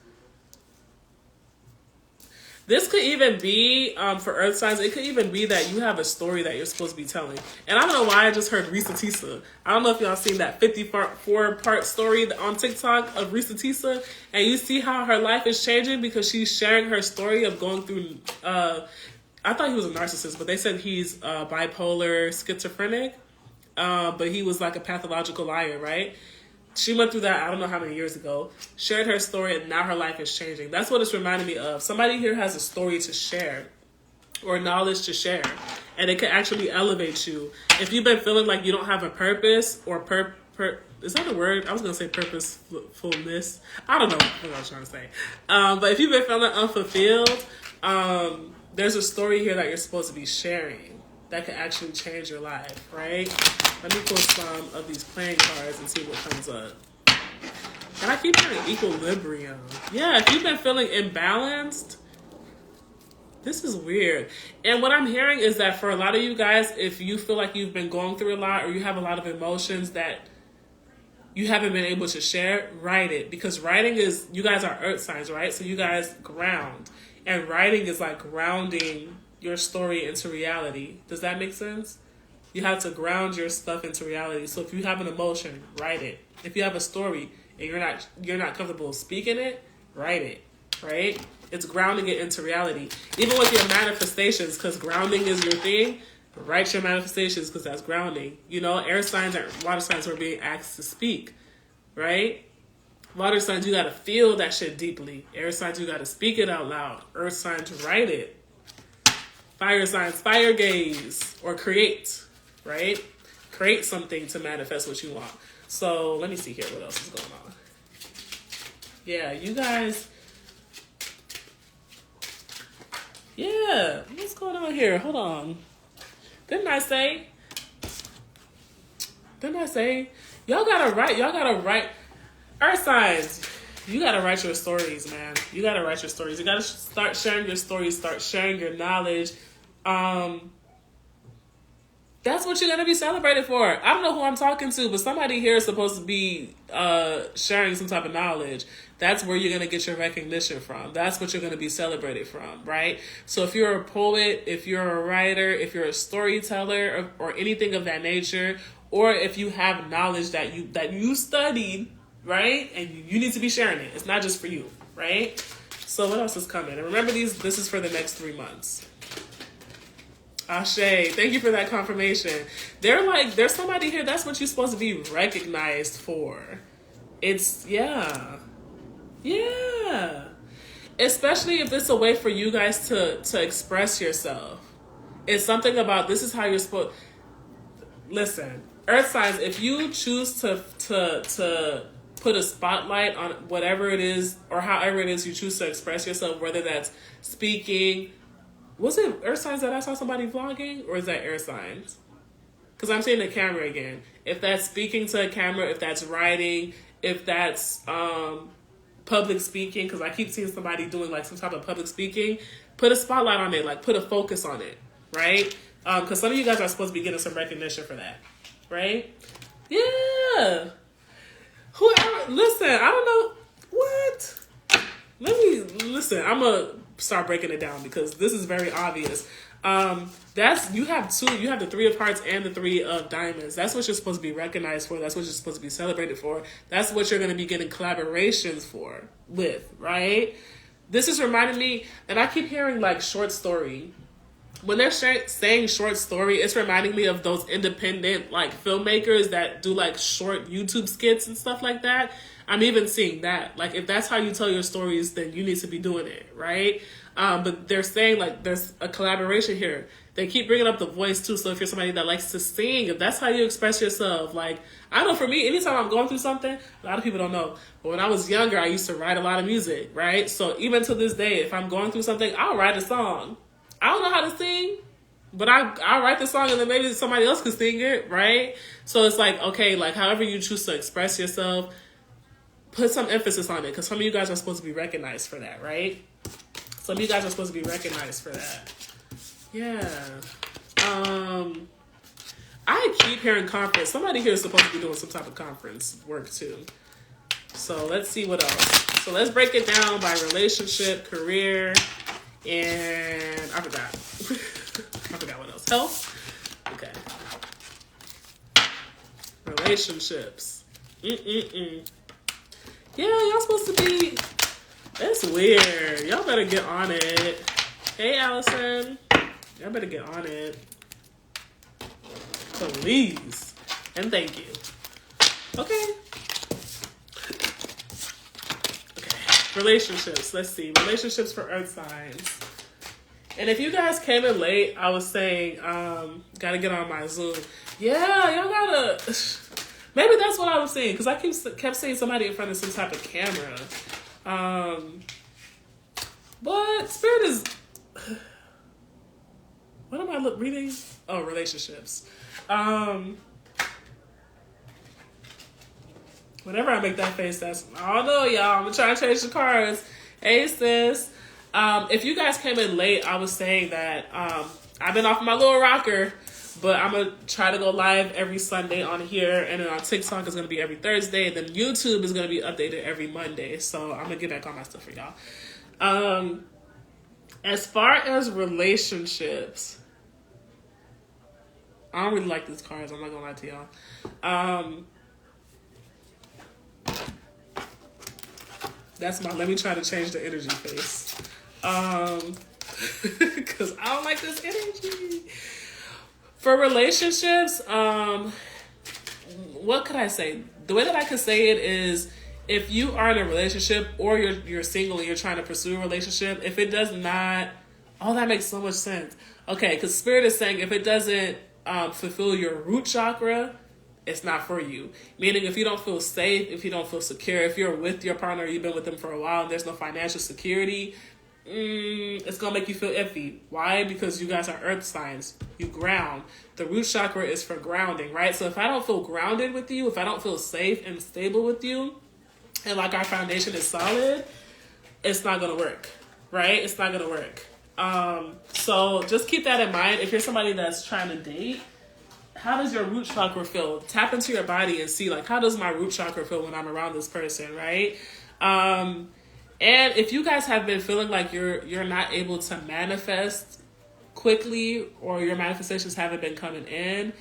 A: This could even be, for Earth signs, it could even be that you have a story that you're supposed to be telling. And I don't know why I just heard Risa Tisa. I don't know if y'all seen that 54-part story on TikTok of Risa Tisa. And you see how her life is changing because she's sharing her story of going through, I thought he was a narcissist, but they said he's bipolar, schizophrenic. But he was like a pathological liar, right? She went through that, I don't know how many years ago, shared her story, and now her life is changing. That's what it's reminding me of. Somebody here has a story to share or knowledge to share, and it can actually elevate you. If you've been feeling like you don't have a purpose or is that a word? I was going to say purposefulness. I don't know what I was trying to say. But if you've been feeling unfulfilled, there's a story here that you're supposed to be sharing that can actually change your life, right? Let me pull some of these playing cards and see what comes up. And I keep hearing equilibrium. Yeah, if you've been feeling imbalanced, this is weird. And what I'm hearing is that for a lot of you guys, if you feel like you've been going through a lot or you have a lot of emotions that you haven't been able to share, write it. Because writing is, you guys are earth signs, right? So you guys ground. And writing is like grounding your story into reality. Does that make sense? You have to ground your stuff into reality. So if you have an emotion, write it. If you have a story and you're not comfortable speaking it, write it, right? It's grounding it into reality. Even with your manifestations, because grounding is your thing, write your manifestations because that's grounding. You know, air signs and water signs are being asked to speak, right? Water signs, you got to feel that shit deeply. Air signs, you got to speak it out loud. Earth signs, write it. Fire signs, fire gaze or create, right? Create something to manifest what you want. So let me see here what else is going on. Yeah, you guys. Yeah, what's going on here? Hold on. Didn't I say? Y'all gotta write. Earth signs. You gotta write your stories, man. You gotta write your stories. You gotta start sharing your stories. Start sharing your knowledge. That's what you're gonna be celebrated for. I don't know who I'm talking to, but somebody here is supposed to be sharing some type of knowledge. That's where you're gonna get your recognition from. That's what you're gonna be celebrated from, right? So if you're a poet, if you're a writer, if you're a storyteller, or anything of that nature, or if you have knowledge that you studied, right? And you need to be sharing it. It's not just for you, right? So what else is coming? And remember, this is for the next 3 months. Ashe, thank you for that confirmation. There's somebody here, that's what you're supposed to be recognized for. It's, yeah. Especially if it's a way for you guys to express yourself. It's something about, this is how you're supposed, listen, earth signs, if you choose to to put a spotlight on whatever it is or however it is you choose to express yourself, whether that's speaking. Was it Earth Signs that I saw somebody vlogging, or is that Air Signs? Because I'm seeing the camera again. If that's speaking to a camera, if that's writing, if that's public speaking, because I keep seeing somebody doing like some type of public speaking, put a spotlight on it, like put a focus on it, right? Because some of you guys are supposed to be getting some recognition for that, right? Yeah. Whoever, listen, I don't know what. Let me listen. I'm gonna start breaking it down because this is very obvious. That's you have the 3 of hearts and the 3 of diamonds. That's what you're supposed to be recognized for. That's what you're supposed to be celebrated for. That's what you're going to be getting collaborations with, right? This is reminding me, and I keep hearing like short story. When they're saying short story, it's reminding me of those independent like filmmakers that do like short YouTube skits and stuff like that. I'm even seeing that. Like, if that's how you tell your stories, then you need to be doing it, right? But they're saying like there's a collaboration here. They keep bringing up the voice too. So if you're somebody that likes to sing, if that's how you express yourself, like, I know for me, anytime I'm going through something, a lot of people don't know, but when I was younger, I used to write a lot of music, right? So even to this day, if I'm going through something, I'll write a song. I don't know how to sing, but I'll write the song and then maybe somebody else could sing it, right? So it's like, okay, like however you choose to express yourself, put some emphasis on it, because some of you guys are supposed to be recognized for that, right? Some of you guys are supposed to be recognized for that. Yeah. I keep hearing conference. Somebody here is supposed to be doing some type of conference work too. So let's see what else. So let's break it down by relationship, career, and I forgot. I forgot what else. Health. Okay. Relationships. Yeah, y'all supposed to be. It's weird. Y'all better get on it. Hey, Allison. Y'all better get on it. Please. And thank you. Okay. Okay. Relationships. Let's see. Relationships for earth signs. And if you guys came in late, I was saying, gotta get on my Zoom. Yeah, y'all gotta. Maybe that's what I was saying, because I kept seeing somebody in front of some type of camera. But Spirit is. What am I reading? Oh, relationships. Whenever I make that face, that's, I don't know, y'all. I'm gonna try to change the cards. Hey, sis. If you guys came in late, I was saying that I've been off my little rocker, but I'm gonna try to go live every Sunday on here, and then on TikTok is gonna be every Thursday, and then YouTube is gonna be updated every Monday. So I'm gonna get back on my stuff for y'all. As far as relationships, I don't really like these cards. I'm not gonna lie to y'all. That's my, let me try to change the energy face. Because I don't like this energy. For relationships, what could I say? The way that I could say it is, if you are in a relationship or you're single and you're trying to pursue a relationship, if it does not, oh, that makes so much sense. Okay, because Spirit is saying if it doesn't fulfill your root chakra, it's not for you. Meaning, if you don't feel safe, if you don't feel secure, if you're with your partner, you've been with them for a while, and there's no financial security, it's going to make you feel iffy. Why? Because you guys are earth signs. You ground. The root chakra is for grounding, right? So if I don't feel grounded with you, if I don't feel safe and stable with you, and like our foundation is solid, it's not going to work, right? It's not going to work. So just keep that in mind. If you're somebody that's trying to date, how does your root chakra feel? Tap into your body and see, like, how does my root chakra feel when I'm around this person, right? And if you guys have been feeling like you're not able to manifest quickly, or your manifestations haven't been coming in,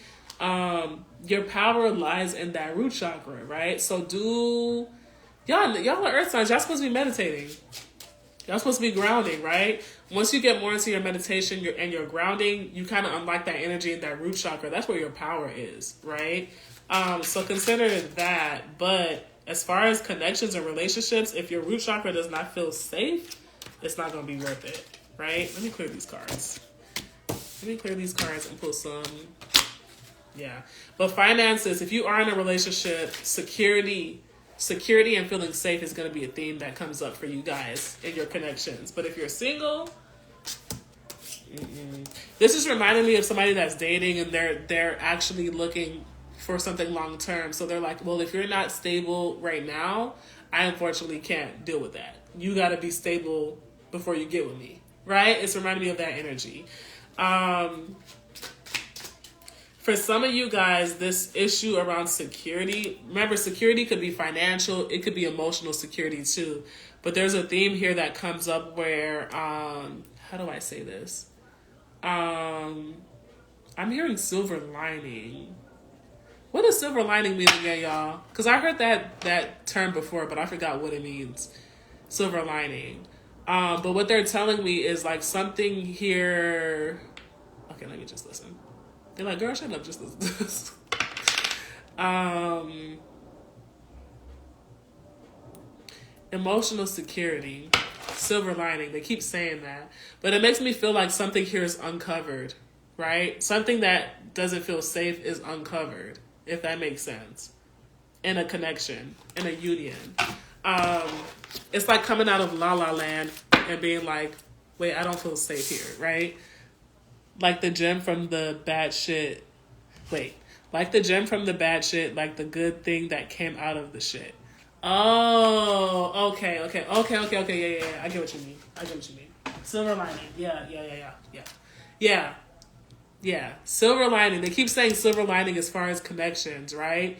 A: your power lies in that root chakra, right? So y'all are earth signs. Y'all supposed to be meditating. Y'all supposed to be grounding, right? Once you get more into your meditation and your grounding, you kind of unlock that energy in that root chakra. That's where your power is, right? So consider that. But as far as connections and relationships, if your root chakra does not feel safe, it's not going to be worth it, right? Let me clear these cards. Let me clear these cards and pull some Yeah. But finances, if you are in a relationship, security and feeling safe is going to be a theme that comes up for you guys in your connections. But if you're single, this is reminding me of somebody that's dating and they're actually looking for something long term. So they're like, well, if you're not stable right now, I unfortunately can't deal with that. You got to be stable before you get with me, right? It's reminding me of that energy. For some of you guys, this issue around security, remember, security could be financial, it could be emotional security too. But there's a theme here that comes up where, how do I say this? I'm hearing silver lining. What does silver lining mean again, y'all? Because I heard that term before, but I forgot what it means. Silver lining. But what they're telling me is like something here. Okay, let me just listen. They're like, girl, shut up, just listen to this. Emotional security, silver lining. They keep saying that. But it makes me feel like something here is uncovered, right? Something that doesn't feel safe is uncovered, if that makes sense. In a connection, in a union. It's like coming out of La La Land and being like, wait, I don't feel safe here, right? Like the gem from the bad shit. Wait, like the gem from the bad shit, like the good thing that came out of the shit. Oh, okay. Yeah. I get what you mean. Silver lining. Yeah. Silver lining. They keep saying silver lining as far as connections, right?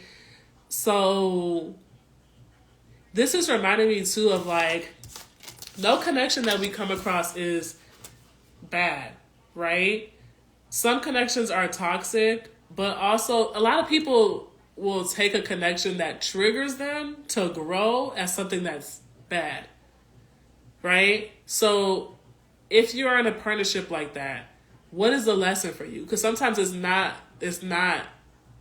A: So this is reminding me too of like, no connection that we come across is bad, right? Some connections are toxic, but also a lot of people will take a connection that triggers them to grow as something that's bad, right? So if you're in a partnership like that, what is the lesson for you? Because sometimes it's not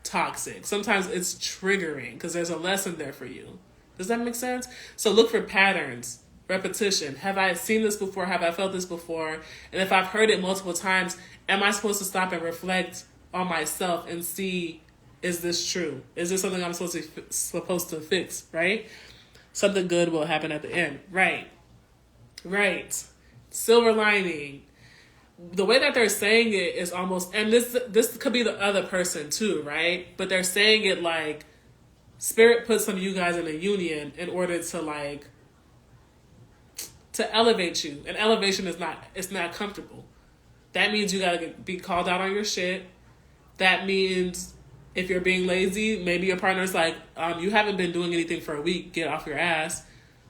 A: toxic. Sometimes it's triggering because there's a lesson there for you. Does that make sense? So look for patterns, repetition. Have I seen this before? Have I felt this before? And if I've heard it multiple times, am I supposed to stop and reflect on myself and see, is this true? Is this something I'm supposed to fix, right? Something good will happen at the end. Right. Silver lining. The way that they're saying it is almost, and this could be the other person too, right? But they're saying it like, Spirit put some of you guys in a union in order to like, to elevate you. And elevation it's not comfortable. That means you gotta be called out on your shit. That means if you're being lazy, maybe your partner's like, you haven't been doing anything for a week, get off your ass.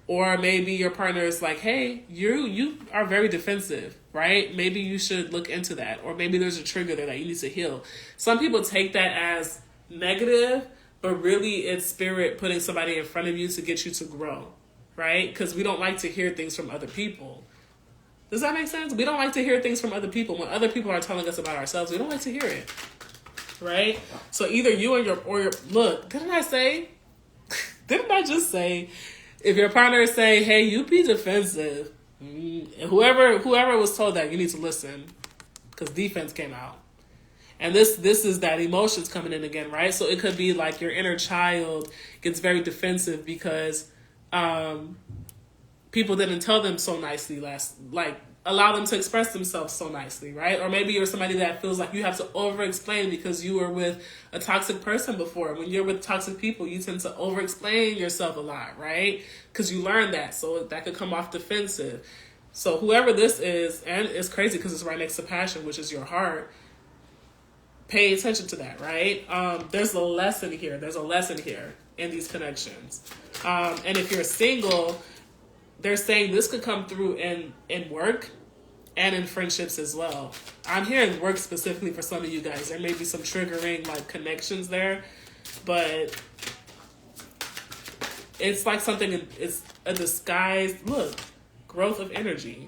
A: Or maybe your partner is like, hey, you are very defensive, right? Maybe you should look into that. Or maybe there's a trigger there that you need to heal. Some people take that as negative, but really it's spirit putting somebody in front of you to get you to grow, right? Because we don't like to hear things from other people. Does that make sense? We don't like to hear things from other people. When other people are telling us about ourselves, we don't like to hear it, right? So either you and your look, didn't I just say, if your partner is saying, hey, you be defensive, whoever was told that, you need to listen, because defense came out. And this is that emotions coming in again, right? So it could be like your inner child gets very defensive because people didn't tell them so nicely allow them to express themselves so nicely, right? Or maybe you're somebody that feels like you have to over-explain because you were with a toxic person before. When you're with toxic people, you tend to over-explain yourself a lot, right? Because you learned that, so that could come off defensive. So whoever this is, and it's crazy because it's right next to passion, which is your heart, pay attention to that, right? There's a lesson here. There's a lesson here in these connections. And if you're single, they're saying this could come through in work and in friendships as well. I'm hearing work specifically for some of you guys. There may be some triggering like connections there, but it's like something, it's a disguised, look, growth of energy.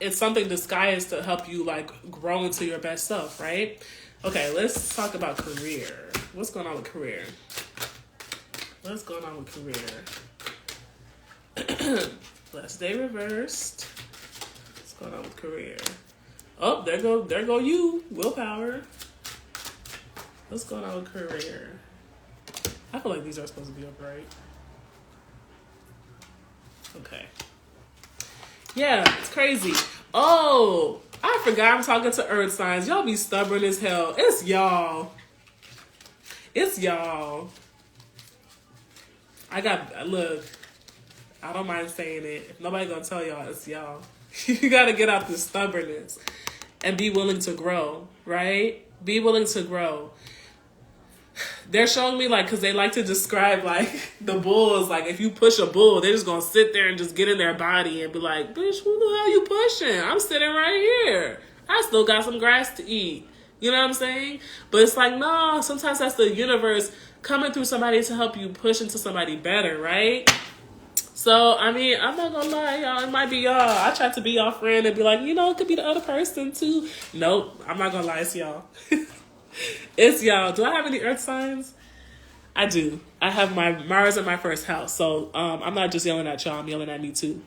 A: It's something disguised to help you like grow into your best self, right? Okay, let's talk about career. What's going on with career? Last day reversed. What's going on with career? Oh, there go you, willpower. What's going on with career? I feel like these are supposed to be up right. Okay. Yeah, it's crazy. Oh, I forgot I'm talking to earth signs. Y'all be stubborn as hell. It's y'all. It's y'all. Look, I don't mind saying it. If nobody gonna tell y'all, it's y'all. You gotta get out this stubbornness and be willing to grow, right? Be willing to grow. They're showing me, like, because they like to describe, like, the bulls. Like, if you push a bull, they're just going to sit there and just get in their body and be like, bitch, who the hell you pushing? I'm sitting right here. I still got some grass to eat. You know what I'm saying? But it's like, no, sometimes that's the universe coming through somebody to help you push into somebody better, right? So, I mean, I'm not going to lie, y'all. It might be y'all. I try to be y'all friend and be like, you know, it could be the other person, too. Nope. I'm not going to lie. It's y'all. It's y'all. Do I have any earth signs? I do. I have my Mars in my first house. So I'm not just yelling at y'all. I'm yelling at me too.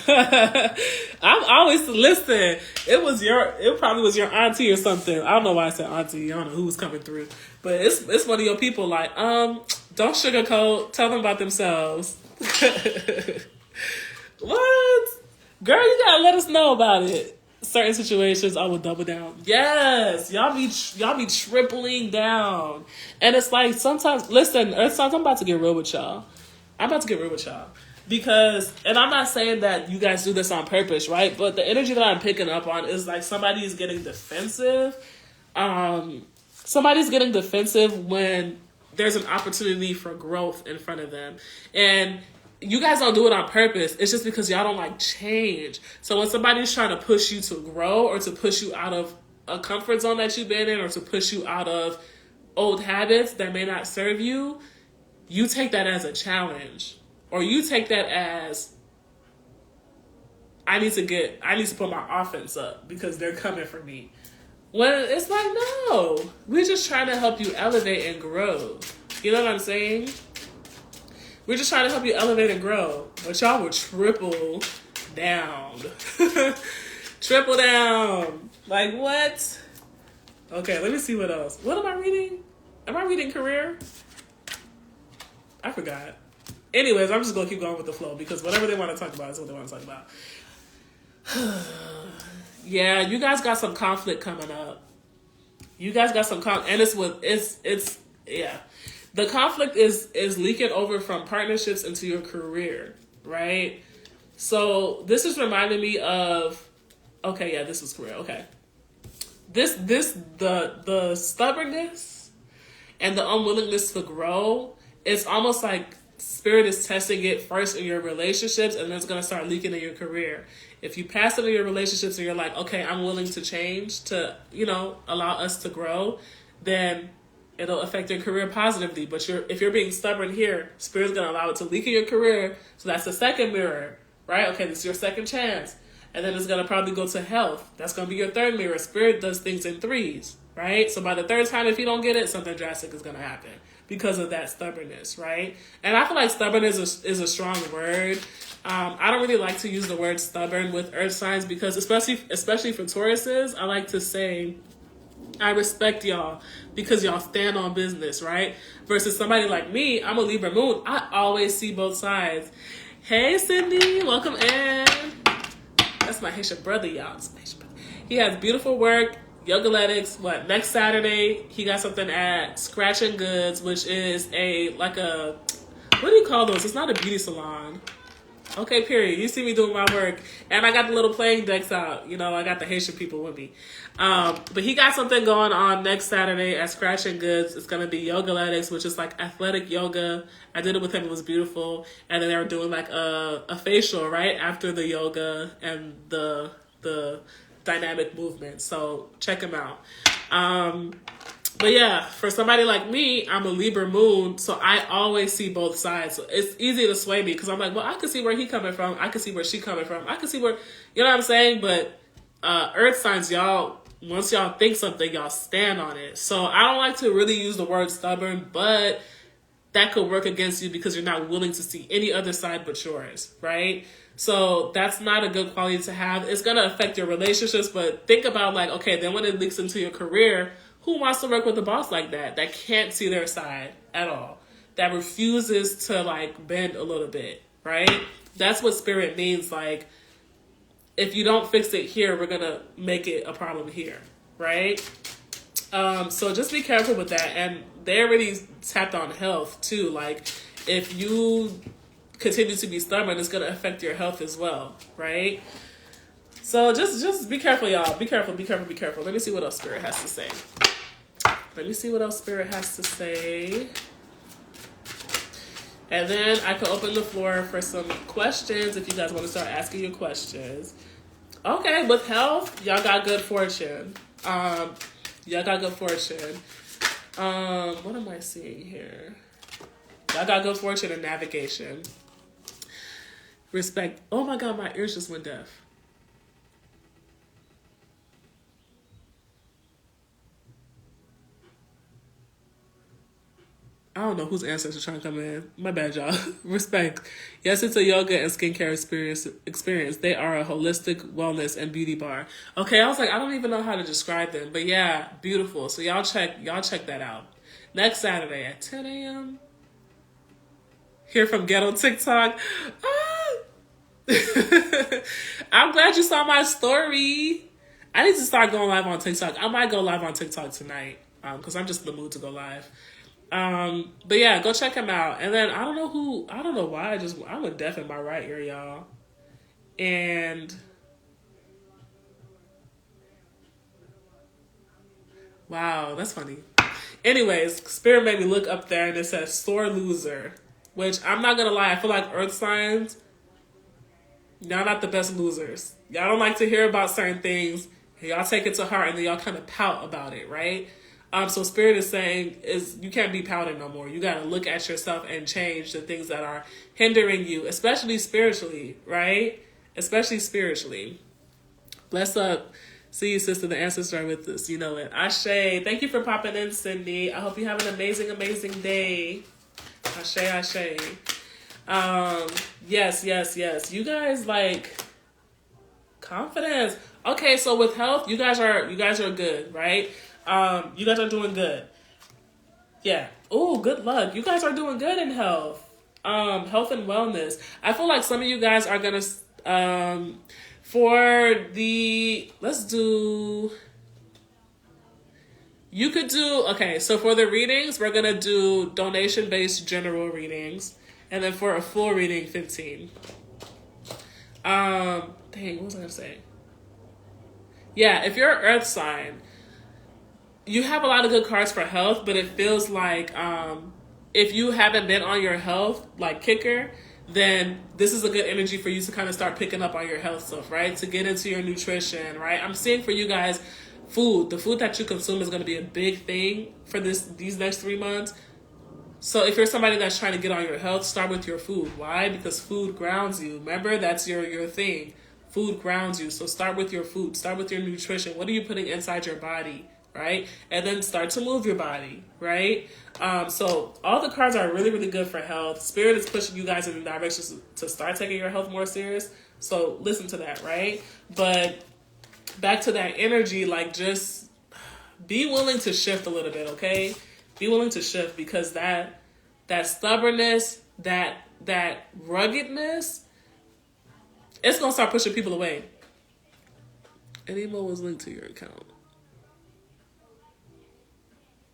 A: I'm always listen. It probably was your auntie or something. I don't know why I said auntie. I don't know who was coming through. But it's one of your people like, don't sugarcoat. Tell them about themselves. What? Girl, you gotta let us know about it. Certain situations, I will double down. Yes, y'all be tripling down, and it's like sometimes. Listen, Earth signs, I'm about to get real with y'all. Because, and I'm not saying that you guys do this on purpose, right? But the energy that I'm picking up on is like somebody is getting defensive. Somebody's getting defensive when there's an opportunity for growth in front of them, and you guys don't do it on purpose. It's just because y'all don't like change. So when somebody's trying to push you to grow or to push you out of a comfort zone that you've been in or to push you out of old habits that may not serve you, you take that as a challenge. Or you take that as, I need to put my offense up because they're coming for me. When it's like, no, we're just trying to help you elevate and grow. You know what I'm saying? We're just trying to help you elevate and grow. But y'all will triple down. Triple down. Like, what? Okay, let me see what else. What am I reading? Am I reading career? I forgot. Anyways, I'm just going to keep going with the flow because whatever they want to talk about is what they want to talk about. Yeah, you guys got some conflict coming up. You guys got some conflict. And yeah. The conflict is leaking over from partnerships into your career, right? So this is reminding me of, okay, yeah, this was career. Okay. The stubbornness and the unwillingness to grow, it's almost like Spirit is testing it first in your relationships and then it's going to start leaking in your career. If you pass it in your relationships and you're like, okay, I'm willing to change to, allow us to grow, then it'll affect your career positively. But if you're being stubborn here, Spirit's going to allow it to leak in your career. So that's the second mirror, right? Okay, this is your second chance. And then it's going to probably go to health. That's going to be your third mirror. Spirit does things in threes, right? So by the third time, if you don't get it, something drastic is going to happen because of that stubbornness, right? And I feel like stubbornness is a strong word. I don't really like to use the word stubborn with earth signs because especially for Tauruses, I like to say, I respect y'all because y'all stand on business, right? Versus somebody like me, I'm a Libra moon. I always see both sides. Hey, Cindy, welcome in. That's my Haitian brother, y'all. He has beautiful work, Yogaletics. Next Saturday, he got something at Scratch and Goods, which is what do you call those? It's not a beauty salon. Okay, period. You see me doing my work. And I got the little playing decks out. I got the Haitian people with me. But he got something going on next Saturday at Scratch and Goods. It's going to be Yogaletics, which is like athletic yoga. I did it with him. It was beautiful. And then they were doing like a facial, right? After the yoga and the dynamic movement. So check him out. But yeah, for somebody like me, I'm a Libra moon, so I always see both sides. So it's easy to sway me because I'm like, well, I can see where he coming from. I can see where she coming from. I can see where, you know what I'm saying? But earth signs, y'all, once y'all think something, y'all stand on it. So I don't like to really use the word stubborn, but that could work against you because you're not willing to see any other side but yours, right? So that's not a good quality to have. It's going to affect your relationships, but think about like, okay, then when it leaks into your career, Who wants to work with a boss like that can't see their side at all, that refuses to like bend a little bit, right? That's what spirit means. Like, if you don't fix it here, we're gonna make it a problem here, right? So just be careful with that. And they already tapped on health too. Like, if you continue to be stubborn, it's gonna affect your health as well, right? So just be careful, y'all. Be careful, be careful, be careful. Let me see what else spirit has to say. Let me see what else spirit has to say. And then I can open the floor for some questions if you guys want to start asking your questions. Okay, with health, y'all got good fortune. Y'all got good fortune. What am I seeing here? Y'all got good fortune and navigation. Respect. Oh my God, my ears just went deaf. I don't know whose ancestors are trying to come in. My bad, y'all. Respect. Yes, it's a yoga and skincare experience. They are a holistic wellness and beauty bar. Okay, I was like, I don't even know how to describe them. But yeah, beautiful. So y'all check that out. Next Saturday at 10 a.m. Here from Ghetto TikTok. I'm glad you saw my story. I need to start going live on TikTok. I might go live on TikTok tonight because I'm just in the mood to go live. But yeah, go check him out. And then I don't know why I'm a deaf in my right ear, y'all. And wow, that's funny. Anyways, spirit made me look up there and it says sore loser, which I'm not gonna lie, I feel like earth signs, y'all not the best losers. Y'all don't like to hear about certain things. Y'all take it to heart and then y'all kind of pout about it, right? So spirit is saying you can't be pouting no more. You got to look at yourself and change the things that are hindering you, especially spiritually, right? Especially spiritually. Bless up. See you, sister. The ancestors are with us. You know it. Ashe. Thank you for popping in, Cindy. I hope you have an amazing, amazing day. Ashe, ashe. Yes. You guys like confidence. Okay, so with health, you guys are good, right? You guys are doing good. Yeah. Oh, good luck. You guys are doing good in health. Health and wellness. I feel like some of you guys are gonna so for the readings, we're gonna do donation-based general readings, and then for a full reading, 15. What was I gonna say? Yeah, if you're an earth sign, you have a lot of good cards for health, but it feels like if you haven't been on your health, like kicker, then this is a good energy for you to kind of start picking up on your health stuff, right? To get into your nutrition, right? I'm seeing for you guys, food. The food that you consume is going to be a big thing for these next 3 months. So if you're somebody that's trying to get on your health, start with your food. Why? Because food grounds you. Remember, that's your thing. Food grounds you. So start with your food. Start with your nutrition. What are you putting inside your body? Right? And then start to move your body, right? So all the cards are really, really good for health. Spirit is pushing you guys in the direction to start taking your health more serious. So listen to that, right? But back to that energy, like just be willing to shift a little bit, okay? Be willing to shift because that stubbornness, that ruggedness, it's going to start pushing people away. Any more was linked to your account.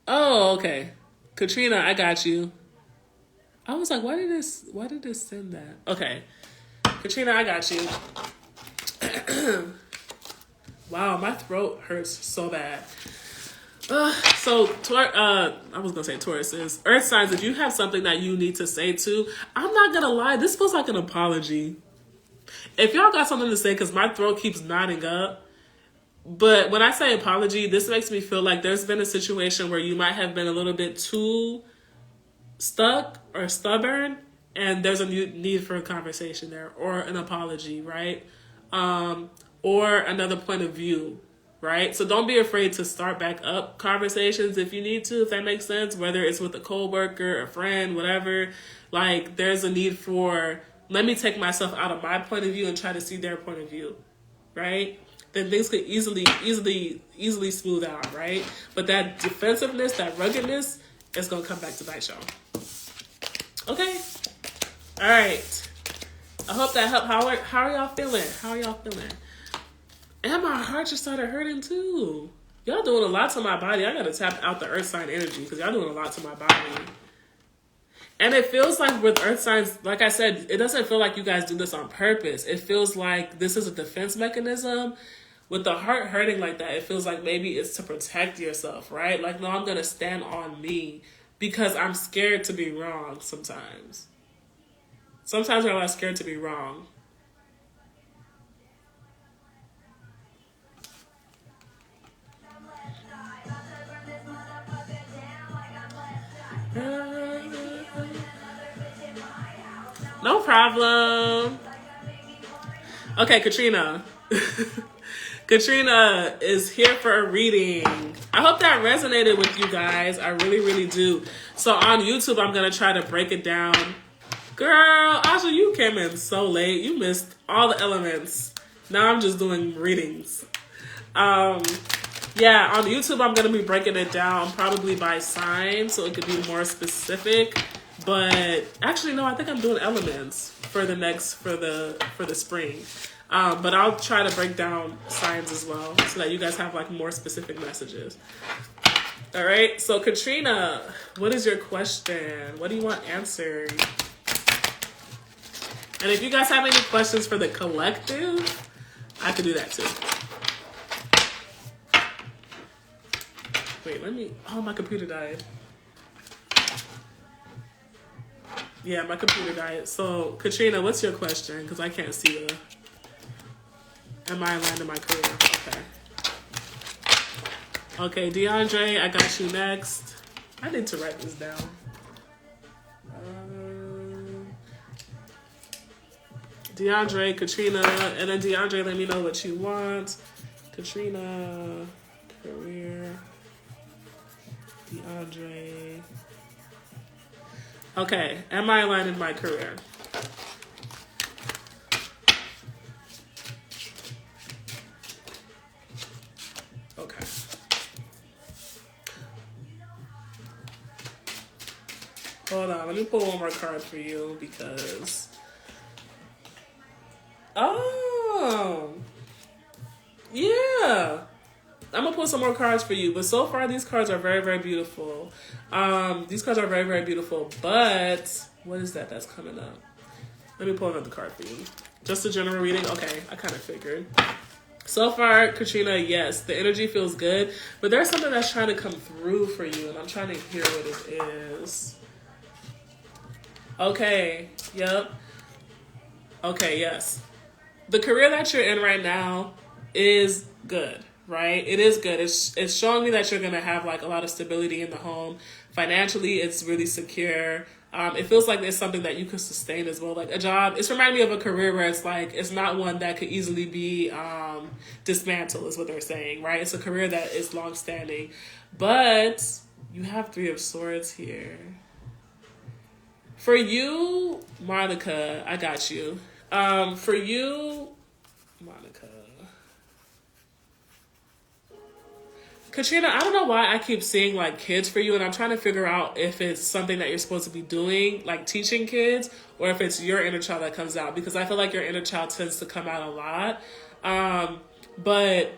A: Oh, okay. Katrina, I got you. I was like, why did this send that? Okay. Katrina, I got you. Wow, my throat hurts so bad. So, I was going to say Tauruses. Earth signs, if you have something that you need to say to, I'm not going to lie, this feels like an apology. If y'all got something to say, because my throat keeps knotting up, but when I say apology, this makes me feel like there's been a situation where you might have been a little bit too stuck or stubborn, and there's a need for a conversation there or an apology, right? Or another point of view, right? So don't be afraid to start back up conversations if you need to, if that makes sense, whether it's with a coworker, a friend, whatever. Like, there's a need for, let me take myself out of my point of view and try to see their point of view, right? then things could easily smooth out, right? But that defensiveness, that ruggedness, is gonna come back to bite y'all. Okay. All right. I hope that helped. How are y'all feeling? How are y'all feeling? And my heart just started hurting too. Y'all doing a lot to my body. I gotta tap out the earth sign energy because y'all doing a lot to my body. And it feels like with earth signs, like I said, it doesn't feel like you guys do this on purpose. It feels like this is a defense mechanism. With the heart hurting like that, it feels like maybe it's to protect yourself, right? Like, no, I'm gonna stand on me because I'm scared to be wrong sometimes. Sometimes we're not scared to be wrong. No problem. Okay, Katrina. Katrina is here for a reading. I hope that resonated with you guys. I really, really do. So on YouTube, I'm going to try to break it down. Girl, Asha, you came in so late. You missed all the elements. Now I'm just doing readings. Yeah, on YouTube, I'm going to be breaking it down probably by sign so it could be more specific. But actually, no, I think I'm doing elements for the spring. But I'll try to break down signs as well so that you guys have like more specific messages. All right. So Katrina, what is your question? What do you want answered? And if you guys have any questions for the collective, I could do that too. Wait, oh, my computer died. Yeah, my computer died. So Katrina, what's your question? Because I can't see am I aligned in my career? Okay. Okay, DeAndre, I got you next. I need to write this down. DeAndre, Katrina, and then DeAndre, let me know what you want. Katrina, career, DeAndre. Okay, am I aligned in my career? Okay. Hold on, let me pull one more card for you because... Oh, yeah. I'm going to pull some more cards for you. But so far, these cards are very, very beautiful. These cards are very, very beautiful. But what is that that's coming up? Let me pull another card for you. Just a general reading? Okay, I kind of figured. So far, Katrina, yes, the energy feels good. But there's something that's trying to come through for you. And I'm trying to hear what it is. Okay, yep. Okay, yes. The career that you're in right now is good, right? It is good. It's showing me that you're going to have like a lot of stability in the home. Financially, it's really secure. It feels like it's something that you could sustain as well. Like a job, it's reminding me of a career where it's like, it's not one that could easily be dismantled is what they're saying, right? It's a career that is long-standing. But you have Three of Swords here. For you, Monica, I got you. For you, Monica. Katrina, I don't know why I keep seeing like kids for you, and I'm trying to figure out if it's something that you're supposed to be doing, like teaching kids, or if it's your inner child that comes out, because I feel like your inner child tends to come out a lot. But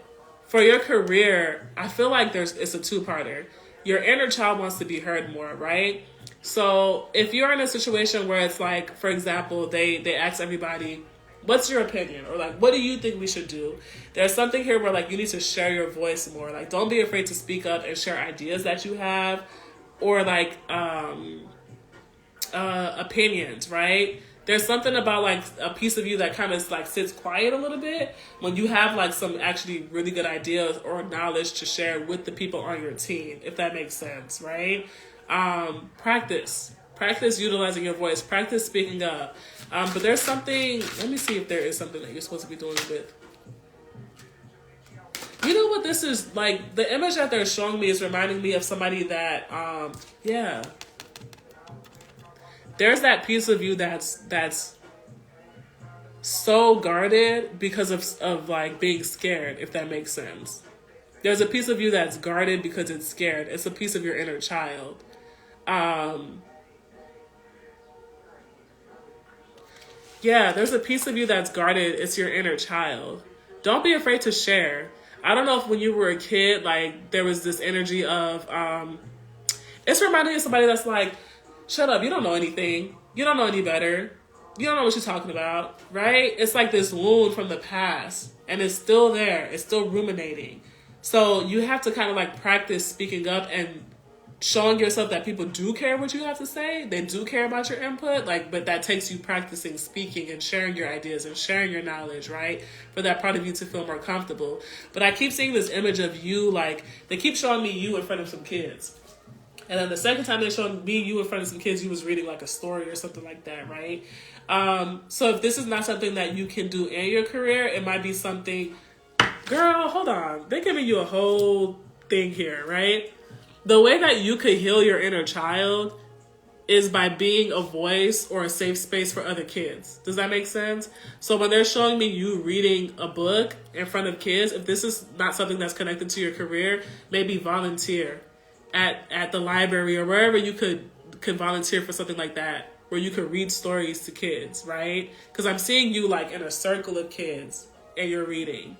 A: for your career, I feel like it's a two-parter. Your inner child wants to be heard more, right? So if you're in a situation where it's like, for example, they ask everybody, what's your opinion? Or like, what do you think we should do? There's something here where like you need to share your voice more. Like, don't be afraid to speak up and share ideas that you have, or like opinions, right? There's something about like a piece of you that kind of like sits quiet a little bit when you have like some actually really good ideas or knowledge to share with the people on your team, if that makes sense, right? Practice utilizing your voice, practice speaking up. But there's something, let me see if there is something that you're supposed to be doing with. You know what this is like? The image that they're showing me is reminding me of somebody that, yeah. There's that piece of you that's so guarded because of like being scared, if that makes sense. There's a piece of you that's guarded because it's scared. It's a piece of your inner child. Yeah, there's a piece of you that's guarded. It's your inner child. Don't be afraid to share. I don't know if when you were a kid, like, there was this energy of, it's reminding me of somebody that's like, shut up, you don't know anything. You don't know any better. You don't know what you're talking about, right? It's like this wound from the past, and it's still there. It's still ruminating. So you have to kind of like practice speaking up and showing yourself that people do care what you have to say. They do care about your input, like, but that takes you practicing speaking and sharing your ideas and sharing your knowledge, right? For that part of you to feel more comfortable. But I keep seeing this image of you, like, they keep showing me you in front of some kids. And then the second time they showed me you in front of some kids, you was reading like a story or something like that, right? So if this is not something that you can do in your career, it might be something, girl, hold on. They're giving you a whole thing here, right? The way that you could heal your inner child is by being a voice or a safe space for other kids. Does that make sense? So when they're showing me you reading a book in front of kids, if this is not something that's connected to your career, maybe volunteer at the library or wherever you could volunteer for something like that, where you could read stories to kids, right? Because I'm seeing you like in a circle of kids and you're reading.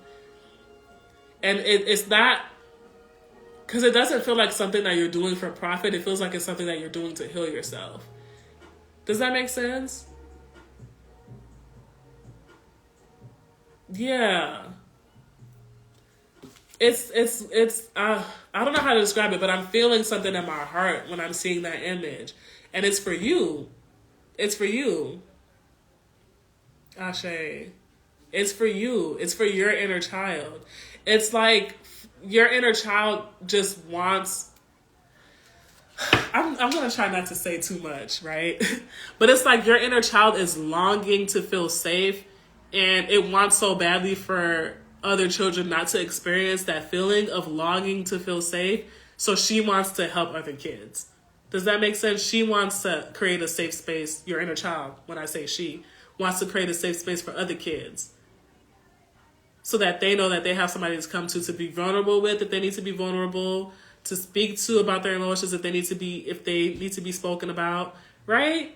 A: And it's not, because it doesn't feel like something that you're doing for profit. It feels like it's something that you're doing to heal yourself. Does that make sense? Yeah. It's I don't know how to describe it, but I'm feeling something in my heart when I'm seeing that image. And it's for you. It's for you. Ashe. It's for you. It's for your inner child. It's like your inner child just wants, I'm going to try not to say too much, right? But it's like your inner child is longing to feel safe, and it wants so badly for other children not to experience that feeling of longing to feel safe. So she wants to help other kids. Does that make sense? She wants to create a safe space. Your inner child, when I say she, wants to create a safe space for other kids, so that they know that they have somebody to come to be vulnerable with if they need to be vulnerable, to speak to about their emotions if they need to be spoken about, right?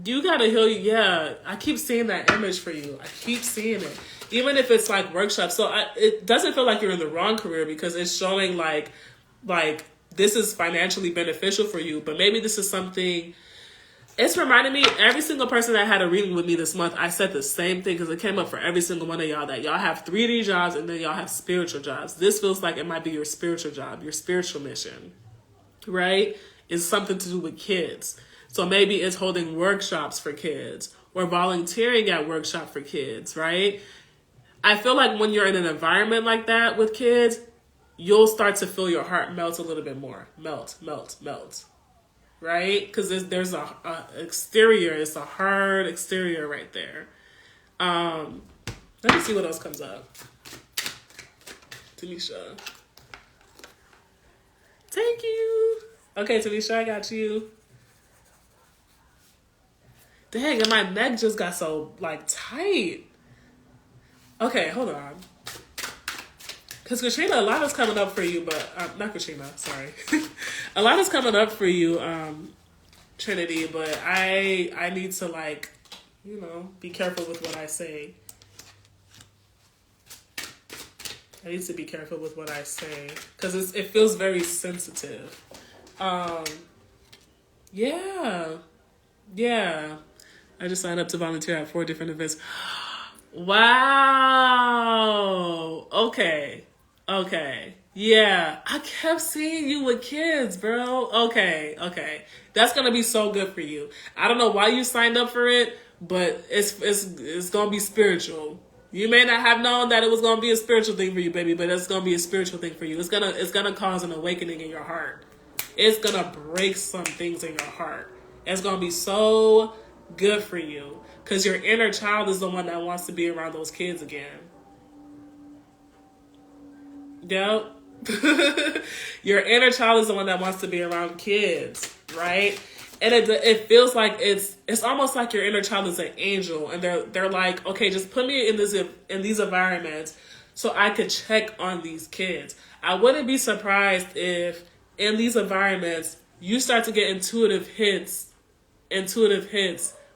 A: You gotta heal. Yeah, I keep seeing that image for you. I keep seeing it, even if it's like workshops. So it doesn't feel like you're in the wrong career, because it's showing like this is financially beneficial for you, but maybe this is something. It's reminding me, every single person that had a reading with me this month, I said the same thing, because it came up for every single one of y'all, that y'all have 3D jobs and then y'all have spiritual jobs. This feels like it might be your spiritual job, your spiritual mission, right? It's something to do with kids. So maybe it's holding workshops for kids or volunteering at workshop for kids, right? I feel like when you're in an environment like that with kids, you'll start to feel your heart melt a little bit more. Melt, melt, melt. Right? Because there's a exterior. It's a hard exterior right there. Let me see what else comes up. Tanisha. Thank you. Okay, Tanisha, I got you. Dang, and my neck just got so, like, tight. Okay, hold on. Because Katrina, a lot is coming up for you, but not Katrina, sorry. A lot is coming up for you, Trinity, but I need to, like, be careful with what I say. I need to be careful with what I say, because it feels very sensitive. Yeah. I just signed up to volunteer at 4 different events. Wow. Okay. Yeah. I kept seeing you with kids, bro. Okay. That's going to be so good for you. I don't know why you signed up for it, but it's going to be spiritual. You may not have known that it was going to be a spiritual thing for you, baby, but it's going to be a spiritual thing for you. It's going to cause an awakening in your heart. It's going to break some things in your heart. It's going to be so good for you, because your inner child is the one that wants to be around those kids again. Yep. Your inner child is the one that wants to be around kids, right? And it feels like it's almost like your inner child is an angel, and they're like, okay, just put me in these environments so I could check on these kids. I wouldn't be surprised if in these environments you start to get intuitive hits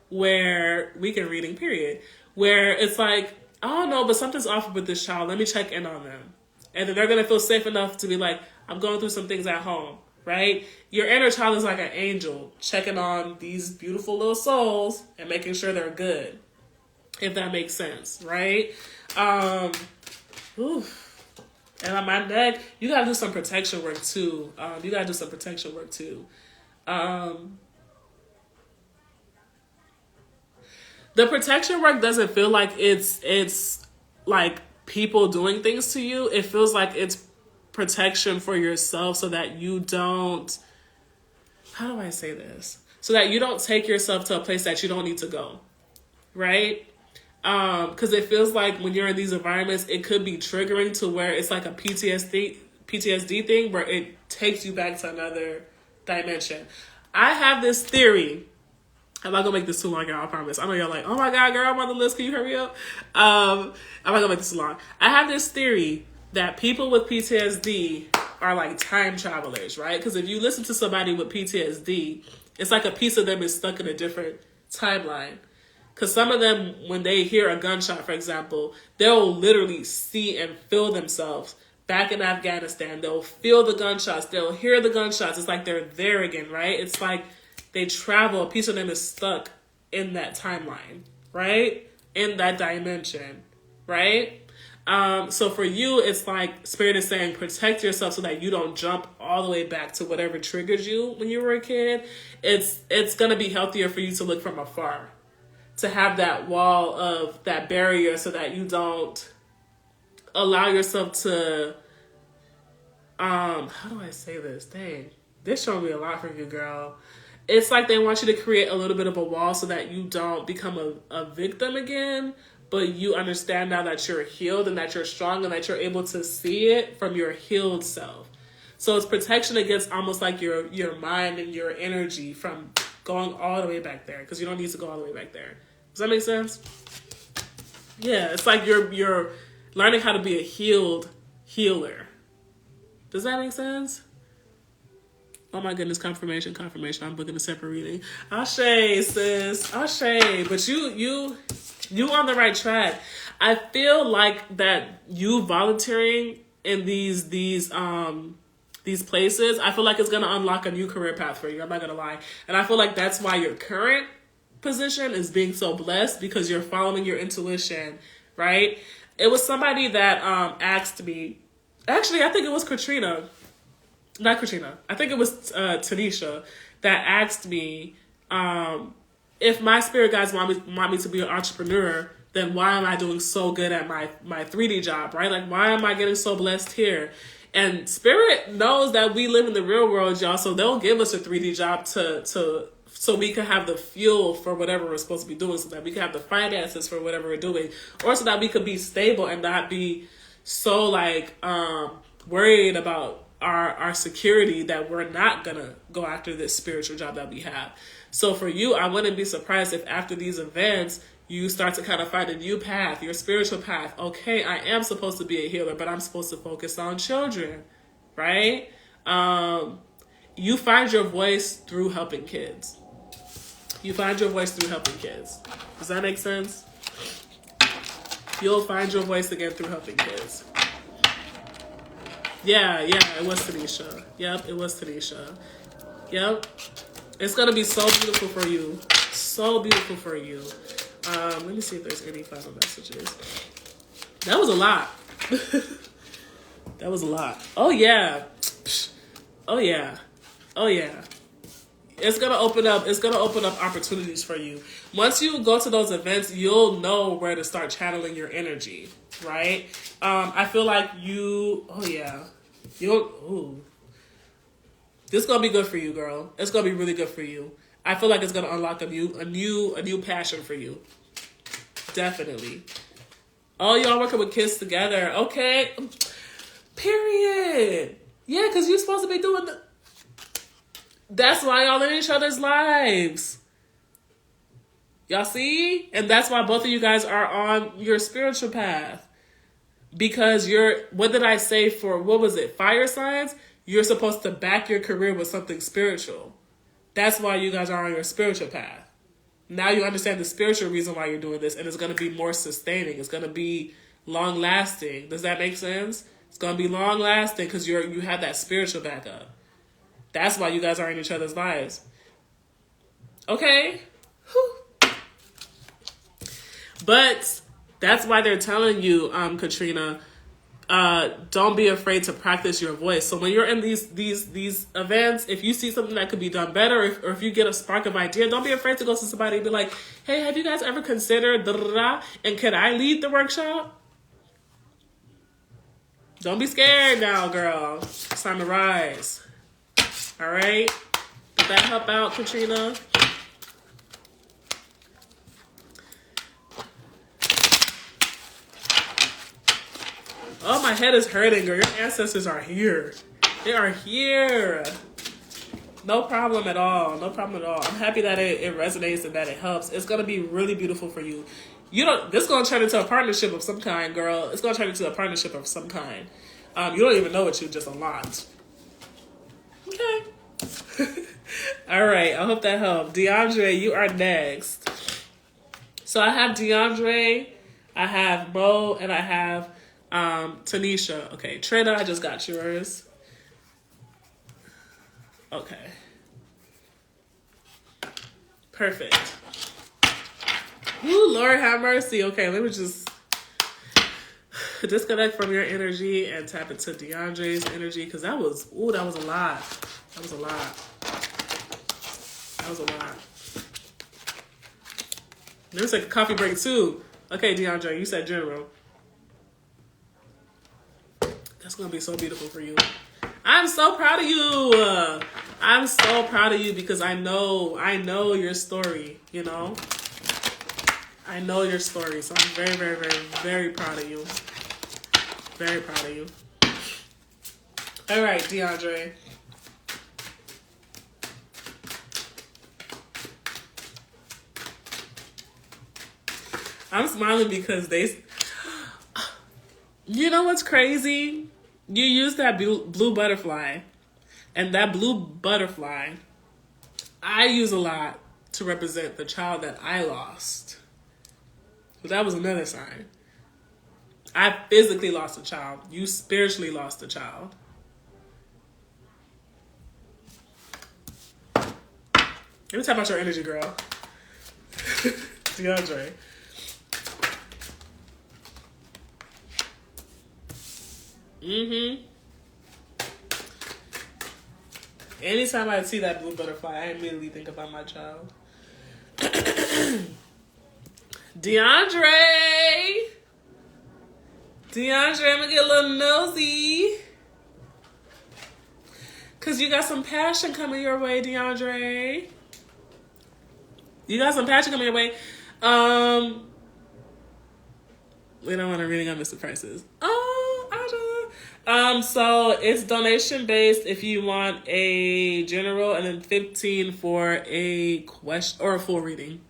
A: where weekend reading period, where it's like, I don't know, but something's off with this child. Let me check in on them, and then they're gonna feel safe enough to be like, I'm going through some things at home. Right? Your inner child is like an angel checking on these beautiful little souls and making sure they're good. If that makes sense, right? Oof. And on my neck, you gotta do some protection work too. The protection work doesn't feel like it's like people doing things to you. It feels like it's protection for yourself so that you don't, how do I say this? So that you don't take yourself to a place that you don't need to go, right? Because it feels like when you're in these environments, it could be triggering to where it's like a PTSD thing where it takes you back to another dimension. I have this theory. I'm not gonna make this too long, y'all, I promise. I know y'all like, oh my God, girl, I'm on the list. Can you hurry up? I'm not gonna make this too long. I have this theory that people with PTSD are like time travelers, right? Because if you listen to somebody with PTSD, it's like a piece of them is stuck in a different timeline. Because some of them, when they hear a gunshot, for example, they'll literally see and feel themselves back in Afghanistan. They'll feel the gunshots. They'll hear the gunshots. It's like they're there again, right? It's like they travel. A piece of them is stuck in that timeline, right? In that dimension, right? So for you, it's like Spirit is saying, protect yourself so that you don't jump all the way back to whatever triggered you when you were a kid. It's going to be healthier for you to look from afar, to have that wall of that barrier so that you don't allow yourself to, how do I say this? Dang, this showed me a lot from you, girl. It's like they want you to create a little bit of a wall so that you don't become a victim again, but you understand now that you're healed and that you're strong and that you're able to see it from your healed self. So it's protection against almost like your mind and your energy from going all the way back there, because you don't need to go all the way back there. Does that make sense? Yeah, it's like you're learning how to be a healed healer. Does that make sense? Oh my goodness, confirmation. I'm booking a separate reading. Ashe, sis. Ashe. But you on the right track. I feel like that you volunteering in these places, I feel like it's gonna unlock a new career path for you. I'm not gonna lie. And I feel like that's why your current position is being so blessed, because you're following your intuition, right? It was somebody that asked me, actually I think it was Katrina. Not Katrina. I think it was Tanisha that asked me, if my spirit guides want me to be an entrepreneur, then why am I doing so good at my 3D job, right? Like, why am I getting so blessed here? And Spirit knows that we live in the real world, y'all, so they'll give us a 3D job so we can have the fuel for whatever we're supposed to be doing, so that we can have the finances for whatever we're doing, or so that we could be stable and not be so like worried about our security that we're not gonna go after this spiritual job that we have. So for you, I wouldn't be surprised if after these events you start to kind of find a new path, your spiritual path. Okay, I am supposed to be a healer, but I'm supposed to focus on children, right? You find your voice through helping kids. Does that make sense? You'll find your voice again through helping kids. Yeah, it was Tanisha. Yep, it was Tanisha. Yep. It's going to be so beautiful for you. So beautiful for you. Let me see if there's any final messages. That was a lot. That was a lot. Oh, yeah. Oh, yeah. Oh, yeah. It's going to open up opportunities for you. Once you go to those events, you'll know where to start channeling your energy, right? I feel like this is going to be good for you, girl. It's going to be really good for you. I feel like it's going to unlock a new passion for you. Definitely. Oh, y'all working with kids together. Okay. Period. Yeah, because you're supposed to be doing That's why y'all in each other's lives. Y'all see? And that's why both of you guys are on your spiritual path. Because what did I say for, what was it, fire signs? You're supposed to back your career with something spiritual. That's why you guys are on your spiritual path. Now you understand the spiritual reason why you're doing this, and it's going to be more sustaining. It's going to be long lasting. Does that make sense? It's going to be long lasting because you have that spiritual backup. That's why you guys are in each other's lives. Okay? Whew. But that's why they're telling you, Katrina, don't be afraid to practice your voice. So when you're in these events, if you see something that could be done better, or if you get a spark of idea, don't be afraid to go to somebody and be like, hey, have you guys ever considered and can I lead the workshop? Don't be scared now, girl. It's time to rise. All right? Did that help out, Katrina? Oh, my head is hurting, girl. Your ancestors are here. They are here. No problem at all. No problem at all. I'm happy that it resonates and that it helps. It's going to be really beautiful for you. This is going to turn into a partnership of some kind, girl. It's going to turn into a partnership of some kind. You don't even know what you just unlocked. Okay. All right. I hope that helped. DeAndre, you are next. So I have DeAndre, I have Mo, and I have Tanisha. Okay, Trina, I just got yours. Okay. Perfect. Ooh, Lord have mercy. Okay, let me just disconnect from your energy and tap into DeAndre's energy, because that was a lot. That was a lot. That was a lot. Let me take a coffee break too. Okay, DeAndre, you said general. That's going to be so beautiful for you. I'm so proud of you. I'm so proud of you because I know your story, you know. I know your story, so I'm very, very, very, very proud of you. Very proud of you. All right, DeAndre. I'm smiling because you know what's crazy? You use that blue butterfly, and that blue butterfly, I use a lot to represent the child that I lost. But that was another sign. I physically lost a child. You spiritually lost a child. Let me tap out your energy, girl. DeAndre. Anytime I see that blue butterfly, I immediately think about my child. DeAndre, I'm gonna get a little nosy. Cause you got some passion coming your way, DeAndre. You got some passion coming your way. We don't want to reading on Mr. Prices. So it's donation based if you want a general, and then 15 for a question or a full reading.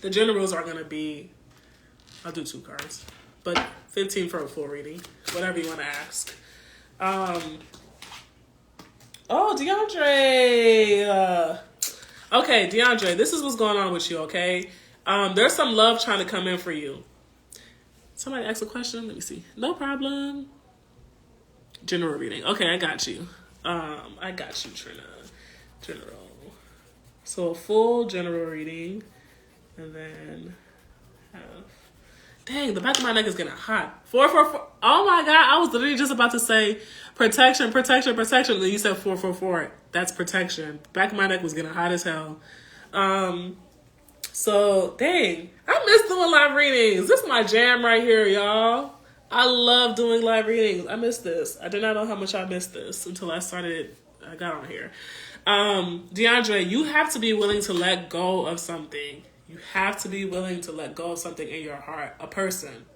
A: The generals are gonna be, I'll do 2 cards, but 15 for a full reading, whatever you want to ask. DeAndre. Okay, DeAndre, this is what's going on with you. Okay, there's some love trying to come in for you. Somebody asked a question. Let me see. No problem. General reading. Okay, I got you. I got you, Trina. General. So a full general reading, and then have. Dang, the back of my neck is getting hot. 444. Oh my God, I was literally just about to say protection. And then you said 444. That's protection. Back of my neck was getting hot as hell. So, dang, I miss doing live readings. This is my jam right here, y'all. I love doing live readings. I miss this. I did not know how much I missed this until I got on here. DeAndre, you have to be willing to let go of something. You have to be willing to let go of something in your heart, a person,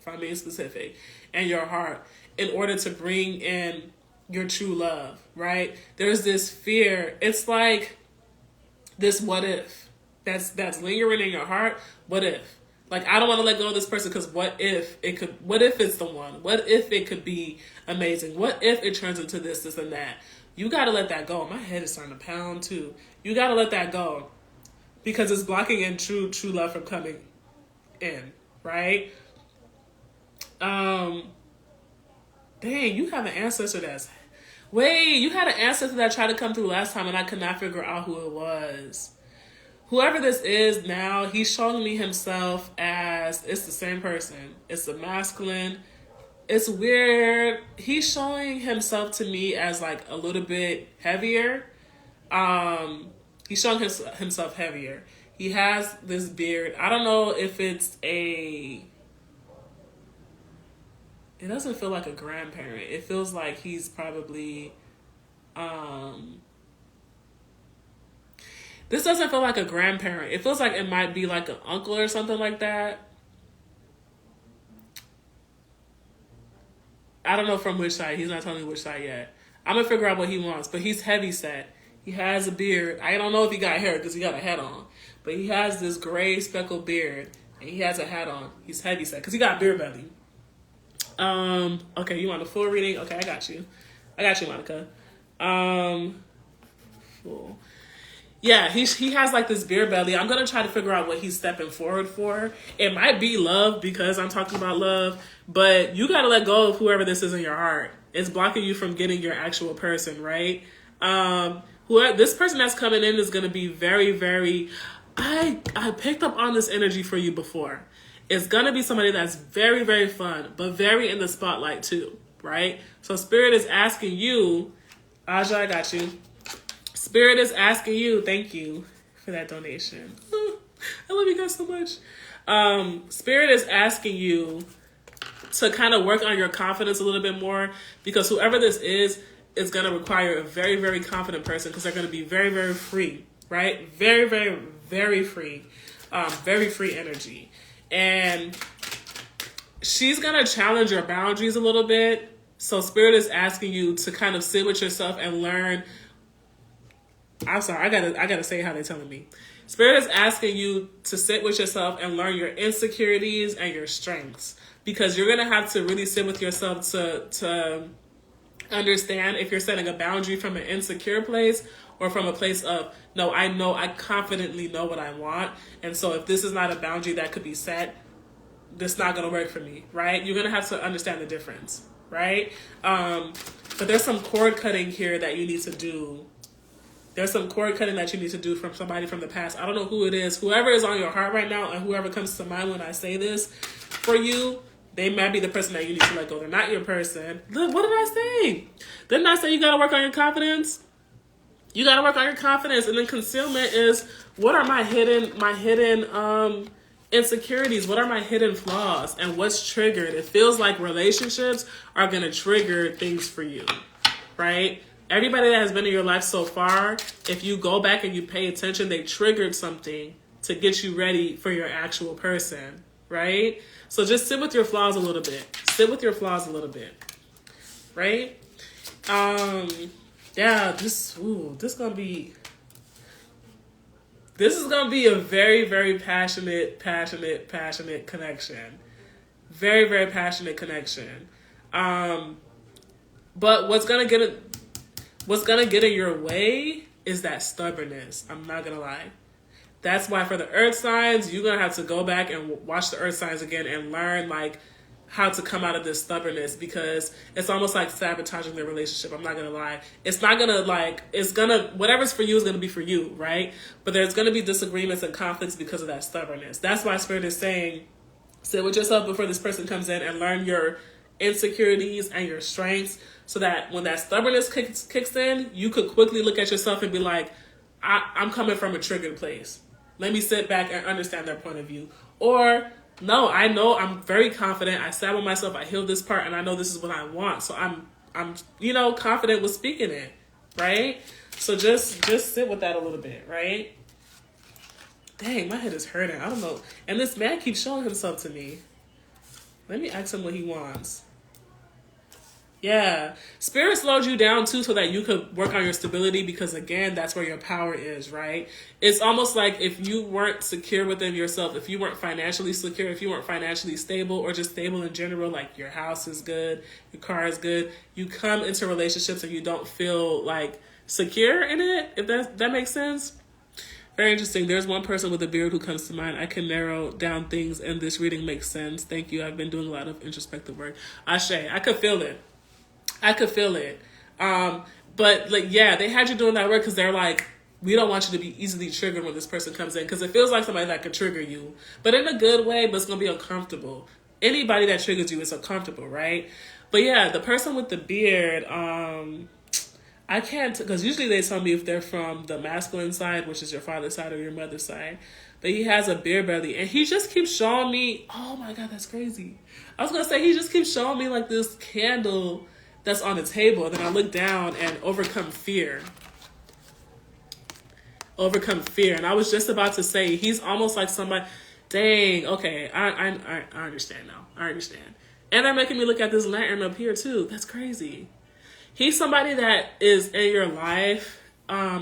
A: if I'm being specific, in your heart, in order to bring in your true love, right? There's this fear. It's like this what if that's lingering in your heart. What if? Like, I don't want to let go of this person because what if it's the one? What if it could be amazing? What if it turns into this, this, and that? You got to let that go. My head is starting to pound too. You got to let that go because it's blocking in true love from coming in, right? Dang, you have an ancestor that's... Wait, you had an ancestor that tried to come through last time and I could not figure out who it was. Whoever this is now, he's showing me himself as... It's the same person. It's the masculine. It's weird. He's showing himself to me as like a little bit heavier. He's showing himself heavier. He has this beard. I don't know if it's a... It doesn't feel like a grandparent. It feels like he's probably... This doesn't feel like a grandparent. It feels like it might be like an uncle or something like that. I don't know from which side. He's not telling me which side yet. I'm going to figure out what he wants. But he's heavy set. He has a beard. I don't know if he got hair because he got a hat on. But he has this gray speckled beard. And he has a hat on. He's heavy set because he got beer belly. Okay, you want a full reading? Okay, I got you, Monica. Full. Yeah, he has like this beer belly. I'm gonna try to figure out what he's stepping forward for. It might be love because I'm talking about love, but you gotta let go of whoever this is in your heart. It's blocking you from getting your actual person, right? Whoever this person that's coming in is gonna be very, very... I picked up on this energy for you before. It's going to be somebody that's very, very fun, but very in the spotlight too, right? So Spirit is asking you, Aja, I got you. Spirit is asking you, thank you for that donation. I love you guys so much. Spirit is asking you to kind of work on your confidence a little bit more because whoever this is going to require a very, very confident person because they're going to be very, very free, right? Very, very, very free. Very free energy. And she's going to challenge your boundaries a little bit. So Spirit is asking you to kind of sit with yourself and learn. I'm sorry, I gotta say how they're telling me. Spirit is asking you to sit with yourself and learn your insecurities and your strengths. Because you're going to have to really sit with yourself to understand if you're setting a boundary from an insecure place or from a place of, no, I confidently know what I want. And so if this is not a boundary that could be set, this is not going to work for me, right? You're going to have to understand the difference, right? But there's some cord cutting here that you need to do. There's some cord cutting that you need to do from somebody from the past. I don't know who it is. Whoever is on your heart right now and whoever comes to mind when I say this for you, they might be the person that you need to let go. They're not your person. Look, what did I say? Didn't I say you got to work on your confidence? You got to work on your confidence. And then concealment is, what are my hidden insecurities? What are my hidden flaws? And what's triggered? It feels like relationships are going to trigger things for you, right? Everybody that has been in your life so far, if you go back and you pay attention, they triggered something to get you ready for your actual person, right? So just sit with your flaws a little bit. Sit with your flaws a little bit, right? Yeah, this is gonna be a very, very passionate connection. Very, very passionate connection. But what's gonna get in your way is that stubbornness. I'm not gonna lie. That's why for the earth signs, you're gonna have to go back and watch the earth signs again and learn like how to come out of this stubbornness, because it's almost like sabotaging the relationship. I'm not gonna lie. It's not gonna whatever's for you is gonna be for you, right? But there's gonna be disagreements and conflicts because of that stubbornness. That's why Spirit is saying, sit with yourself before this person comes in and learn your insecurities and your strengths, so that when that stubbornness kicks in, you could quickly look at yourself and be like, I'm coming from a triggered place. Let me sit back and understand their point of view. Or, no, I know I'm very confident. I sat with myself. I healed this part, and I know this is what I want. So I'm confident with speaking it, right? So just sit with that a little bit, right? Dang, my head is hurting. I don't know. And this man keeps showing himself to me. Let me ask him what he wants. Yeah. Spirit slowed you down too so that you could work on your stability because, again, that's where your power is, right? It's almost like if you weren't secure within yourself, if you weren't financially secure, if you weren't financially stable or just stable in general, like your house is good, your car is good, you come into relationships and you don't feel like secure in it, if that makes sense. Very interesting. There's one person with a beard who comes to mind. I can narrow down things and this reading makes sense. Thank you. I've been doing a lot of introspective work. Ashe, I could feel it. I could feel it. But like, yeah, they had you doing that work because they're like, we don't want you to be easily triggered when this person comes in because it feels like somebody that could trigger you, but in a good way, but it's going to be uncomfortable. Anybody that triggers you is uncomfortable, right? But yeah, the person with the beard, I can't, because usually they tell me if they're from the masculine side, which is your father's side or your mother's side. But he has a beer belly, and he just keeps showing me, oh my God, that's crazy. I was going to say, he just keeps showing me like this candle that's on the table. And then I look down and overcome fear. Overcome fear. And I was just about to say, he's almost like somebody, dang, okay, I understand now. I understand. And they're making me look at this lantern up here too. That's crazy. He's somebody that is in your life.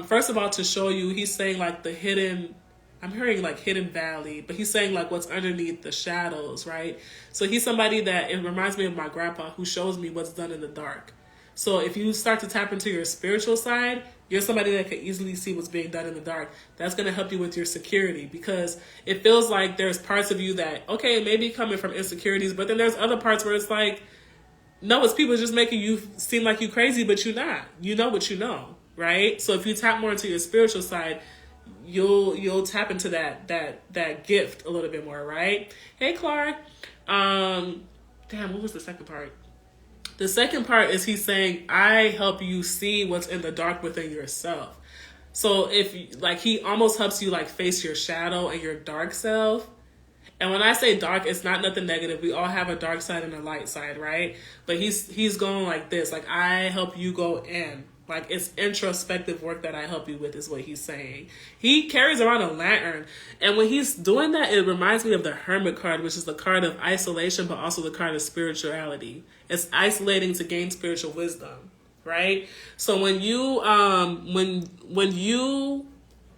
A: First of all, to show you, he's saying like the hidden, I'm hearing like hidden valley, but he's saying like what's underneath the shadows, right? So he's somebody that, it reminds me of my grandpa who shows me what's done in the dark. So if you start to tap into your spiritual side, you're somebody that can easily see what's being done in the dark. That's going to help you with your security because it feels like there's parts of you that, okay, maybe coming from insecurities, but then there's other parts where it's like, no, it's people just making you seem like you crazy, but you're not. You know what you know, right? So if you tap more into your spiritual side, you'll tap into that gift a little bit more, right? Hey, Clark. Damn, what was the second part? The second part is he's saying, I help you see what's in the dark within yourself. So if like he almost helps you like face your shadow and your dark self. And when I say dark, it's not nothing negative. We all have a dark side and a light side, right? But he's going like this, like I help you go in. Like it's introspective work that I help you with is what he's saying. He carries around a lantern. And when he's doing that, it reminds me of the Hermit card, which is the card of isolation, but also the card of spirituality. It's isolating to gain spiritual wisdom, right? So when you when you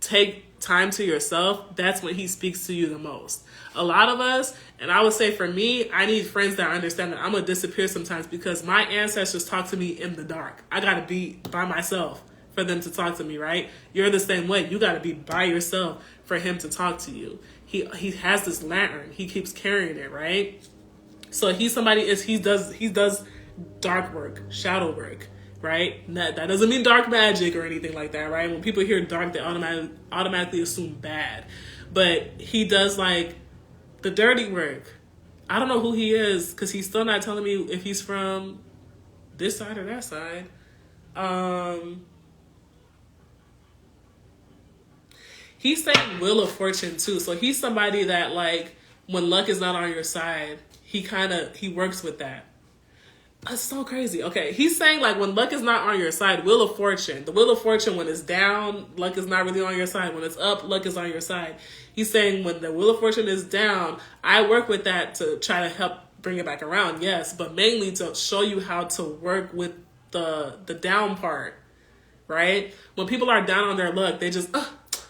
A: take time to yourself, that's when he speaks to you the most. A lot of us, and I would say for me, I need friends that understand that I'm going to disappear sometimes because my ancestors talk to me in the dark. I got to be by myself for them to talk to me, right? You're the same way. You got to be by yourself for him to talk to you. He has this lantern. He keeps carrying it, right? So he's somebody, he does dark work, shadow work, right? That doesn't mean dark magic or anything like that, right? When people hear dark, they automatically assume bad. But he does like the dirty work. I don't know who he is because he's still not telling me if he's from this side or that side. He's saying Wheel of Fortune too. So he's somebody that like when luck is not on your side, he works with that. That's so crazy. Okay, he's saying like when luck is not on your side, Wheel of Fortune. The Wheel of Fortune, when it's down, luck is not really on your side. When it's up, luck is on your side. He's saying when the Wheel of Fortune is down, I work with that to try to help bring it back around, yes, but mainly to show you how to work with the down part, right? When people are down on their luck, they just, oh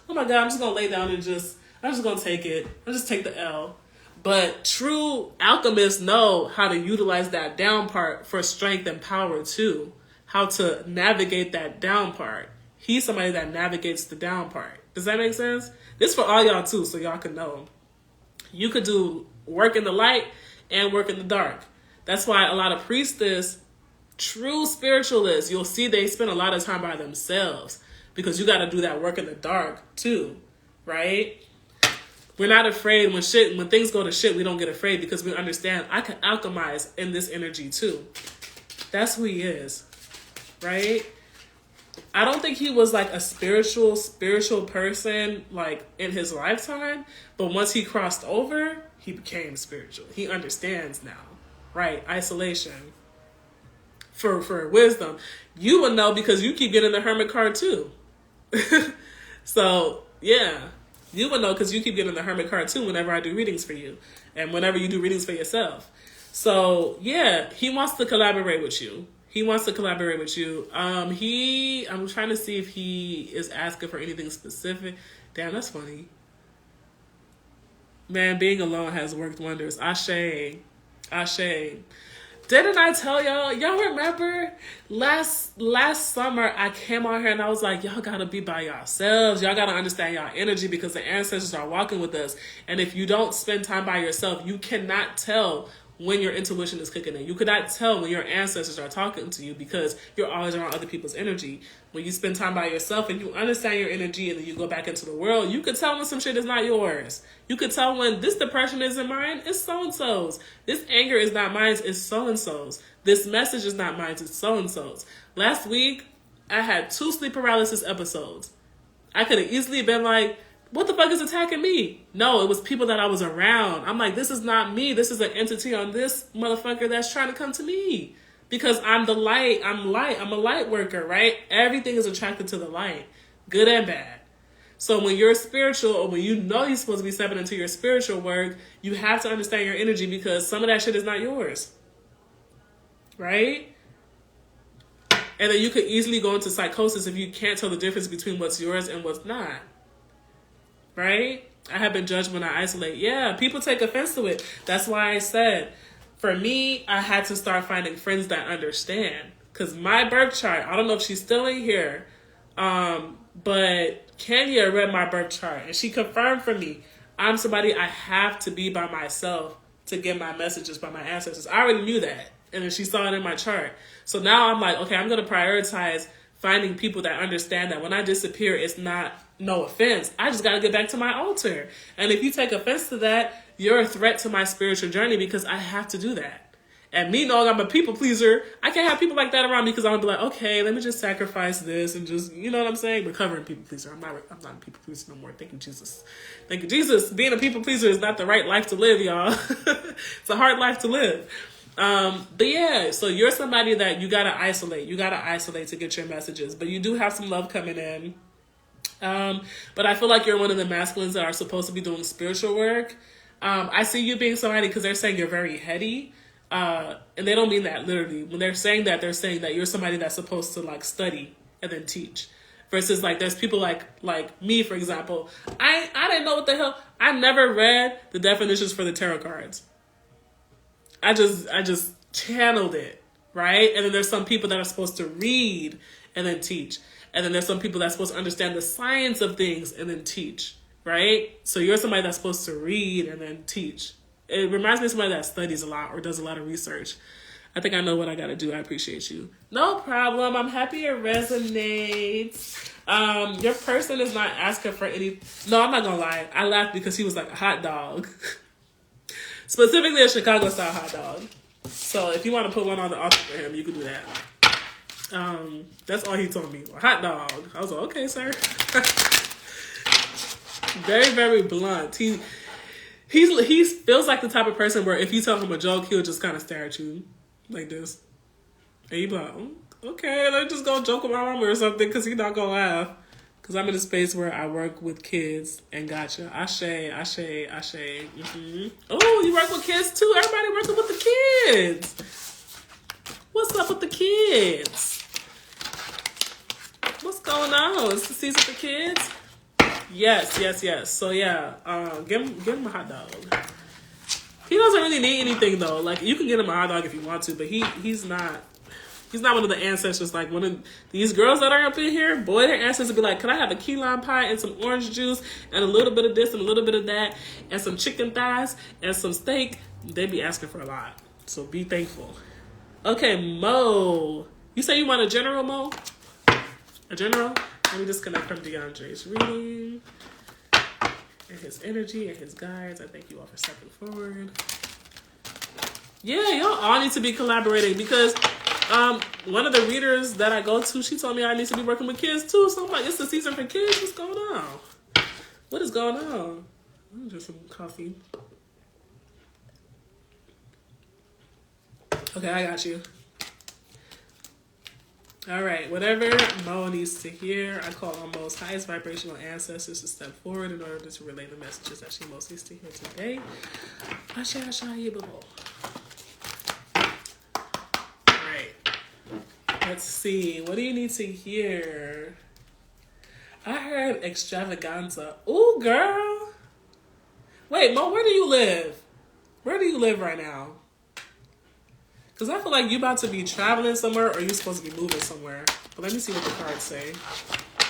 A: my God, I'm just going to lay down and I'm just going to take it. I'll just take the L. But true alchemists know how to utilize that down part for strength and power too. How to navigate that down part. He's somebody that navigates the down part. Does that make sense? This is for all y'all too, so y'all can know. You could do work in the light and work in the dark. That's why a lot of priestess, true spiritualists, you'll see they spend a lot of time by themselves because you got to do that work in the dark too, right? We're not afraid when things go to shit, we don't get afraid because we understand I can alchemize in this energy too. That's who he is, right? I don't think he was like a spiritual person like in his lifetime, but once he crossed over, he became spiritual. He understands now, right? Isolation for wisdom. You would know because you keep getting the Hermit card too. So yeah. You would know because you keep getting the Hermit card too whenever I do readings for you and whenever you do readings for yourself. So, yeah, he wants to collaborate with you. He wants to collaborate with you. I'm trying to see if he is asking for anything specific. Damn, that's funny. Man, being alone has worked wonders. Ashe. Ashe. Didn't I tell y'all? Y'all remember last summer I came on here and I was like, y'all gotta be by yourselves. Y'all gotta understand y'all energy because the ancestors are walking with us. And if you don't spend time by yourself, you cannot tell when your intuition is kicking in. You cannot tell when your ancestors are talking to you because you're always around other people's energy. When you spend time by yourself and you understand your energy and then you go back into the world, you could tell when some shit is not yours. You could tell when this depression isn't mine, it's so-and-so's. This anger is not mine, it's so-and-so's. This message is not mine, it's so-and-so's. Last week, I had 2 sleep paralysis episodes. I could have easily been like, what the fuck is attacking me? No, it was people that I was around. I'm like, this is not me. This is an entity on this motherfucker that's trying to come to me. Because I'm the light. I'm light. I'm a light worker, right? Everything is attracted to the light. Good and bad. So when you're spiritual or when you know you're supposed to be stepping into your spiritual work, you have to understand your energy because some of that shit is not yours. Right? And then you could easily go into psychosis if you can't tell the difference between what's yours and what's not. Right? I have been judged when I isolate. Yeah, people take offense to it. That's why I said, for me, I had to start finding friends that understand. Because my birth chart, I don't know if she's still in here, but Kenya read my birth chart and she confirmed for me, I'm somebody I have to be by myself to get my messages by my ancestors. I already knew that. And then she saw it in my chart. So now I'm like, okay, I'm going to prioritize finding people that understand that when I disappear, it's not no offense. I just got to get back to my altar. And if you take offense to that, you're a threat to my spiritual journey because I have to do that. And me knowing I'm a people pleaser, I can't have people like that around me because I'm going to be like, okay, let me just sacrifice this and just, you know what I'm saying? Recovering people pleaser. I'm not a people pleaser no more. Thank you, Jesus. Thank you, Jesus. Being a people pleaser is not the right life to live, y'all. It's a hard life to live. But yeah, so you're somebody that you got to isolate. You got to isolate to get your messages. But you do have some love coming in. But I feel like you're one of the masculines that are supposed to be doing spiritual work. I see you being somebody because they're saying you're very heady. And they don't mean that literally. When they're saying that you're somebody that's supposed to like study and then teach. Versus like there's people like me, for example. I didn't know what the hell. I never read the definitions for the tarot cards. I just channeled it, right? And then there's some people that are supposed to read and then teach. And then there's some people that's supposed to understand the science of things and then teach, right? So you're somebody that's supposed to read and then teach. It reminds me of somebody that studies a lot or does a lot of research. I think I know what I got to do. I appreciate you. No problem. I'm happy it resonates. Your person is not asking for any... No, I'm not going to lie. I laughed because he was like a hot dog. Specifically a Chicago-style hot dog. So if you want to put one on the altar for him, you can do that. That's all he told me. A hot dog. I was like, okay, sir. Very, very blunt. He feels like the type of person where if you tell him a joke, he'll just kind of stare at you like this. And you be like, okay, let's just go joke with my mama or something because he's not going to laugh. Because I'm in a space where I work with kids and gotcha. Ashe. Mm-hmm. Oh, you work with kids too? Everybody working with the kids. What's up with the kids? What's going on? It's the season for kids? Yes. So yeah, give him a hot dog. He doesn't really need anything though. Like you can get him a hot dog if you want to, but he's not one of the ancestors like one of these girls that are up in here. Boy, their ancestors be like, can I have a key lime pie and some orange juice and a little bit of this and a little bit of that and some chicken thighs and some steak? They be asking for a lot. So be thankful. Okay, Mo. You say you want a general, Mo? A general? Let me disconnect from DeAndre's reading. And his energy and his guides. I thank you all for stepping forward. Yeah, y'all all need to be collaborating because one of the readers that I go to, she told me I need to be working with kids too. So I'm like, it's the season for kids. What's going on? What is going on? Let me drink some coffee. Okay, I got you. All right, whatever Mo needs to hear, I call on Mo's highest vibrational ancestors to step forward in order to relay the messages that she most needs to hear today. Ashe, Ashe, Yibabo. All right. Let's see. What do you need to hear? I heard extravaganza. Ooh, girl. Wait, Mo, where do you live? Where do you live right now? Because I feel like you about to be traveling somewhere or you supposed to be moving somewhere. But let me see what the cards say.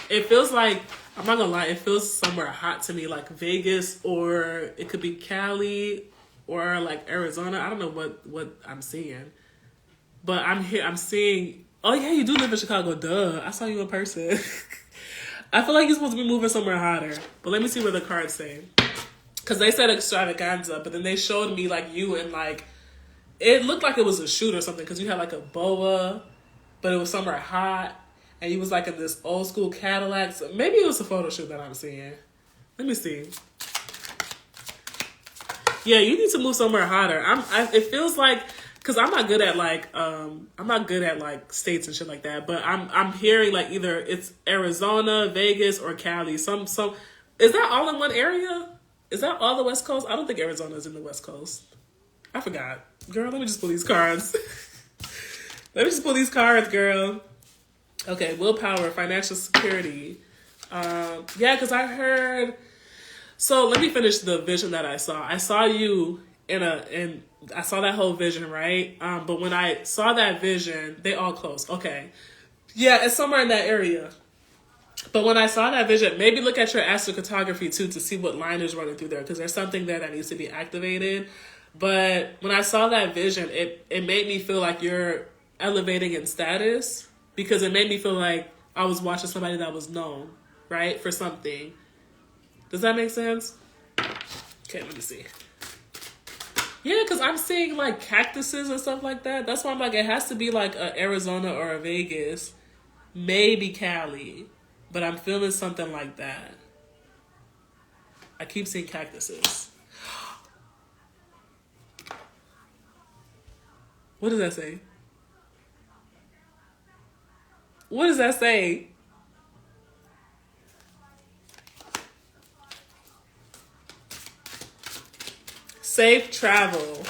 A: It feels like, I'm not going to lie, it feels somewhere hot to me, like Vegas, or it could be Cali or like Arizona. I don't know what I'm seeing. But I'm seeing, oh yeah, you do live in Chicago, duh. I saw you in person. I feel like you're supposed to be moving somewhere hotter. But let me see what the cards say. Because they said extravaganza, but then they showed me like you and like, it looked like it was a shoot or something because you had like a boa, but it was somewhere hot. And you was like in this old school Cadillac. So maybe it was a photo shoot that I'm seeing. Let me see. Yeah, you need to move somewhere hotter. It feels like, because I'm not good at like states and shit like that. But I'm hearing like either it's Arizona, Vegas, or Cali. Some is that all in one area? Is that all the West Coast? I don't think Arizona is in the West Coast. I forgot. Girl, let me just pull these cards. Let me just pull these cards, girl. Okay, willpower, financial security. Yeah, because I heard... So let me finish the vision that I saw. I saw you in I saw that whole vision, right? But when I saw that vision, they all closed. Okay. Yeah, it's somewhere in that area. But when I saw that vision, maybe look at your astrocartography too to see what line is running through there because there's something there that needs to be activated. But when I saw that vision, it made me feel like you're elevating in status because it made me feel like I was watching somebody that was known, right, for something. Does that make sense? Okay, let me see. Yeah, because I'm seeing like cactuses and stuff like that. That's why I'm like, it has to be like a Arizona or a Vegas, maybe Cali, but I'm feeling something like that. I keep seeing cactuses. What does that say? What does that say? Safe travel.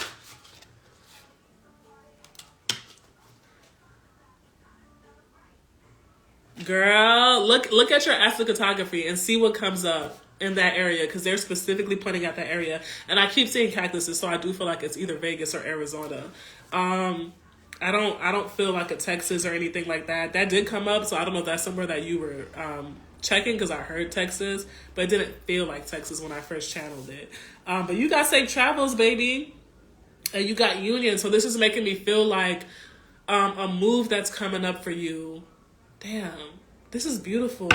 A: Girl, look at your astrocartography and see what comes up in that area because they're specifically pointing at that area. And I keep seeing cactuses, so I do feel like it's either Vegas or Arizona. I don't feel like a Texas or anything like that. That did come up, so I don't know if that's somewhere that you were checking because I heard Texas, but it didn't feel like Texas when I first channeled it. But you got safe travels, baby. And you got union, so this is making me feel like a move that's coming up for you. Damn, this is beautiful.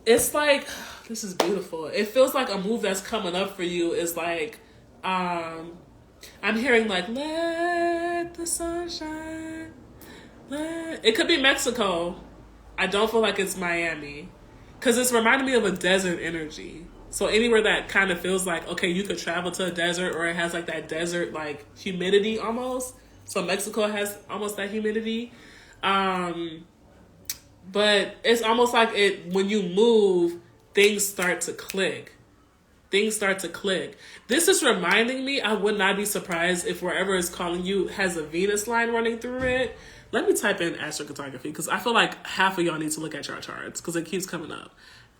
A: It's like, this is beautiful. It feels like a move that's coming up for you is like, I'm hearing like, let the sun shine. It could be Mexico. I don't feel like it's Miami. Because it's reminding me of a desert energy. So anywhere that kind of feels like, okay, you could travel to a desert or it has like that desert like humidity almost. So Mexico has almost that humidity. But it's almost like when you move, things start to click. Things start to click. This is reminding me, I would not be surprised if wherever it's calling you has a Venus line running through it. Let me type in astrocartography because I feel like half of y'all need to look at your charts because it keeps coming up.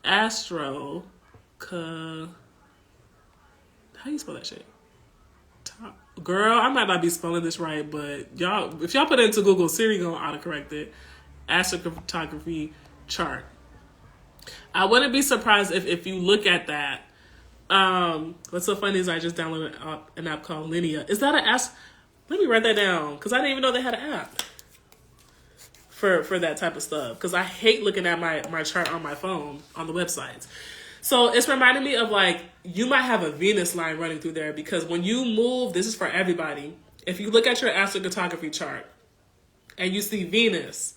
A: How do you spell that shit? Girl, I might not be spelling this right, but y'all, if y'all put it into Google, Siri gonna autocorrect it. Astrocartography chart. I wouldn't be surprised if you look at that. What's so funny is I just downloaded an app called Linea. Is that let me write that down because I didn't even know they had an app for that type of stuff because I hate looking at my chart on my phone on the websites. So it's reminding me of like, you might have a Venus line running through there because when you move, this is for everybody. If you look at your astrocartography chart and you see Venus,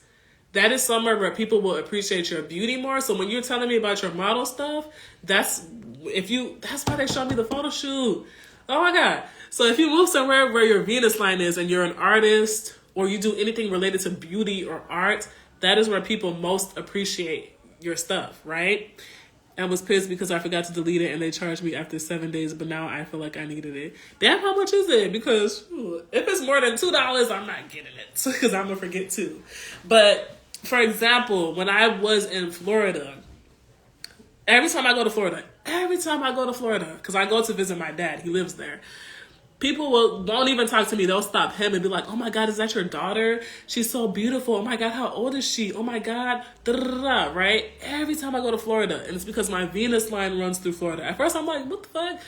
A: that is somewhere where people will appreciate your beauty more. So when you're telling me about your model stuff, that's why they showed me the photo shoot. Oh my God. So if you move somewhere where your Venus line is and you're an artist or you do anything related to beauty or art, that is where people most appreciate your stuff, right? and was pissed because I forgot to delete it and they charged me after 7 days, but now I feel like I needed it. Damn, how much is it? Because if it's more than $2, I'm not getting it because I'm going to forget too. But for example, when I was in Florida, every time I go to Florida, because I go to visit my dad, he lives there. People won't even talk to me. They'll stop him and be like, oh my God, is that your daughter? She's so beautiful. Oh my God, how old is she? Oh my God, da-da-da-da, right? Every time I go to Florida, and it's because my Venus line runs through Florida. At first I'm like, what the fuck?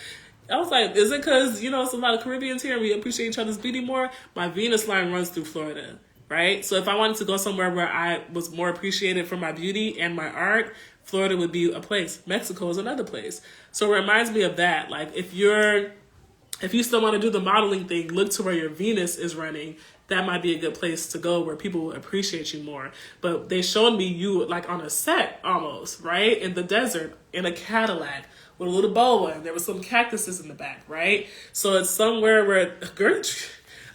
A: I was like, is it because, it's a lot of Caribbeans here and we appreciate each other's beauty more? My Venus line runs through Florida, right? So if I wanted to go somewhere where I was more appreciated for my beauty and my art, Florida would be a place. Mexico is another place. So it reminds me of that. Like, if you still want to do the modeling thing, look to where your Venus is running. That might be a good place to go where people will appreciate you more. But they showed me you like on a set almost, right? In the desert, in a Cadillac with a little boa, and there was some cactuses in the back, right? So it's somewhere where, girl,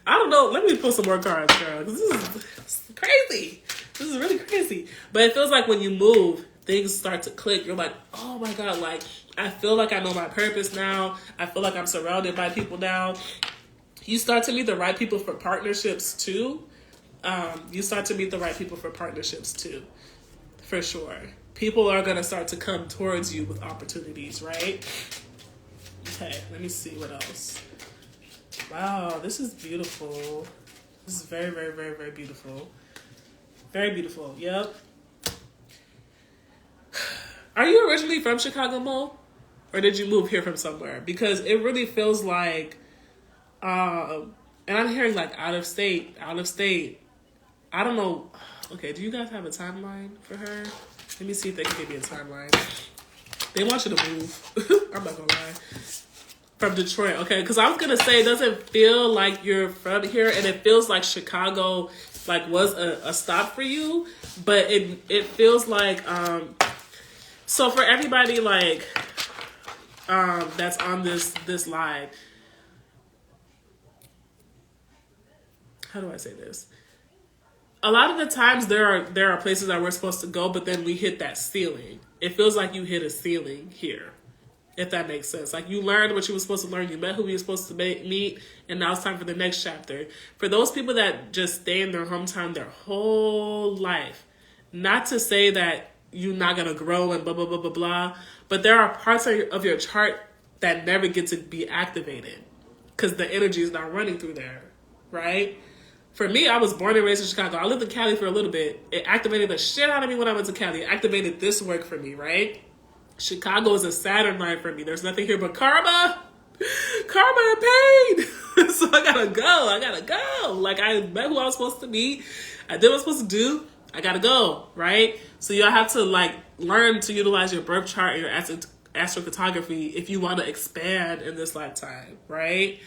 A: I don't know. Let me pull some more cards, girl. This is crazy. This is really crazy. But it feels like when you move, things start to click. You're like, oh my God, like, I feel like I know my purpose now. I feel like I'm surrounded by people now. You start to meet the right people for partnerships too. For sure. People are going to start to come towards you with opportunities, right? Okay, let me see what else. Wow, this is beautiful. This is very, very, very, very beautiful. Very beautiful, yep. Are you originally from Chicago, Mo? Or did you move here from somewhere? Because it really feels like, and I'm hearing like out of state. I don't know. Okay, do you guys have a timeline for her? Let me see if they can give me a timeline. They want you to move. I'm not gonna lie. From Detroit, okay? Because I was gonna say it doesn't feel like you're from here, and it feels like Chicago like was a stop for you, but it feels like so for everybody like that's on this live, how do I say this? A lot of the times there are places that we're supposed to go, but then we hit that ceiling. It feels like you hit a ceiling here, if that makes sense. Like you learned what you were supposed to learn, you met who you were supposed to meet, and now it's time for the next chapter. For those people that just stay in their hometown their whole life, not to say that you're not going to grow and blah, blah, blah, blah, blah, but there are parts of your chart that never get to be activated because the energy is not running through there, right? For me, I was born and raised in Chicago. I lived in Cali for a little bit. It activated the shit out of me when I went to Cali. It activated this work for me, right? Chicago is a Saturn line for me. There's nothing here but karma and pain. So I gotta go. Like I met who I was supposed to meet. I did what I was supposed to do. I gotta go, right? So you have to like learn to utilize your birth chart and your astrocartography if you want to expand in this lifetime, right?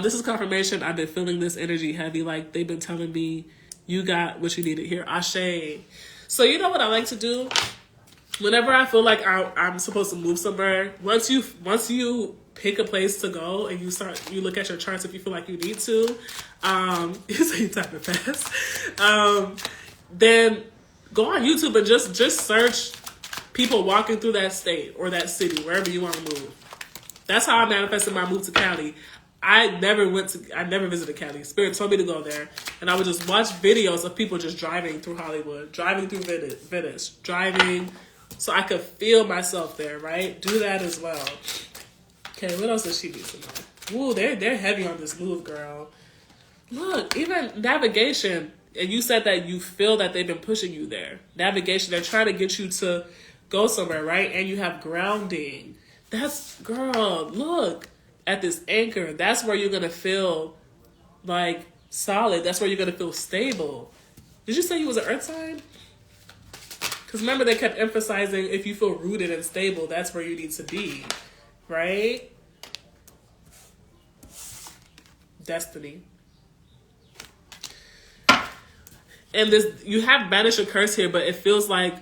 A: This is confirmation. I've been feeling this energy heavy. Like they've been telling me, you got what you needed here. Ashe. So you know what I like to do? Whenever I feel like I'm supposed to move somewhere, once you pick a place to go and you look at your charts if you feel like you need to, you say you type it fast, then go on YouTube and just search people walking through that state or that city, wherever you want to move. That's how I manifested my move to Cali. I never visited Cali. Spirit told me to go there, and I would just watch videos of people just driving through Hollywood, driving through Venice, driving, so I could feel myself there, right? Do that as well. Okay, what else does she need to know? Ooh, they're heavy on this move, girl. Look, even navigation, and you said that you feel that they've been pushing you there. Navigation, they're trying to get you to go somewhere, right? And you have grounding. Girl, look at this anchor. That's where you're going to feel like solid. That's where you're going to feel stable. Did you say you was an earth sign? Because remember, they kept emphasizing if you feel rooted and stable, that's where you need to be, right? Destiny. And you have banish a curse here, but it feels like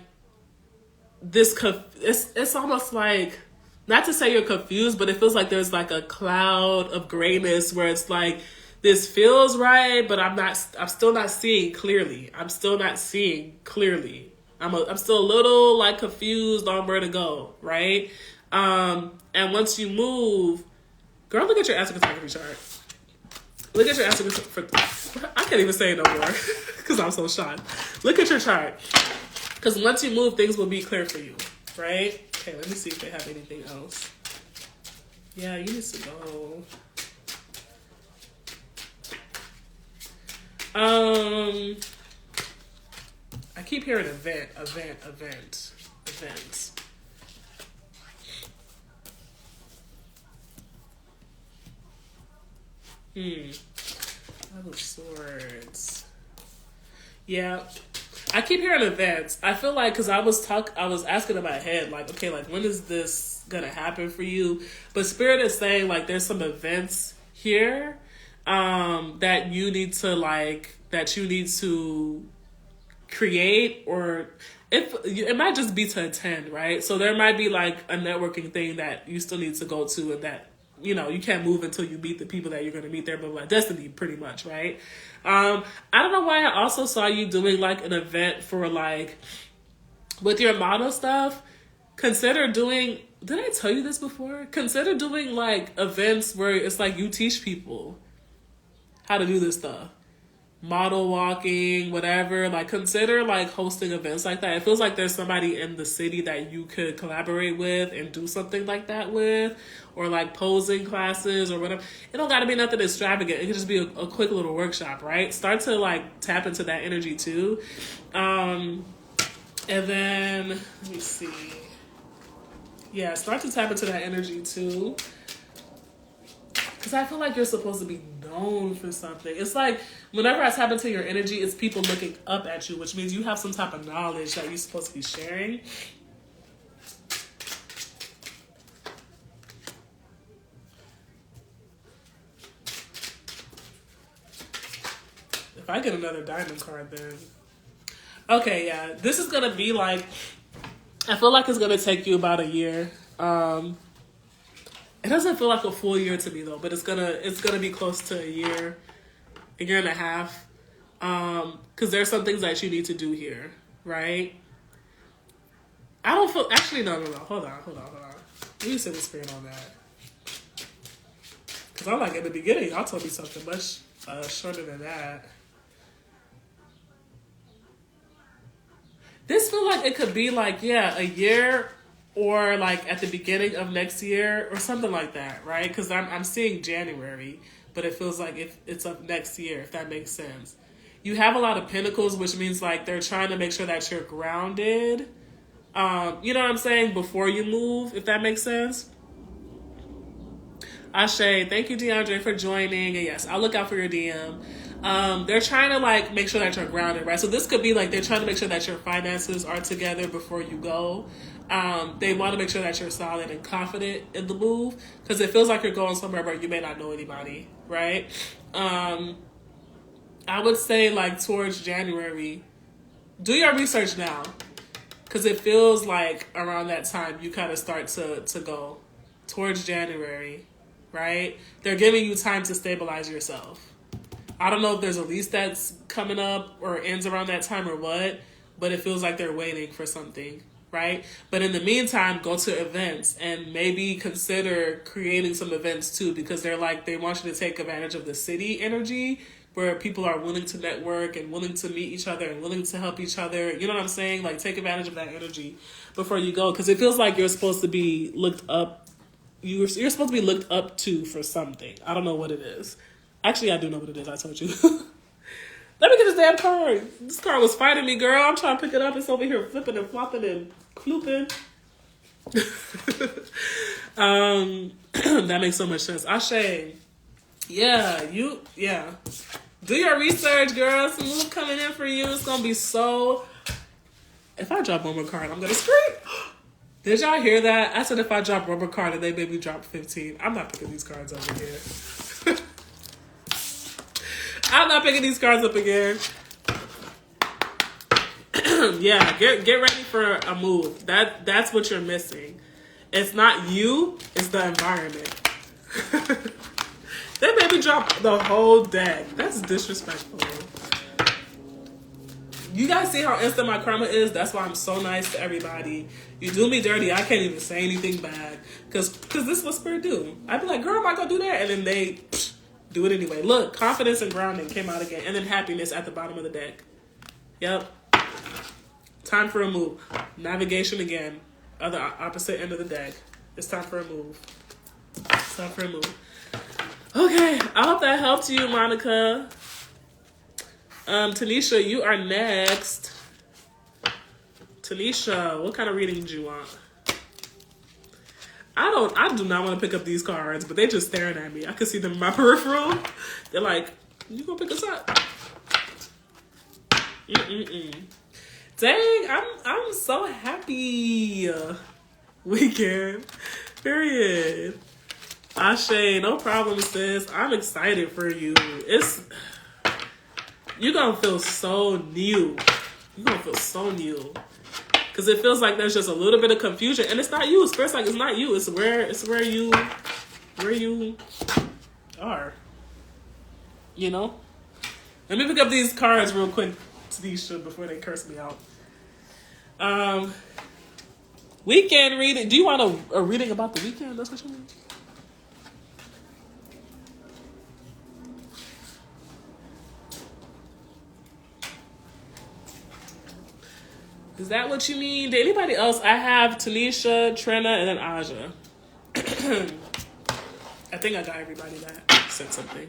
A: it's almost like, not to say you're confused, but it feels like there's like a cloud of grayness where it's like, this feels right, but I'm still not seeing clearly. I'm still a little like confused on where to go, right? And once you move, girl, look at your astrocartography chart. Look at your astrocartography. I can't even say it no more because I'm so shocked. Look at your chart. Because once you move, things will be clear for you, right? Okay, let me see if they have anything else. Yeah, you need to go. I keep hearing event. Five of Swords. Yeah. I keep hearing events. I feel like, because I was asking in my head, like, okay, like, when is this gonna happen for you? But Spirit is saying, like, there's some events here that you need to create, or it might just be to attend, right? So there might be like a networking thing that you still need to go to, and that, you know, you can't move until you meet the people that you're going to meet there, but like destiny, pretty much, right? I don't know why I also saw you doing like an event for like, with your model stuff. Consider doing, did I tell you this before? Consider doing like events where it's like you teach people how to do this stuff. Model walking, whatever. Like, consider like hosting events like that. It feels like there's somebody in the city that you could collaborate with and do something like that with, or like posing classes or whatever. It don't gotta be nothing extravagant. It could just be a quick little workshop, right? Start to like tap into that energy too. And then let me see. Yeah, start to tap into that energy too. Because I feel like you're supposed to be known for something. It's like, whenever I tap into your energy, it's people looking up at you, which means you have some type of knowledge that you're supposed to be sharing. If I get another diamond card, then... Okay, yeah. This is going to be like... I feel like it's going to take you about a year. It doesn't feel like a full year to me though, but it's gonna be close to a year and a half. Because there's some things that you need to do here, right? I don't feel, actually, no. Hold on. Let me sit with Spirit on that. Because I'm like, in the beginning, y'all told me something much shorter than that. This feel like it could be like, yeah, a year, or like at the beginning of next year or something like that, right? Because I'm seeing January, but it feels like it's up next year, if that makes sense. You have a lot of pentacles, which means like they're trying to make sure that you're grounded. You know what I'm saying? Before you move, if that makes sense. Ashe, thank you, DeAndre, for joining. And yes, I'll look out for your DM. They're trying to like make sure that you're grounded, right? So this could be like they're trying to make sure that your finances are together before you go. They want to make sure that you're solid and confident in the move, because it feels like you're going somewhere where you may not know anybody, right? I would say like towards January, do your research now, because it feels like around that time you kind of start to go towards January, right? They're giving you time to stabilize yourself. I don't know if there's a lease that's coming up or ends around that time or what, but it feels like they're waiting for something, right? But in the meantime, go to events and maybe consider creating some events too, because they want you to take advantage of the city energy where people are willing to network and willing to meet each other and willing to help each other. You know what I'm saying? Like, take advantage of that energy before you go, because it feels like you're supposed to be looked up. You're supposed to be looked up to for something. I don't know what it is. Actually, I do know what it is. I told you. Let me get this damn card. This card was fighting me, girl. I'm trying to pick it up. It's over here flipping and flopping and clooping. That makes so much sense. Ashe. Yeah. Do your research, girl. Some move coming in for you. It's going to be so... If I drop one more card, I'm going to scream. Did y'all hear that? I said if I drop one more card and they made me drop 15. I'm not picking these cards up again. I'm not picking these cards up again. Yeah, get ready for a move. That's what you're missing. It's not you, it's the environment. They made me drop the whole deck. That's disrespectful. You guys see how instant my karma is? That's why I'm so nice to everybody. You do me dirty, I can't even say anything bad. Because this is what Spirit do. I'd be like, girl, am I going to do that? And then they do it anyway. Look, confidence and grounding came out again. And then happiness at the bottom of the deck. Yep. Time for a move. Navigation again. Other opposite end of the deck. It's time for a move. It's time for a move. Okay. I hope that helped you, Monica. Tanisha, you are next. Tanisha, what kind of reading do you want? I do not want to pick up these cards, but they're just staring at me. I can see them in my peripheral. They're like, you gonna pick us up? Dang, I'm so happy. Weekend. Period. Ashe, no problem, sis. I'm excited for you. You're gonna feel so new. You're gonna feel so new. Because it feels like there's just a little bit of confusion. And it's not you. It's like it's not you. It's where you are. You know? Let me pick up these cards real quick, Tanisha, before they curse me out. Weekend reading. Do you want a reading about the weekend? That's what you mean? Is that what you mean? Did anybody else? I have Tanisha, Trina, and then Aja. I think I got everybody that said something.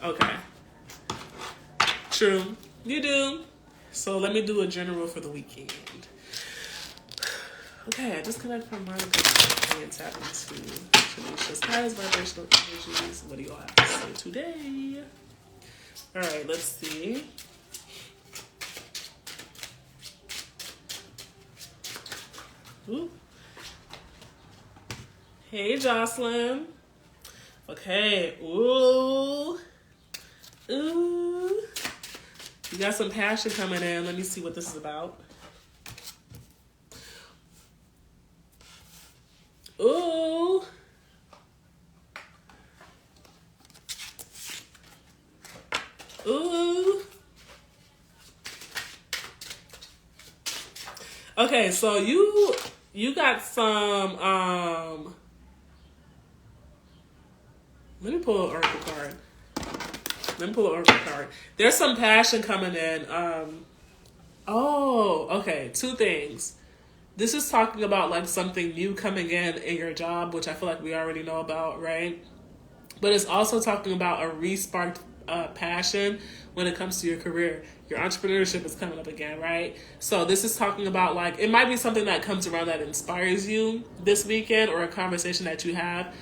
A: Okay. True. You do. So let me do a general for the weekend. Okay, I disconnect from Monica and tap into Tanisha's highest vibrational energies. What do y'all have to say today? All right, let's see. Ooh. Hey, Jocelyn. Okay. Ooh. Ooh. You got some passion coming in. Let me see what this is about. Ooh. Ooh. Okay, so you got some let me pull an oracle card. There's some passion coming in. Okay, two things. This is talking about like something new coming in your job, which I feel like we already know about, right? But it's also talking about a re-sparked passion when it comes to your career. Your entrepreneurship is coming up again, right? So this is talking about like, it might be something that comes around that inspires you this weekend, or a conversation that you have.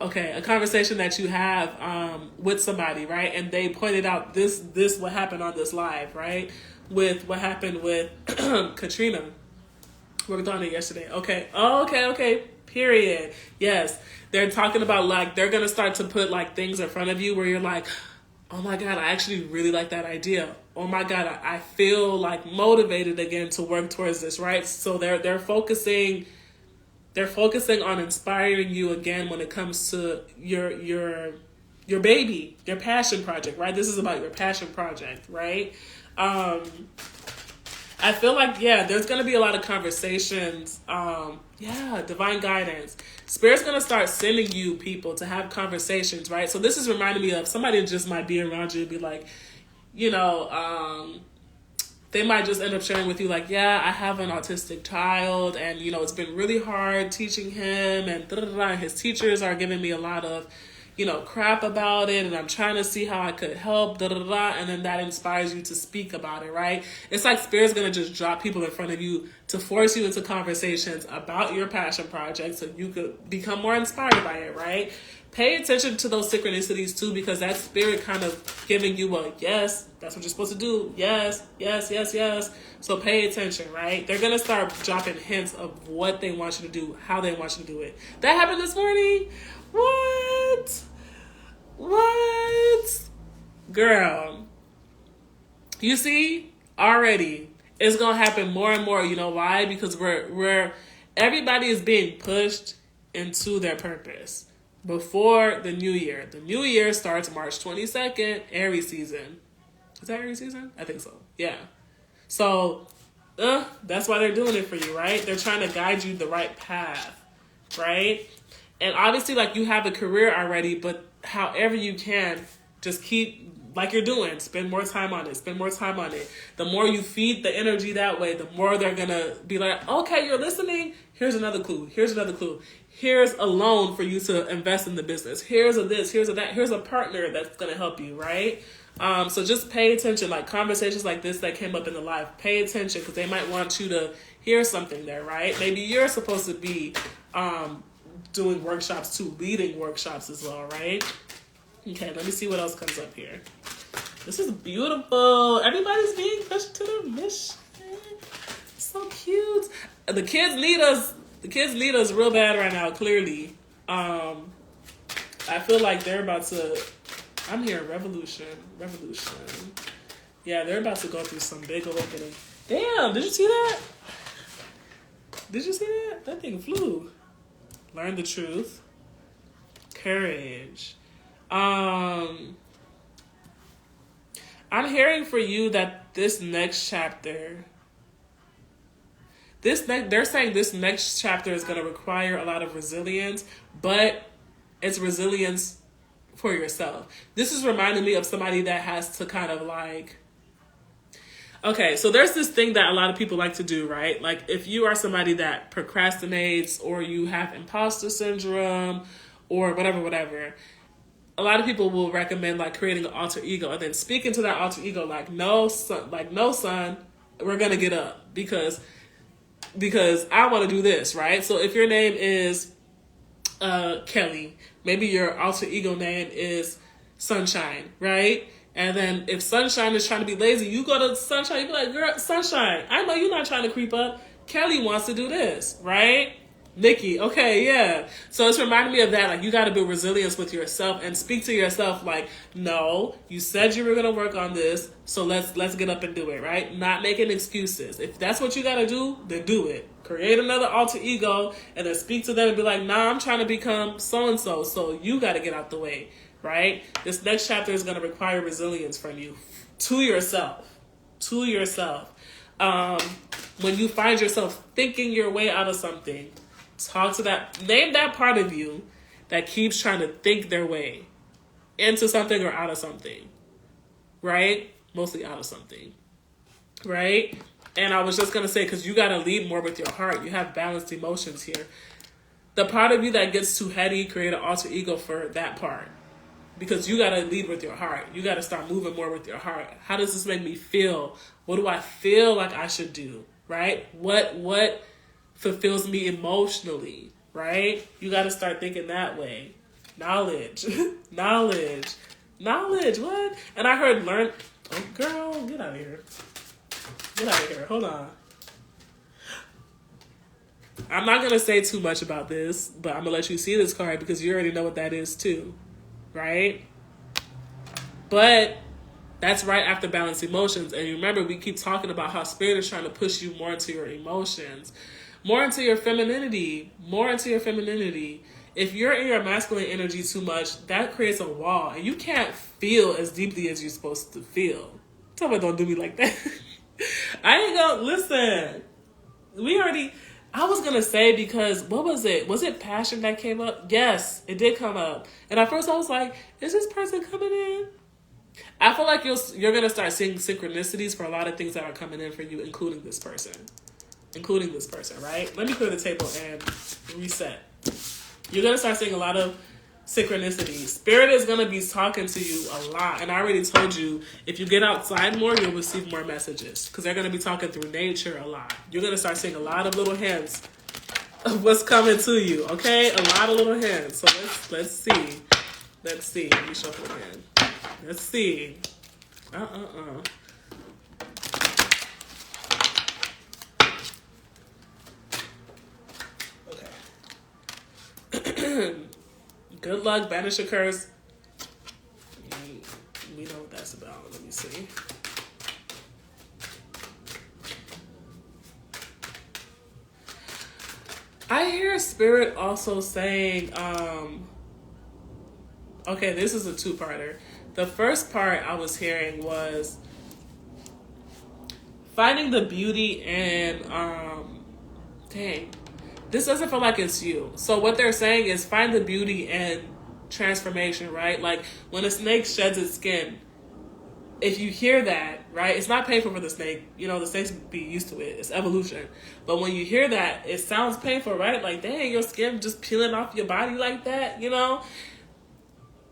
A: Okay, a conversation that you have with somebody, right? And they pointed out this what happened on this live, right? With what happened with Katrina. We worked on it yesterday. Okay. Period. Yes. They're talking about like, they're going to start to put like things in front of you where you're like, oh my God, I actually really like that idea. Oh my God, I feel like motivated again to work towards this, right? So they're focusing on inspiring you again when it comes to your baby, your passion project, right? This is about your passion project, right? I feel like, there's going to be a lot of conversations. Divine guidance. Spirit's going to start sending you people to have conversations, right? So this is reminding me of somebody just might be around you and be like, they might just end up sharing with you like, I have an autistic child and, it's been really hard teaching him and his teachers are giving me a lot of, crap about it and I'm trying to see how I could help, and then that inspires you to speak about it, right? It's like Spirit's going to just drop people in front of you to force you into conversations about your passion project so you could become more inspired by it, right? Pay attention to those synchronicities too, because that's Spirit kind of giving you a yes, that's what you're supposed to do. Yes. So pay attention, right? They're going to start dropping hints of what they want you to do, how they want you to do it. That happened this morning? What? Girl. You see? Already. It's going to happen more and more. You know why? Because everybody is being pushed into their purpose before the new year. The new year starts March 22nd, Aries season. Is that Aries season? I think so. Yeah. So, that's why they're doing it for you, right? They're trying to guide you the right path, right? And obviously, like, you have a career already, but however you can, just keep, like you're doing, spend more time on it, spend more time on it. The more you feed the energy that way, the more they're going to be like, okay, you're listening. Here's another clue. Here's another clue. Here's a loan for you to invest in the business. Here's a this, here's a that. Here's a partner that's going to help you, right? So just pay attention, like conversations like this that came up in the live. Pay attention because they might want you to hear something there, right? Maybe you're supposed to be doing workshops too, leading workshops as well, right? Okay, let me see what else comes up here. This is beautiful. Everybody's being pushed to their mission. So cute. The kids need us. The kids need us real bad right now, clearly. I feel like they're about to... I'm hearing revolution. Yeah, they're about to go through some big awakening. Damn, did you see that? Did you see that? That thing flew. Learn the truth. Courage. I'm hearing for you that this next chapter... they're saying this next chapter is going to require a lot of resilience, but it's resilience for yourself. This is reminding me of somebody that has to kind of like... Okay, so there's this thing that a lot of people like to do, right? Like if you are somebody that procrastinates or you have imposter syndrome or whatever, a lot of people will recommend like creating an alter ego and then speaking to that alter ego like, no, son, we're going to get up because I want to do this, right? So if your name is Kelly, maybe your alter ego name is Sunshine, right? And then if Sunshine is trying to be lazy, you go to Sunshine, you be like, girl, Sunshine, I know you're not trying to creep up. Kelly wants to do this, right? Nikki, okay, yeah. So it's reminding me of that. Like, you got to build resilience with yourself and speak to yourself like, no, you said you were going to work on this, so let's get up and do it, right? Not making excuses. If that's what you got to do, then do it. Create another alter ego and then speak to them and be like, nah, I'm trying to become so-and-so, so you got to get out the way, right? This next chapter is going to require resilience from you to yourself. When you find yourself thinking your way out of something, talk to that, name that part of you that keeps trying to think their way into something or out of something, right? Mostly out of something, right? And I was just going to say, because you got to lead more with your heart. You have balanced emotions here. The part of you that gets too heady, create an alter ego for that part. Because you got to lead with your heart. You got to start moving more with your heart. How does this make me feel? What do I feel like I should do, right? What fulfills me emotionally, right? You got to start thinking that way. Knowledge. What? And I heard learn. Oh, girl, get out of here. Hold on. I'm not going to say too much about this, but I'm going to let you see this card because you already know what that is too, right? But that's right after balanced emotions. And remember, we keep talking about how spirit is trying to push you more into your emotions, more into your femininity. If you're in your masculine energy too much, that creates a wall. And you can't feel as deeply as you're supposed to feel. Tell me, don't do me like that. I ain't gonna listen. I was gonna say, because what was it? Was it passion that came up? Yes, it did come up. And at first I was like, is this person coming in? I feel like you're gonna start seeing synchronicities for a lot of things that are coming in for you, including this person, right? Let me clear the table and reset. You're gonna start seeing a lot of synchronicities. Spirit is going to be talking to you a lot. And I already told you, if you get outside more, you'll receive more messages. Because they're going to be talking through nature a lot. You're going to start seeing a lot of little hints of what's coming to you. Okay? A lot of little hints. So let's see. Let me shuffle again. Let's see. Okay. Good luck, banish a curse. We know what that's about. Let me see. I hear spirit also saying, okay, this is a two-parter. The first part I was hearing was finding the beauty in, dang, this doesn't feel like it's you. So what they're saying is find the beauty in transformation, right? Like when a snake sheds its skin, if you hear that, right, it's not painful for the snake. You know, the snakes be used to it. It's evolution. But when you hear that, it sounds painful, right? Like, dang, your skin just peeling off your body like that, you know?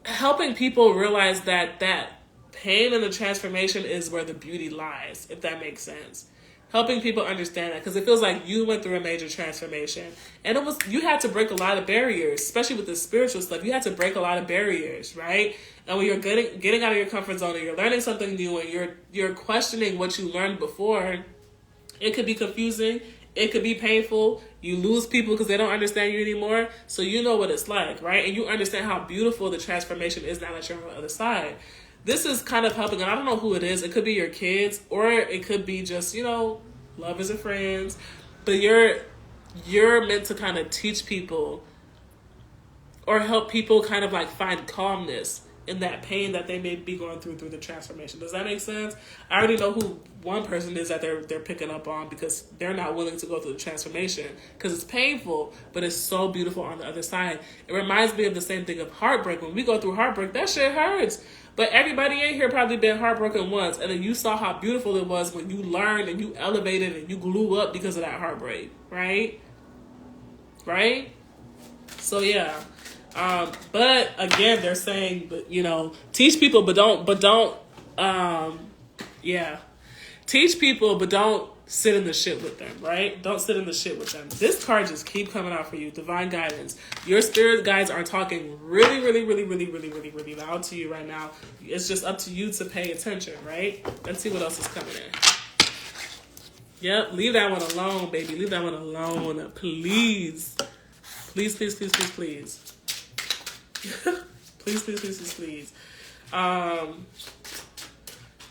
A: Helping people realize that that pain and the transformation is where the beauty lies, if that makes sense. Helping people understand that, because it feels like you went through a major transformation, and you had to break a lot of barriers, especially with the spiritual stuff. You had to break a lot of barriers, right? And when you're getting out of your comfort zone and you're learning something new and you're questioning what you learned before, it could be confusing. It could be painful. You lose people because they don't understand you anymore. So you know what it's like, right? And you understand how beautiful the transformation is now that you're on the other side. This is kind of helping, and I don't know who it is. It could be your kids, or it could be just, you know, lovers and friends. But you're meant to kind of teach people or help people kind of like find calmness in that pain that they may be going through the transformation. Does that make sense? I already know who one person is that they're picking up on, because they're not willing to go through the transformation because it's painful, but it's so beautiful on the other side. It reminds me of the same thing of heartbreak. When we go through heartbreak, that shit hurts. But everybody in here probably been heartbroken once, and then you saw how beautiful it was when you learned and you elevated and you grew up because of that heartbreak, right? Right? So yeah. But again, they're saying, but you know, teach people, but don't, teach people, but don't sit in the shit with them, right? Don't sit in the shit with them. This card just keep coming out for you. Divine guidance. Your spirit guides are talking really, really, really, really, really, really, really loud to you right now. It's just up to you to pay attention, right? Let's see what else is coming in. Yep, leave that one alone, baby. Leave that one alone, please. Please, please, please, please, please. Please, please, please, please, please.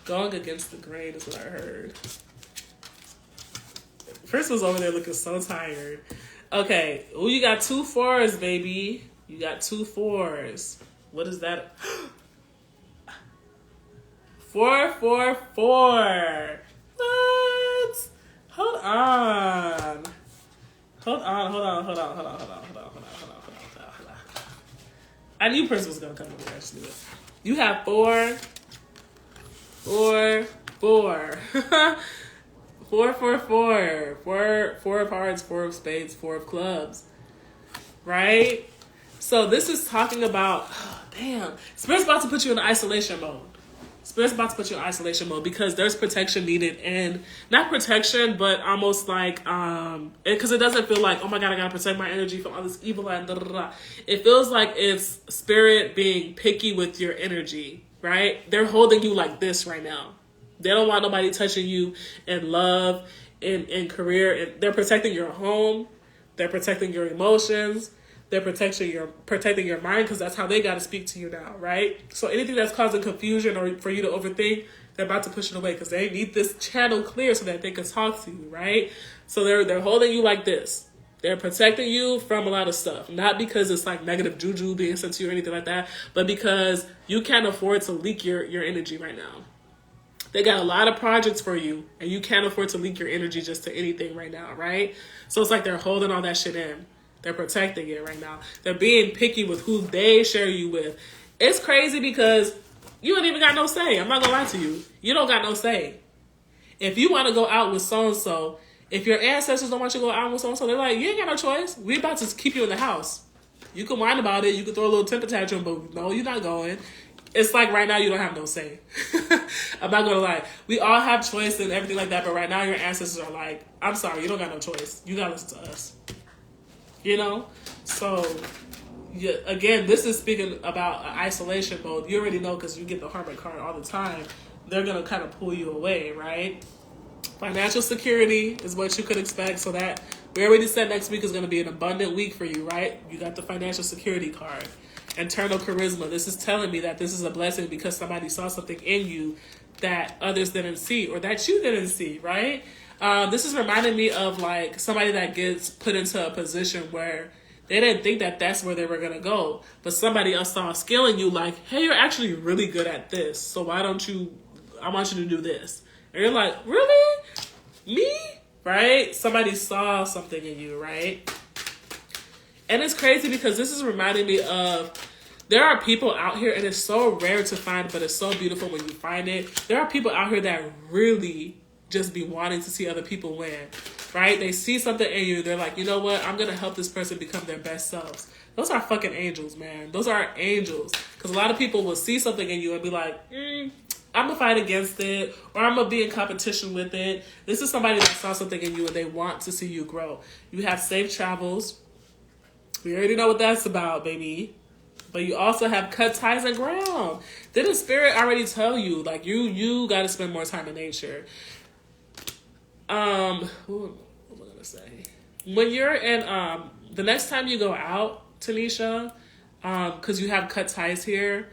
A: Going against the grain is what I heard. Chris was over there looking so tired. Okay. Oh, you got 2 4s, baby. You got 2 4s. What is that? 4 4 4. What? Hold on. I knew Prince was gonna come over here, actually. You have 4 4 4. 4 4 4. 4 of hearts, 4 of spades, 4 of clubs. Right? So this is talking about, Spirit's about to put you in isolation mode. Spirit's about to put you in isolation mode because there's protection needed, and not protection, but almost like, because it doesn't feel like, oh my God, I gotta protect my energy from all this evil and da da da. It feels like it's Spirit being picky with your energy, right? They're holding you like this right now. They don't want nobody touching you in love, in career. And they're protecting your home. They're protecting your emotions. They're protecting your mind, because that's how they got to speak to you now, right? So anything that's causing confusion or for you to overthink, they're about to push it away because they need this channel clear so that they can talk to you, right? So they're holding you like this. They're protecting you from a lot of stuff, not because it's like negative juju being sent to you or anything like that, but because you can't afford to leak your energy right now. They got a lot of projects for you, and you can't afford to leak your energy just to anything right now, right? So it's like they're holding all that shit in. They're protecting it right now. They're being picky with who they share you with. It's crazy because you don't even got no say. I'm not going to lie to you. You don't got no say. If you want to go out with so-and-so, if your ancestors don't want you to go out with so-and-so, they're like, you ain't got no choice. We about to keep you in the house. You can whine about it. You can throw a little temper tantrum, but no, you're not going. It's like right now you don't have no say. I'm not going to lie. We all have choice and everything like that, but right now your ancestors are like, I'm sorry, you don't got no choice. You got to listen to us. You know? So, yeah, again, this is speaking about isolation mode. You already know because you get the Hermit card all the time. They're going to kind of pull you away, right? Financial security is what you could expect. So that, we already said next week is going to be an abundant week for you, right? You got the financial security card. Internal charisma. This is telling me that this is a blessing because somebody saw something in you that others didn't see or that you didn't see, right? This is reminding me of like somebody that gets put into a position where they didn't think that that's where they were going to go, but somebody else saw a skill in you like, hey, you're actually really good at this. So why don't you, I want you to do this. And you're like, really? right? Somebody saw something in you, right? And it's crazy because this is reminding me of, there are people out here, and it's so rare to find, but it's so beautiful when you find it. There are people out here that really just be wanting to see other people win, right? They see something in you. They're like, you know what? I'm going to help this person become their best selves. Those are fucking angels, man. Those are angels. Because a lot of people will see something in you and be like, I'm going to fight against it, or I'm going to be in competition with it. This is somebody that saw something in you and they want to see you grow. You have safe travels. We already know what that's about, baby. But you also have cut ties and ground. Didn't Spirit already tell you, like, you got to spend more time in nature? What am I going to say? When you're in, the next time you go out, Tanisha, because you have cut ties here,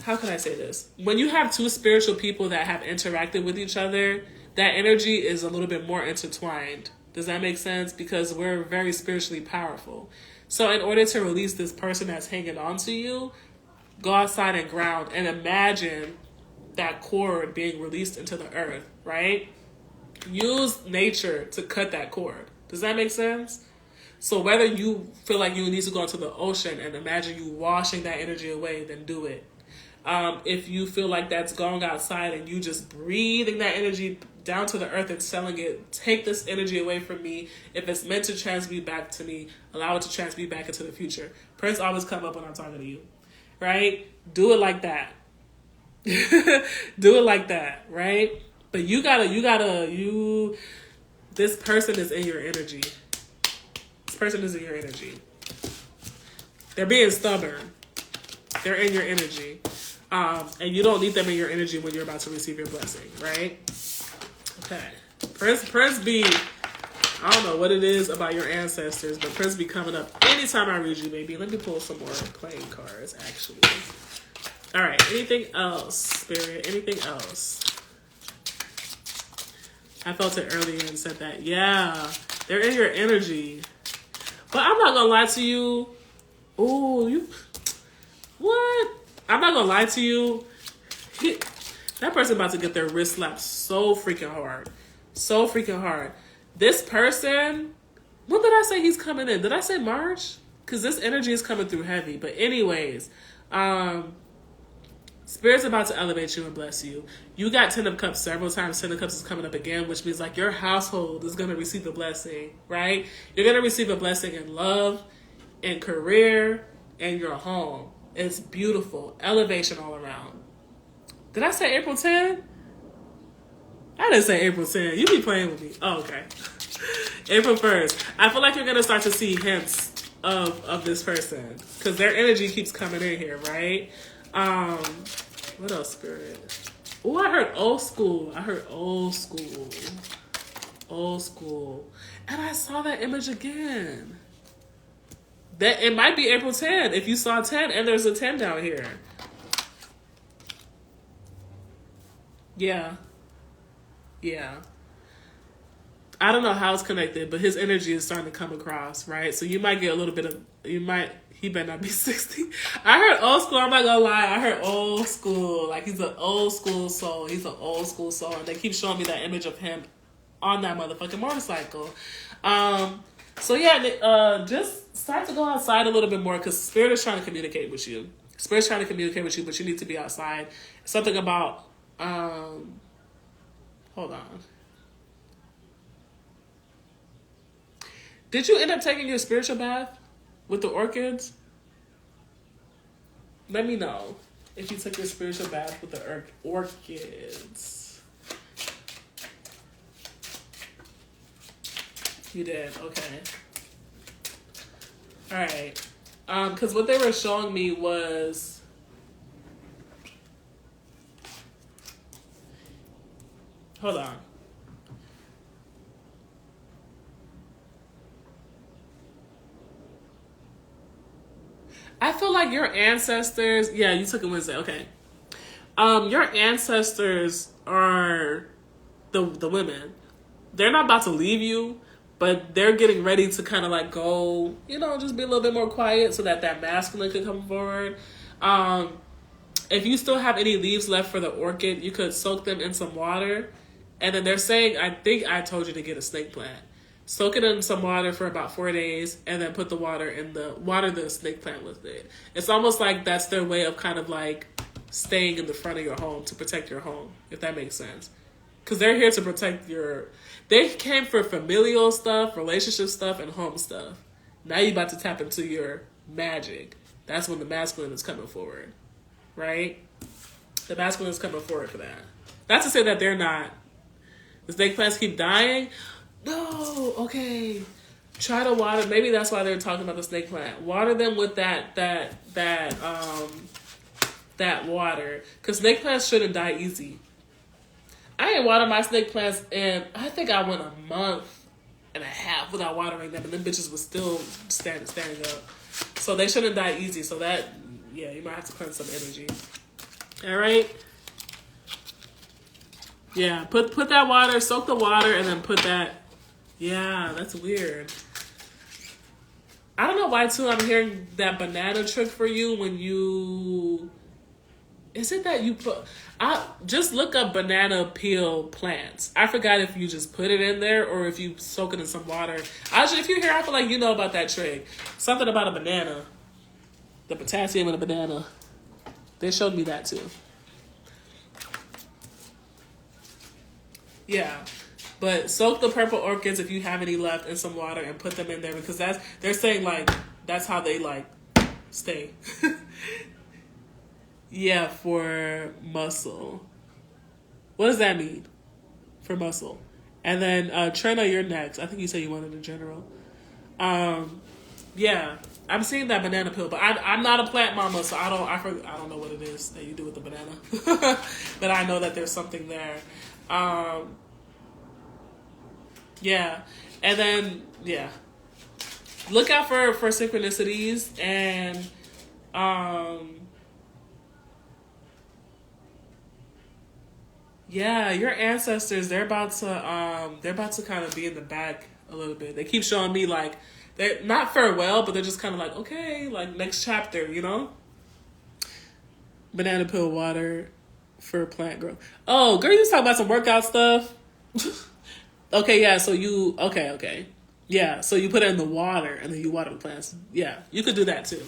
A: how can I say this? When you have two spiritual people that have interacted with each other, that energy is a little bit more intertwined. Does that make sense? Because we're very spiritually powerful. So in order to release this person that's hanging on to you, go outside and ground and imagine that cord being released into the earth, right? Use nature to cut that cord. Does that make sense? So whether you feel like you need to go into the ocean and imagine you washing that energy away, then do it. If you feel like that's going outside and you just breathing that energy down to the earth and telling it, take this energy away from me. If it's meant to transmute back to me, allow it to transmute back into the future. Prince always come up when I'm talking to you, right? Do it like that. Do it like that, right? But this person is in your energy. This person is in your energy. They're being stubborn. They're in your energy. And you don't need them in your energy when you're about to receive your blessing, right? Okay. Prince B, I don't know what it is about your ancestors, but Prince be coming up anytime I read you, baby. Let me pull some more playing cards, actually. All right. Anything else, Spirit? Anything else? I felt it earlier and said that. Yeah. They're in your energy. But I'm not going to lie to you. Ooh, what? I'm not going to lie to you. That person about to get their wrist slapped so freaking hard. So freaking hard. This person, when did I say he's coming in? Did I say March? Because this energy is coming through heavy. But anyways, Spirit's about to elevate you and bless you. You got 10 of Cups several times. 10 of Cups is coming up again, which means like your household is going to receive a blessing, right? You're going to receive a blessing in love, in career, and your home. It's beautiful. Elevation all around. Did I say April 10? I didn't say April 10. You be playing with me. Oh, okay. April 1st. I feel like you're going to start to see hints of this person because their energy keeps coming in here, right? What else, Spirit? Oh, I heard old school. Old school. And I saw that image again. That it might be April 10 if you saw 10 and there's a 10 down here. Yeah. I don't know how it's connected, but his energy is starting to come across, right? So you might get a little bit of, he better not be 60. I heard old school, I'm not gonna lie, I heard old school. Like he's an old school soul. And they keep showing me that image of him on that motherfucking motorcycle. So yeah, just start to go outside a little bit more because Spirit is trying to communicate with you. Spirit's trying to communicate with you, but you need to be outside. Something about, hold on. Did you end up taking your spiritual bath with the orchids? Let me know if you took your spiritual bath with the orchids. You did, okay. All right. Because what they were showing me was hold on. I feel like your ancestors, yeah, you took it Wednesday, okay. Your ancestors are the women. They're not about to leave you, but they're getting ready to kind of like go, just be a little bit more quiet so that masculine can come forward. If you still have any leaves left for the orchid, you could soak them in some water And then they're saying, I think I told you to get a snake plant. Soak it in some water for about 4 days, and then put the water water the snake plant with it. It's almost like that's their way of kind of like staying in the front of your home to protect your home, if that makes sense. Because they're here to protect they came for familial stuff, relationship stuff, and home stuff. Now you're about to tap into your magic. That's when the masculine is coming forward, right? The masculine is coming forward for that. Not to say that they're not. The snake plants keep dying. No, okay. Try to water. Maybe that's why they're talking about the snake plant. Water them with that water, because snake plants shouldn't die easy. I ain't watered my snake plants, and I think I went a month and a half without watering them, and them bitches was still standing up. So they shouldn't die easy. So that, yeah, you might have to cleanse some energy. All right. Yeah, put that water, soak the water, and then put that. Yeah, that's weird. I don't know why, too, I'm hearing that banana trick for you when you... Is it that you put... just look up banana peel plants. I forgot if you just put it in there or if you soak it in some water. If you're here, I feel like you know about that trick. Something about a banana. The potassium in a banana. They showed me that, too. Yeah, but soak the purple orchids if you have any left in some water and put them in there, because they're saying like that's how they like stay. Yeah, for muscle. What does that mean? For muscle. And then Trina, you're next. I think you said you wanted a general. Yeah, I'm seeing that banana peel, but I'm not a plant mama, so I don't know what it is that you do with the banana. But I know that there's something there. Yeah, and then look out for synchronicities, and your ancestors, they're about to kind of be in the back a little bit. They keep showing me like they're not farewell, but they're just kind of like, okay, like next chapter, you know. Banana peel water for plant growth. Oh, girl, you was talking about some workout stuff. Okay, yeah, so okay. Yeah, so you put it in the water and then you water the plants. Yeah, you could do that too.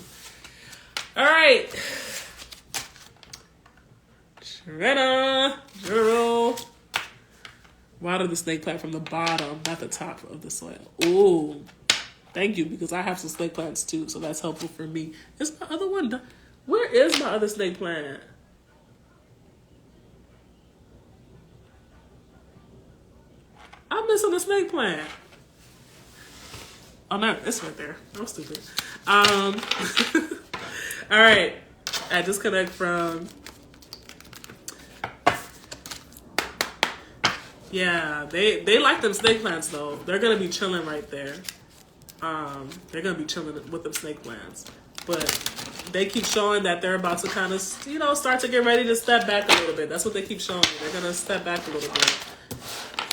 A: All right. General. Water the snake plant from the bottom, not the top of the soil. Ooh, thank you, because I have some snake plants too, so that's helpful for me. Is my other one done? Where is my other snake plant? I'm missing a snake plant. Oh no, it's right there. I'm stupid. All right. I disconnect from. Yeah, they like them snake plants though. They're gonna be chilling right there. They're gonna be chilling with them snake plants, but they keep showing that they're about to kind of, start to get ready to step back a little bit. That's what they keep showing me. They're gonna step back a little bit.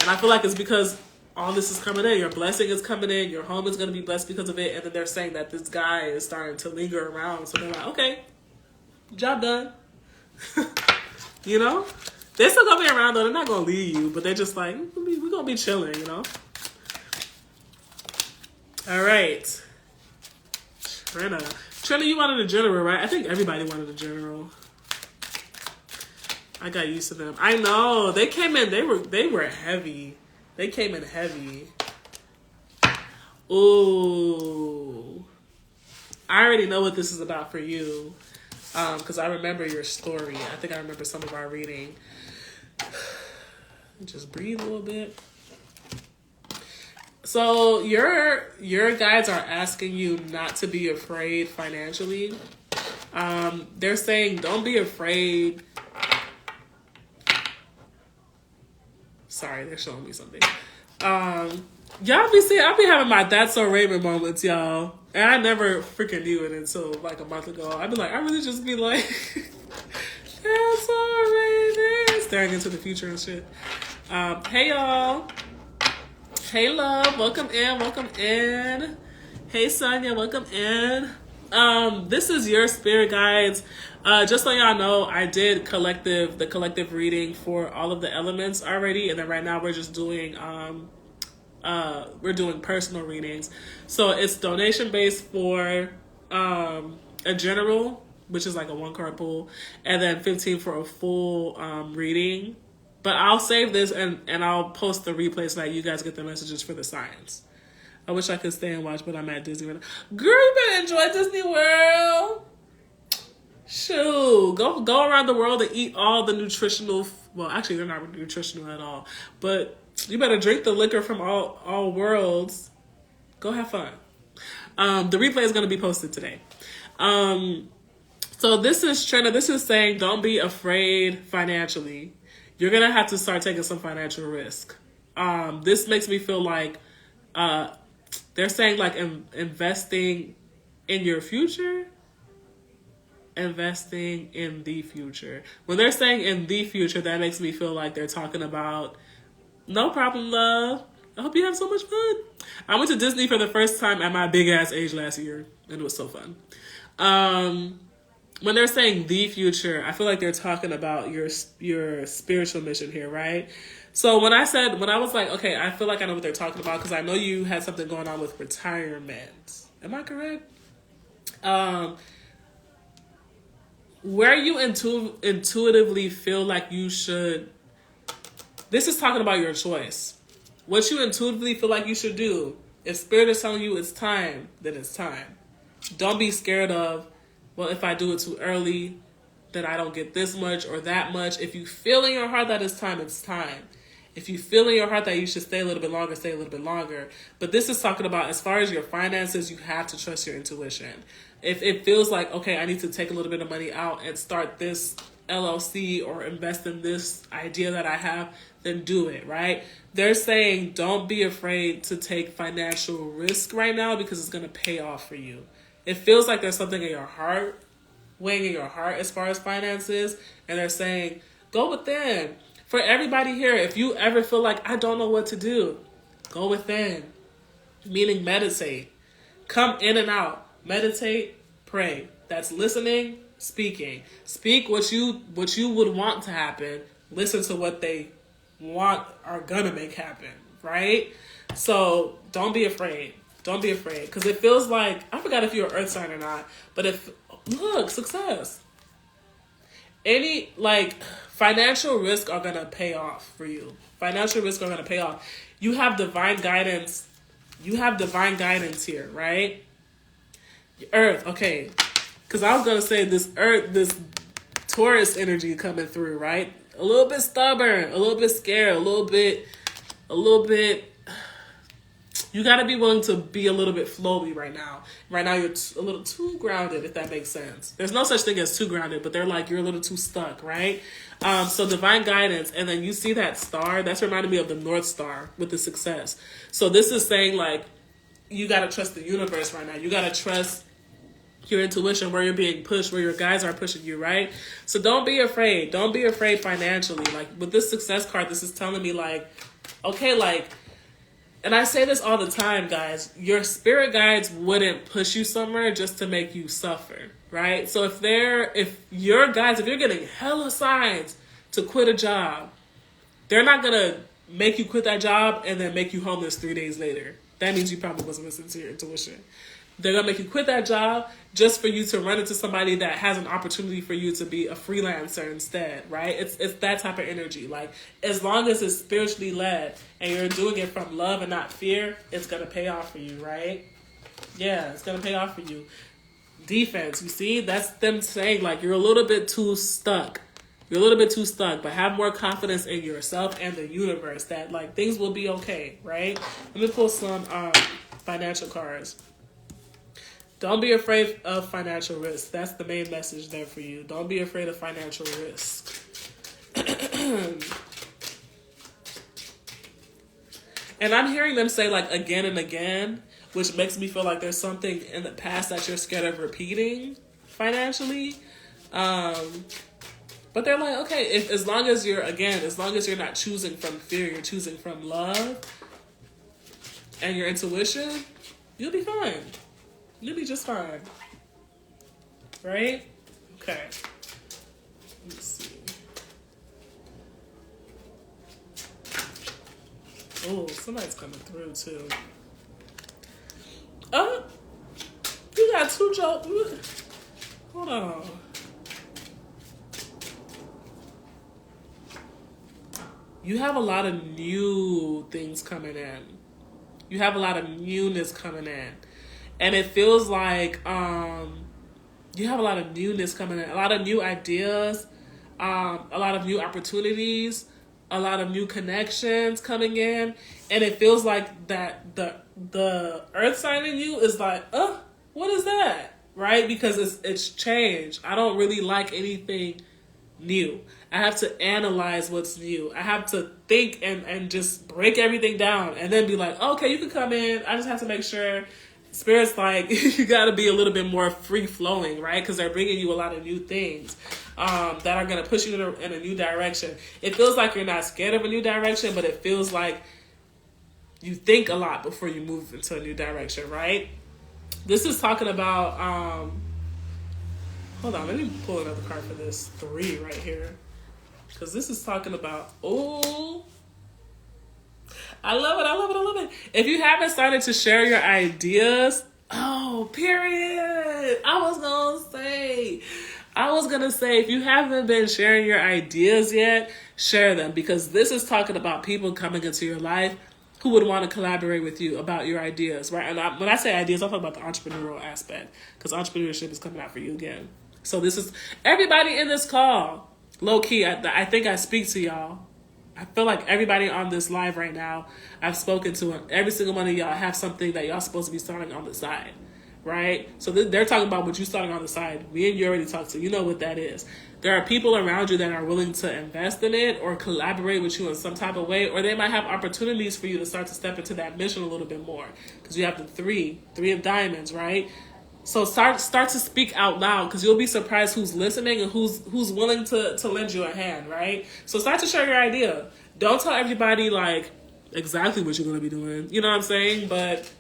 A: And I feel like it's because all this is coming in. Your blessing is coming in. Your home is going to be blessed because of it. And then they're saying that this guy is starting to linger around. So they're like, okay, job done. They're still going to be around, though. They're not going to leave you. But they're just like, we're going to be chilling, All right. Trina, you wanted a general, right? I think everybody wanted a general. I got used to them. I know. They came in, they were heavy. They came in heavy. Ooh. I already know what this is about for you. Because I remember your story. I think I remember some of our reading. Just breathe a little bit. So your guides are asking you not to be afraid financially. They're saying don't be afraid. Sorry, they're showing me something. Y'all be seeing, I be having my That's So Raven moments, y'all. And I never freaking knew it until like a month ago. I'd be like, I really just be like, That's So Raven. Staring into the future and shit. Hey, y'all. Hey, love. Welcome in. Hey, Sonia. Welcome in. This is your spirit guides. Just so y'all know, I did the collective reading for all of the elements already, and then right now we're just doing we're doing personal readings. So it's donation based for a general, which is like a 1-card pull, and then 15 for a full reading. But I'll save this and I'll post the replay so that you guys get the messages for the signs. I wish I could stay and watch, but I'm at Disney World. Girl, you better enjoy Disney World. Shoot, go around the world and eat all the nutritional. Well, actually, they're not nutritional at all. But you better drink the liquor from all worlds. Go have fun. The replay is going to be posted today. So this is Trina. This is saying don't be afraid financially. You're gonna have to start taking some financial risk. This makes me feel like they're saying like investing in your future. Investing in the future. When they're saying in the future, that makes me feel like they're talking about no problem, love. I hope you have so much fun. I went to Disney for the first time at my big ass age last year, and it was so fun. When they're saying the future, I feel like they're talking about your spiritual mission here, right? So when I was like, okay, I feel like I know what they're talking about because I know you had something going on with retirement. Am I correct? Where you intuitively feel like you should, this is talking about your choice. What you intuitively feel like you should do. If Spirit is telling you it's time, then it's time. Don't be scared of, well, if I do it too early, then I don't get this much or that much. If you feel in your heart that it's time, it's time. If you feel in your heart that you should stay a little bit longer, stay a little bit longer. But this is talking about as far as your finances, you have to trust your intuition. If it feels like, okay, I need to take a little bit of money out and start this LLC or invest in this idea that I have, then do it, right? They're saying don't be afraid to take financial risk right now because it's going to pay off for you. It feels like there's something in your heart, weighing in your heart as far as finances, and they're saying go within. For everybody here, if you ever feel like I don't know what to do, go within, meaning meditate. Come in and out. Meditate, pray. That's listening, speaking. Speak what you would want to happen. Listen to what they want are gonna make happen, right? So don't be afraid. Don't be afraid. Because it feels like, I forgot if you're an earth sign or not, but look, success. Any, financial risk are gonna pay off for you. Financial risk are gonna pay off. You have divine guidance. You have divine guidance here, right? Earth, okay. Because I was going to say this Taurus energy coming through, right? A little bit stubborn, a little bit scared, a little bit, you got to be willing to be a little bit flowy right now. Right now you're a little too grounded, if that makes sense. There's no such thing as too grounded, but they're like, you're a little too stuck, right? So divine guidance, and then you see that star, that's reminding me of the North Star with the success. So this is saying you got to trust the universe right now. You got to trust your intuition, where you're being pushed, where your guides are pushing you, right? So don't be afraid. Don't be afraid financially. With this success card, this is telling me okay, and I say this all the time, guys, your spirit guides wouldn't push you somewhere just to make you suffer, right? So if you're getting hella signs to quit a job, they're not going to make you quit that job and then make you homeless 3 days later. That means you probably wasn't listening to your intuition. They're going to make you quit that job just for you to run into somebody that has an opportunity for you to be a freelancer instead, right? It's that type of energy. As long as it's spiritually led and you're doing it from love and not fear, it's going to pay off for you, right? Yeah, it's going to pay off for you. Defense, you see? That's them saying, you're a little bit too stuck. You're a little bit too stuck, but have more confidence in yourself and the universe that, things will be okay, right? Let me pull some financial cards. Don't be afraid of financial risk. That's the main message there for you. Don't be afraid of financial risk. And I'm hearing them say again and again, which makes me feel like there's something in the past that you're scared of repeating financially. But they're okay, as long as you're not choosing from fear, you're choosing from love and your intuition, you'll be fine. You'll be just fine. right? Okay. Let me see. Oh, somebody's coming through too. You got two jokes. Hold on. You have a lot of new things coming in. You have a lot of newness coming in. And it feels like you have a lot of newness coming in. A lot of new ideas, a lot of new opportunities, a lot of new connections coming in. And it feels like that the earth sign in you is like, what is that? Right? Because it's change. I don't really like anything new. I have to analyze what's new. I have to think and just break everything down and then be like, okay, you can come in. I just have to make sure. Spirit's like, you got to be a little bit more free flowing, right? Because they're bringing you a lot of new things that are going to push you in a new direction. It feels like you're not scared of a new direction, but it feels like you think a lot before you move into a new direction, right? This is talking about, hold on, let me pull another card for this 3 right here. Because this is talking about, I love it, I love it, I love it. If you haven't started to share your ideas, period. I was going to say, if you haven't been sharing your ideas yet, share them. Because this is talking about people coming into your life who would want to collaborate with you about your ideas, right? And when I say ideas, I'm talking about the entrepreneurial aspect. Because entrepreneurship is coming out for you again. So this is everybody in this call. Low key, I think I speak to y'all. I feel like everybody on this live right now, I've spoken to, every single one of y'all have something that y'all supposed to be starting on the side, right? So they're talking about what you're starting on the side. Me and you already talked to. You know what that is. There are people around you that are willing to invest in it or collaborate with you in some type of way, or they might have opportunities for you to start to step into that mission a little bit more. Because you have the three of diamonds, right? So start to speak out loud, because you'll be surprised who's listening and who's willing to lend you a hand, right? So start to share your idea. Don't tell everybody like exactly what you're going to be doing. You know what I'm saying? But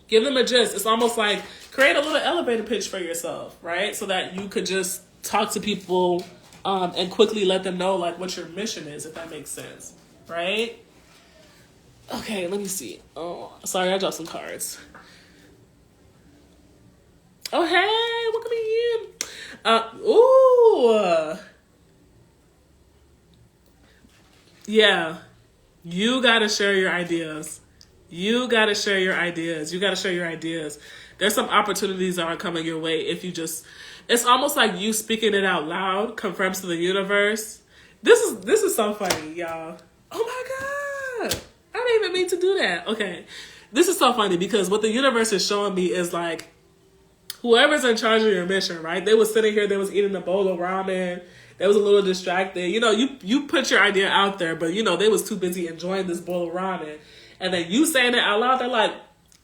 A: give them a gist. It's almost like create a little elevator pitch for yourself, right? So that you could just talk to people and quickly let them know like what your mission is, if that makes sense, right? Okay, let me see. Oh, sorry, I dropped some cards. Oh, hey, welcome in. Yeah, you got to share your ideas. You got to share your ideas. There's some opportunities that are coming your way if you just, it's almost like you speaking it out loud confirms to the universe. This is so funny, y'all. Oh my God. I didn't even mean to do that. Okay. This is so funny because what the universe is showing me is like, whoever's in charge of your mission, right? They was sitting here, they was eating a bowl of ramen. They was a little distracted. You know, you put your idea out there, but, you know, they was too busy enjoying this bowl of ramen. And then you saying it out loud, they're like,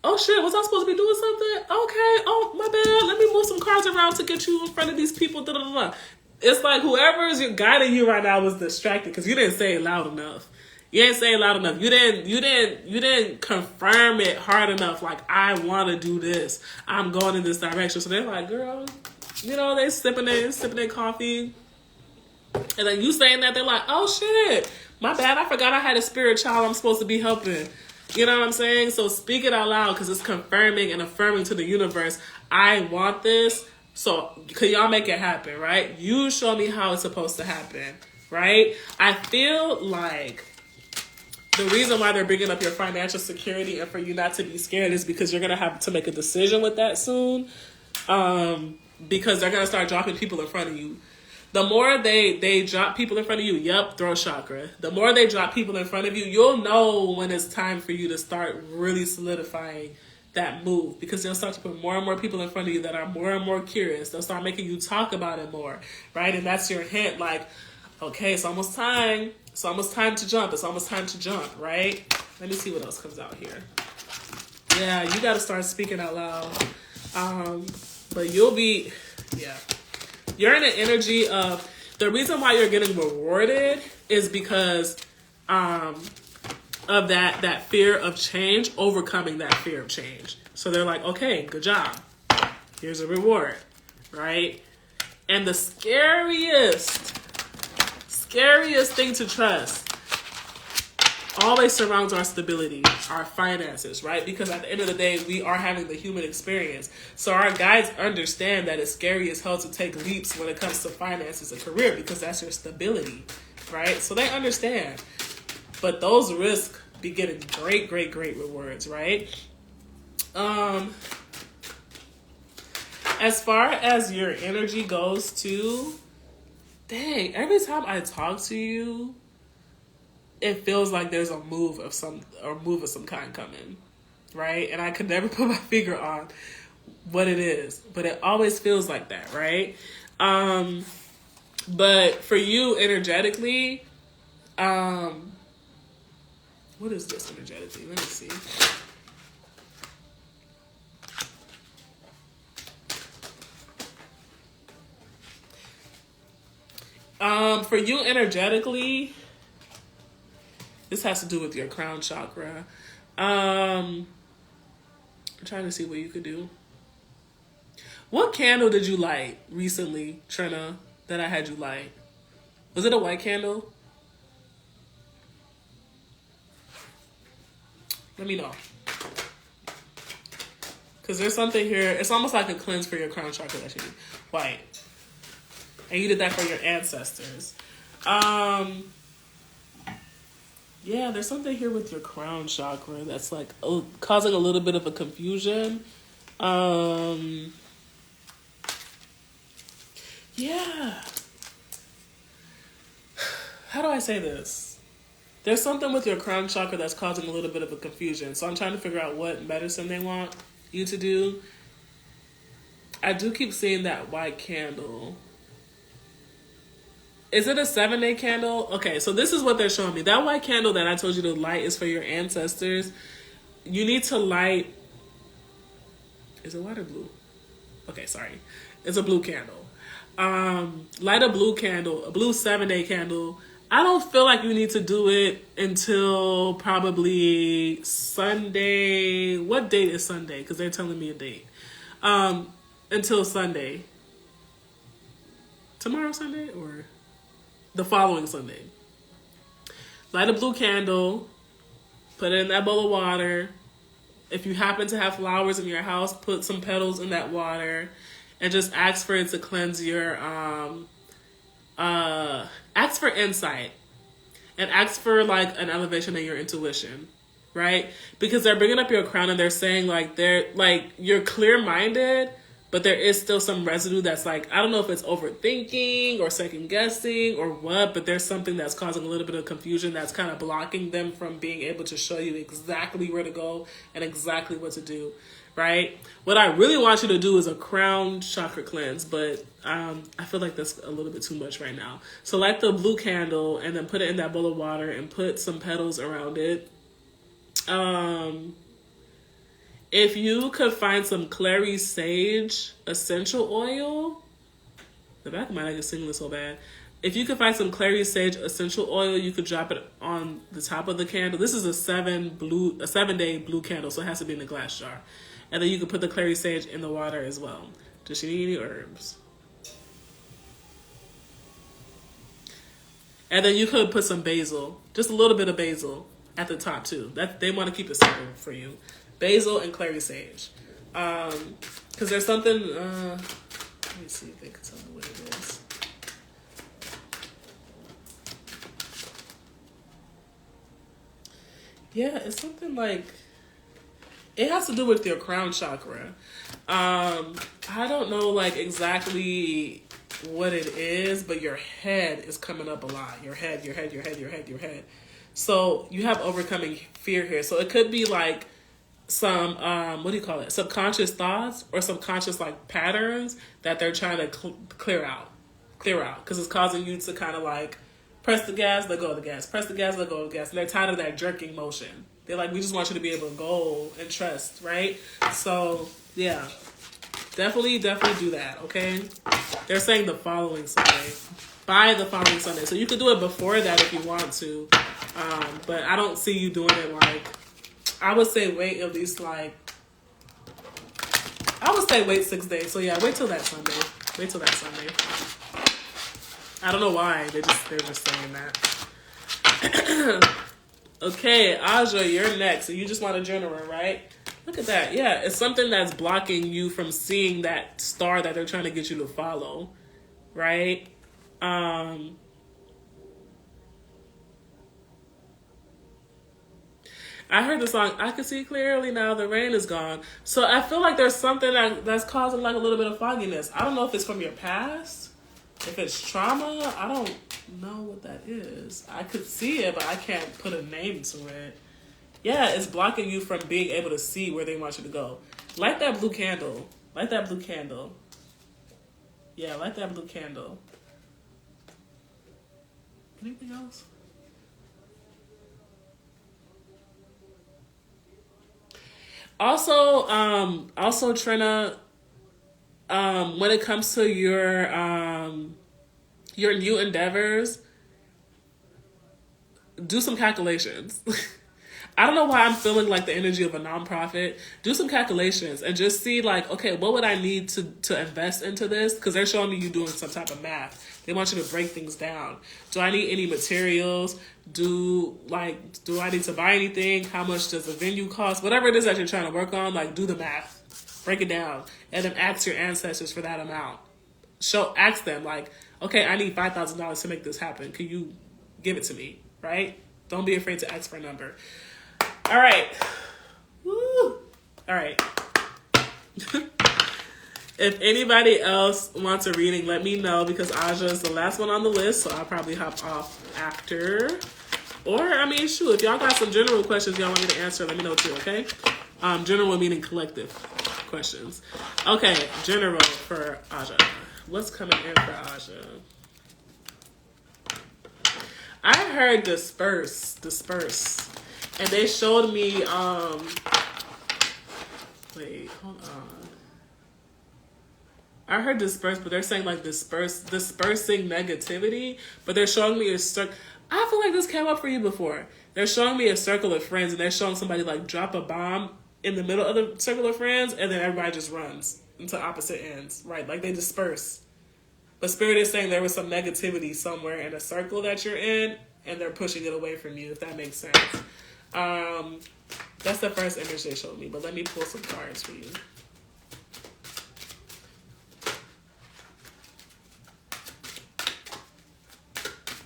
A: oh, shit, was I supposed to be doing something? Okay, oh, my bad. Let me move some cards around to get you in front of these people. Da, da, da. It's like whoever is guiding you right now was distracted because you didn't say it loud enough. You didn't say it loud enough. You didn't confirm it hard enough. Like, I want to do this. I'm going in this direction. So they're like, girl, you know, they sipping their coffee. And then you saying that, they're like, oh, shit, my bad. I forgot I had a spirit child I'm supposed to be helping. You know what I'm saying? So speak it out loud because it's confirming and affirming to the universe, I want this. So could y'all make it happen, right? You show me how it's supposed to happen, right? I feel like the reason why they're bringing up your financial security and for you not to be scared is because you're going to have to make a decision with that soon. Because they're going to start dropping people in front of you. The more they drop people in front of you, throat chakra. The more they drop people in front of you, you'll know when it's time for you to start really solidifying that move. Because they'll start to put more and more people in front of you that are more and more curious. They'll start making you talk about it more, right? And that's your hint, like, okay, it's almost time. It's almost time to jump. It's almost time to jump, right? Let me see what else comes out here. Yeah, you got to start speaking out loud. But you'll be, you're in an energy of, the reason why you're getting rewarded is because of that fear of change, overcoming that fear of change. So they're like, okay, good job. Here's a reward, right? And the scariest thing to trust always surrounds our stability, our finances, right? Because at the end of the day, we are having the human experience. So our guides understand that it's scary as hell to take leaps when it comes to finances and career, because that's your stability, right? So they understand. But those risks be getting great rewards, right? As far as your energy goes too, dang, every time I talk to you, it feels like there's a move of some kind coming, right? And I could never put my finger on what it is, but it always feels like that, right? But for you energetically, what is this energetically? Let me see. For you energetically, this has to do with your crown chakra. I'm trying to see what you could do. What candle did you light recently, Trina, that I had you light? Was it a white candle? Let me know. Because there's something here. It's almost like a cleanse for your crown chakra that you need. White. And you did that for your ancestors. Yeah, there's something here with your crown chakra that's like causing a little bit of a confusion. Yeah. How do I say this? There's something with your crown chakra that's causing a little bit of a confusion. So I'm trying to figure out what medicine they want you to do. I do keep seeing that white candle. Is it a 7-day candle? Okay, so this is what they're showing me. That white candle that I told you to light is for your ancestors. You need to light... Is it white or blue? Okay, sorry. It's a blue candle. Light a blue candle, a blue 7-day candle. I don't feel like you need to do it until probably Sunday. What date is Sunday? Because they're telling me a date. Until Sunday. Tomorrow Sunday or the following Sunday. Light a blue candle. Put it in that bowl of water. If you happen to have flowers in your house, put some petals in that water. And just ask for it to cleanse your, ask for insight. And ask for, like, an elevation in your intuition, right? Because they're bringing up your crown and they're saying, like, you're clear-minded, but there is still some residue that's, like, I don't know if it's overthinking or second-guessing or what, but there's something that's causing a little bit of confusion that's kind of blocking them from being able to show you exactly where to go and exactly what to do. Right? What I really want you to do is a crown chakra cleanse, but I feel like that's a little bit too much right now. So light the blue candle and then put it in that bowl of water and put some petals around it. If you could find some clary sage essential oil, the back of my neck is singling so bad. If you could find some clary sage essential oil, you could drop it on the top of the candle. This is a 7-day blue candle, so it has to be in a glass jar. And then you can put the clary sage in the water as well. Does she need any herbs? And then you could put some basil, just a little bit of basil at the top too. That they want to keep it simple for you. Basil and clary sage. Because there's something, let me see if they can tell me what it is. Yeah, it's something like, it has to do with your crown chakra. I don't know like exactly what it is, but your head is coming up a lot. Your head. So you have overcoming fear here. So it could be like some, what do you call it? Subconscious thoughts or subconscious like patterns that they're trying to clear out. Because it's causing you to kind of like press the gas, let go of the gas. Press the gas, let go of the gas. And they're tired of that jerking motion. They're like, we just want you to be able to go and trust, right? So, yeah. Definitely do that, okay? They're saying the following Sunday. By the following Sunday. So you could do it before that if you want to. But I don't see you doing it like... I would say wait at least like... I would say wait 6 days. So, yeah, wait till that Sunday. Wait till that Sunday. I don't know why. They're just saying that. Okay, Aja, you're next. So you just want a general, right? Look at that. Yeah, it's something that's blocking you from seeing that star that they're trying to get you to follow, right? I heard the song, I Can See Clearly Now the Rain Is Gone. So I feel like there's something that's causing like a little bit of fogginess. I don't know if it's from your past, if it's trauma. I don't know what that is. I could see it, but I can't put a name to it. Yeah, it's blocking you from being able to see where they want you to go. Light that blue candle. Light that blue candle. Yeah, light that blue candle. Anything else? Also, Trina, when it comes to your new endeavors, do some calculations. I don't know why I'm feeling like the energy of a nonprofit. Do some calculations and just see like, okay, what would I need to invest into this? Because they're showing me you doing some type of math. They want you to break things down. Do I need any materials? Do I need to buy anything? How much does the venue cost? Whatever it is that you're trying to work on, like do the math. Break it down. And then ask your ancestors for that amount. Ask them like, okay, I need $5,000 to make this happen. Can you give it to me? Right? Don't be afraid to ask for a number. All right. Woo. All right. If anybody else wants a reading, let me know because Aja is the last one on the list, so I'll probably hop off after. Or, I mean, shoot, if y'all got some general questions y'all want me to answer, let me know too, okay? General meaning collective questions. Okay, general for Aja. What's coming in for Aja? I heard disperse. And they showed me, wait, hold on. I heard disperse, but they're saying like dispersing negativity, but they're showing me I feel like this came up for you before. They're showing me a circle of friends and they're showing somebody like drop a bomb in the middle of the circle of friends and then everybody just runs into opposite ends, right? Like they disperse. But Spirit is saying there was some negativity somewhere in a circle that you're in and they're pushing it away from you, if that makes sense. That's the first image they showed me, but let me pull some cards for you.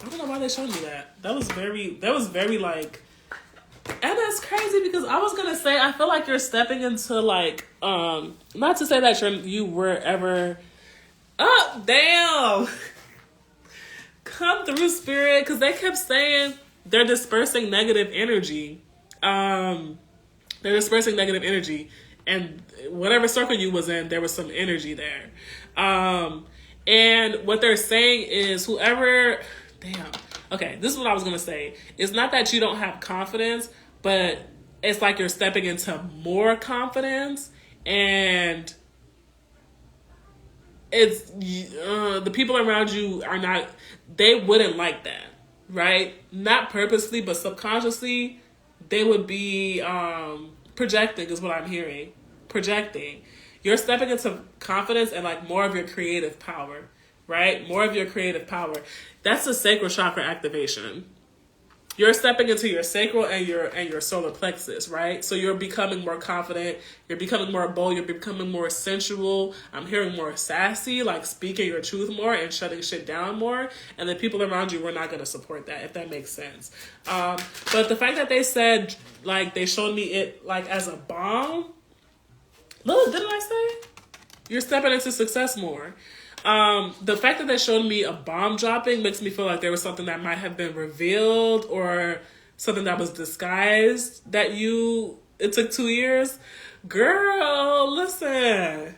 A: I don't know why they showed me that. That was very like, and that's crazy because I was gonna say I feel like you're stepping into like, not to say that you were ever, damn, come through Spirit, because they kept saying they're dispersing negative energy. They're dispersing negative energy, and whatever circle you was in, there was some energy there. And what they're saying is whoever. Damn. Okay, this is what I was going to say. It's not that you don't have confidence, but it's like you're stepping into more confidence, and it's the people around you are not, they wouldn't like that, right? Not purposely, but subconsciously, they would be projecting is what I'm hearing. Projecting. You're stepping into confidence and like more of your creative power, right? More of your creative power. That's the sacral chakra activation. You're stepping into your sacral and your solar plexus, right? So you're becoming more confident. You're becoming more bold. You're becoming more sensual. I'm hearing more sassy, like speaking your truth more and shutting shit down more. And the people around you were not going to support that, if that makes sense. But the fact that they said, like, they showed me it like as a bomb. Look, didn't I say? You're stepping into success more. The fact that they showed me a bomb dropping makes me feel like there was something that might have been revealed or something that was disguised it took 2 years. Girl, listen.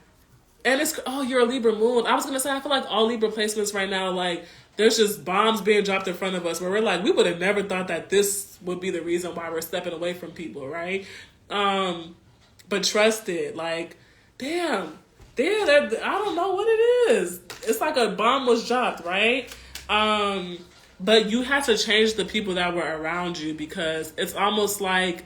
A: And you're a Libra moon. I was going to say, I feel like all Libra placements right now, like there's just bombs being dropped in front of us where we're like, we would have never thought that this would be the reason why we're stepping away from people, right? But trust it, like, damn. I don't know what it is. It's like a bomb was dropped, right? But you have to change the people that were around you because it's almost like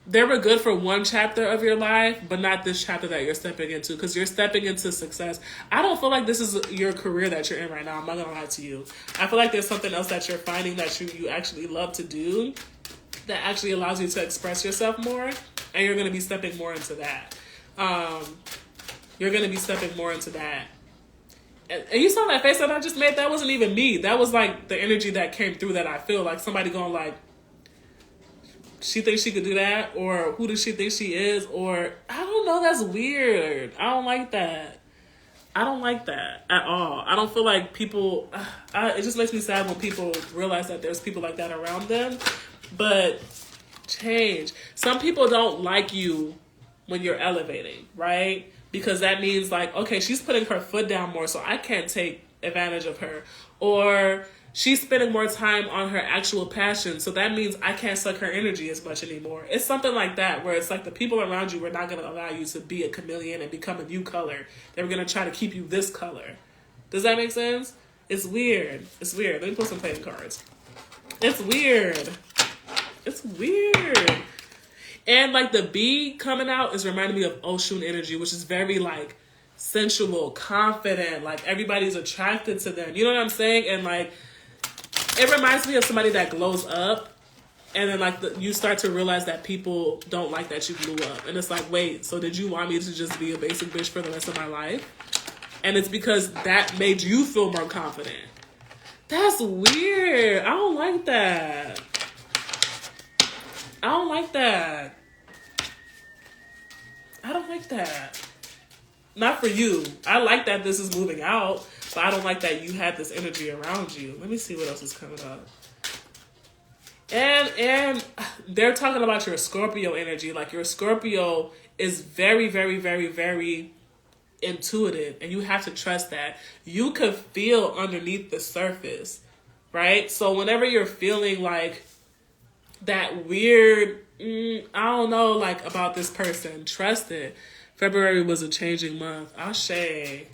A: they were good for one chapter of your life, but not this chapter that you're stepping into, because you're stepping into success. I don't feel like this is your career that you're in right now. I'm not gonna lie to you. I feel like there's something else that you're finding that you actually love to do, that actually allows you to express yourself more, and you're gonna be stepping more into that. You're gonna be stepping more into that. And you saw that face that I just made. That wasn't even me. That was like the energy that came through that I feel like somebody going like, she thinks she could do that, or who does she think she is, or I don't know. That's weird. I don't like that. I don't like that at all. I don't feel like people. It just makes me sad when people realize that there's people like that around them. But change. Some people don't like you when you're elevating, right? Because that means like, okay, she's putting her foot down more, so I can't take advantage of her, or she's spending more time on her actual passion, so that means I can't suck her energy as much anymore. It's something like that, where it's like the people around you were not going to allow you to be a chameleon and become a new color. They were going to try to keep you this color. Does that make sense? It's weird. It's weird. Let me put some playing cards. It's weird. It's weird. And like the bee coming out is reminding me of Oshun energy, which is very like sensual, confident, like everybody's attracted to them. You know what I'm saying? And like, it reminds me of somebody that glows up, and then like you start to realize that people don't like that you blew up. And it's like, wait, so did you want me to just be a basic bitch for the rest of my life? And it's because that made you feel more confident. That's weird. I don't like that. I don't like that. I don't like that. Not for you. I like that this is moving out, but I don't like that you had this energy around you. Let me see what else is coming up. And they're talking about your Scorpio energy. Like your Scorpio is very, very, very, very intuitive, and you have to trust that. You can feel underneath the surface, right? So whenever you're feeling like that weird, I don't know, like about this person, trust it. February was a changing month. Ashe.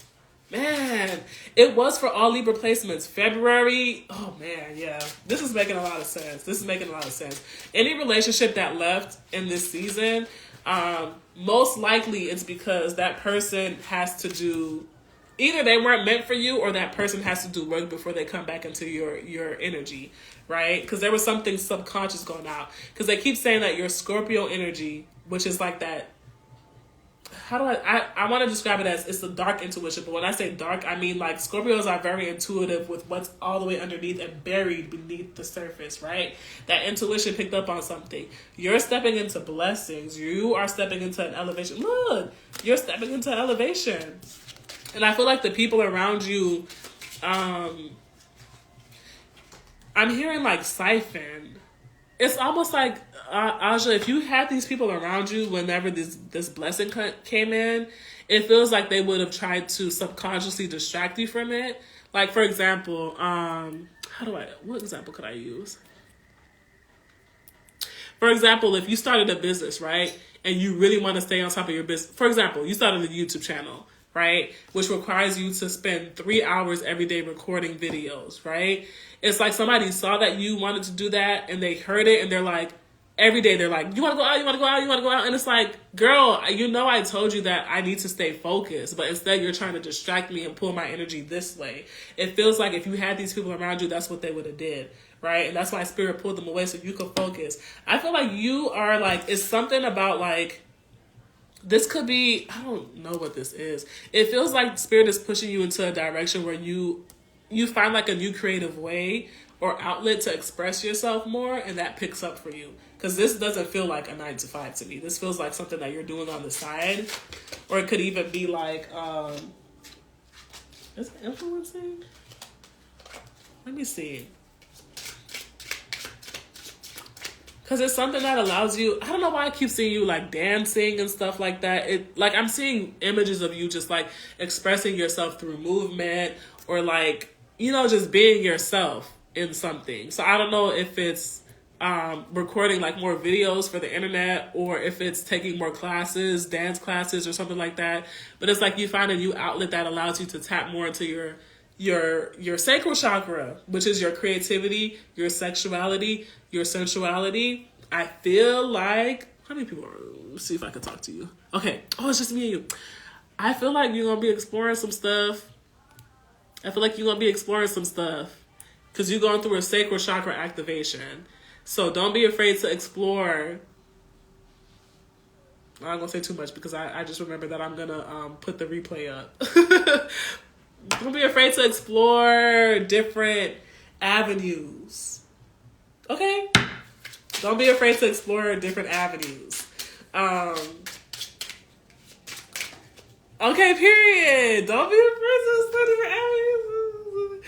A: Man, it was for all Libra placements. February, oh man, yeah. This is making a lot of sense. Any relationship that left in this season, most likely it's because that person has to do, either they weren't meant for you, or that person has to do work before they come back into your energy, right? Because there was something subconscious going out. Because they keep saying that your Scorpio energy, which is like that, how do I want to describe it as, it's the dark intuition, but when I say dark, I mean like Scorpios are very intuitive with what's all the way underneath and buried beneath the surface, right? That intuition picked up on something. You're stepping into blessings. You are stepping into an elevation. Look, you're stepping into elevation. And I feel like the people around you, I'm hearing like siphon. It's almost like, Aja, if you had these people around you whenever this blessing came in, it feels like they would have tried to subconsciously distract you from it. Like, for example, what example could I use? For example, if you started a business, right, and you really want to stay on top of your business. For example, you started a YouTube channel, right, which requires you to spend 3 hours every day recording videos, right? It's like somebody saw that you wanted to do that, and they heard it, and they're like, every day they're like, you want to go out, you want to go out, you want to go out. And it's like, girl, you know I told you that I need to stay focused, but instead you're trying to distract me and pull my energy this way. It feels like if you had these people around you, that's what they would have did, right? And that's why Spirit pulled them away so you could focus. I feel like you are like, it's something about like, this could be, I don't know what this is. It feels like Spirit is pushing you into a direction where you find like a new creative way or outlet to express yourself more, and that picks up for you. Because this doesn't feel like a 9-to-5 to me. This feels like something that you're doing on the side. Or it could even be like, is it influencing? Let me see. Because it's something that allows you, I don't know why I keep seeing you like dancing and stuff like that. Like I'm seeing images of you just like expressing yourself through movement, or like, you know, just being yourself in something. So I don't know if it's recording like more videos for the internet, or if it's taking more classes, dance classes or something like that. But it's like you find a new outlet that allows you to tap more into your sacral chakra, which is your creativity, your sexuality, your sensuality. I feel like How many people are? Let's see if I can talk to you. Okay. Oh, it's just me and you. I feel like you're going to be exploring some stuff. Because you're going through a sacral chakra activation. So don't be afraid to explore. I'm not going to say too much because I just remember that I'm going to put the replay up. Don't be afraid to explore different avenues. Okay? Don't be afraid to explore different avenues. Okay, period. Don't be afraid to explore different avenues.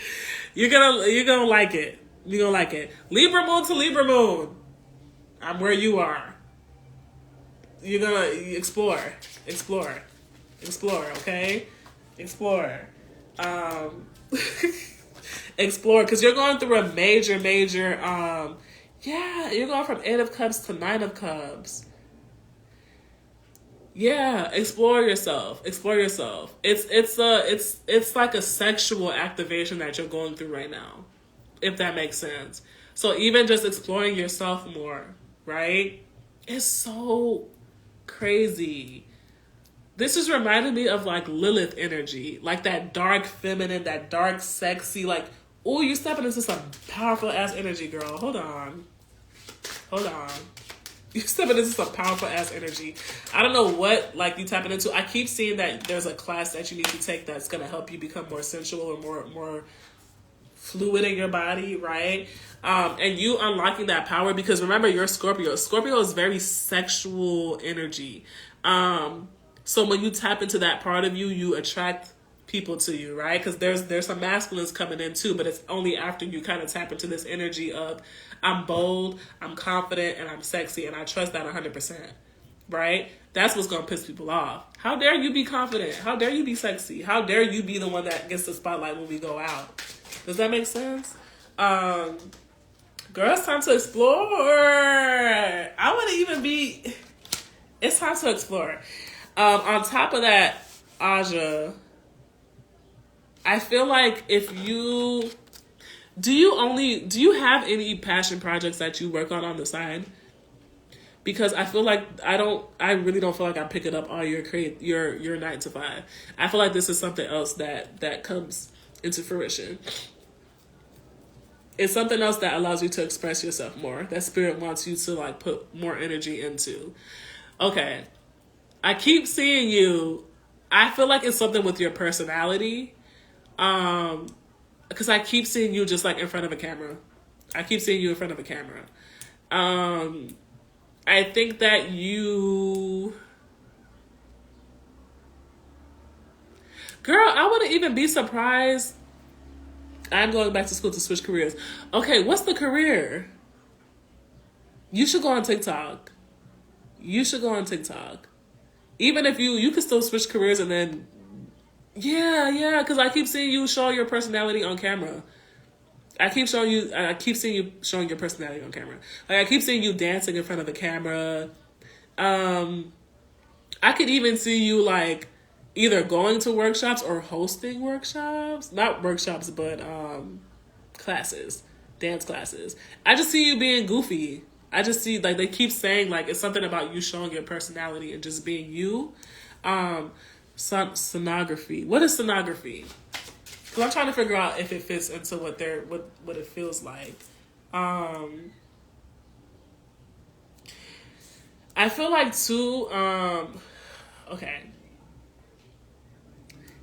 A: You're gonna like it. You're gonna like it. Libra moon to Libra moon. I'm where you are. You're gonna explore, okay? Explore. Explore, because you're going through a major, you're going from 8 of Cups to 9 of Cups. Yeah, explore yourself. It's like a sexual activation that you're going through right now, if that makes sense. So even just exploring yourself more, right? It's so crazy. This is reminding me of like Lilith energy, like that dark feminine, that dark sexy, like, oh, you stepping into some powerful ass energy, girl. Hold on. You stepping into some powerful ass energy. I don't know what like you tapping into. I keep seeing that there's a class that you need to take that's gonna help you become more sensual or more fluid in your body, right? And you unlocking that power, because remember, you're Scorpio. Scorpio is very sexual energy. So when you tap into that part of you, you attract people to you, right? Because there's some masculines coming in too, but it's only after you kind of tap into this energy of I'm bold, I'm confident, and I'm sexy, and I trust that 100%, right? That's what's going to piss people off. How dare you be confident? How dare you be sexy? How dare you be the one that gets the spotlight when we go out? Does that make sense? Girl, it's time to explore. It's time to explore. On top of that, Aja, I feel like do you have any passion projects that you work on the side? Because I feel like I really don't feel like I'm picking up all your 9 to 5. I feel like this is something else that comes into fruition. It's something else that allows you to express yourself more, that spirit wants you to like put more energy into. Okay. I keep seeing you. I feel like it's something with your personality. Because I keep seeing you just like in front of a camera. I think that girl, I wouldn't even be surprised. I'm going back to school to switch careers. Okay, what's the career? You should go on TikTok. Even if you can still switch careers and then, yeah, because I keep seeing you show your personality on camera. I keep seeing you showing your personality on camera. Like I keep seeing you dancing in front of the camera. I could even see you like either going to workshops or hosting workshops. Not workshops, but classes, dance classes. I just see you being goofy. I just see like they keep saying like it's something about you showing your personality and just being you. Sonography. What is sonography? Because I'm trying to figure out if it fits into what it feels like. I feel like too. Okay.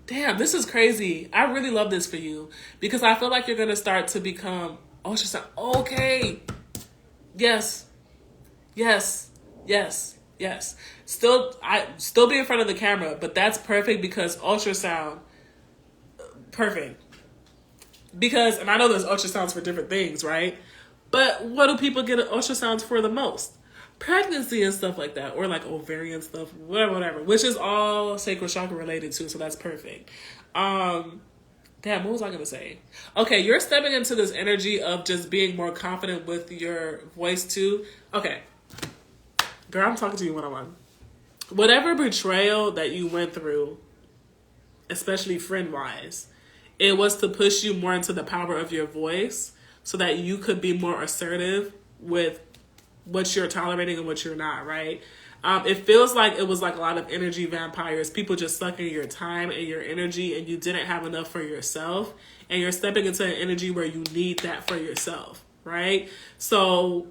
A: Damn, this is crazy. I really love this for you because I feel like you're gonna start to become ultrasound. Okay. Yes. Still be in front of the camera, but that's perfect because ultrasound. Perfect. Because, and I know there's ultrasounds for different things, right? But what do people get ultrasounds for the most? Pregnancy and stuff like that, or like ovarian stuff, whatever, which is all sacral chakra related too, so that's perfect. Damn, what was I gonna say? Okay, you're stepping into this energy of just being more confident with your voice too. Okay. Girl, I'm talking to you one-on-one. Whatever betrayal that you went through, especially friend-wise, it was to push you more into the power of your voice so that you could be more assertive with what you're tolerating and what you're not, right? It feels like it was like a lot of energy vampires, people just sucking your time and your energy, and you didn't have enough for yourself, and you're stepping into an energy where you need that for yourself, right? So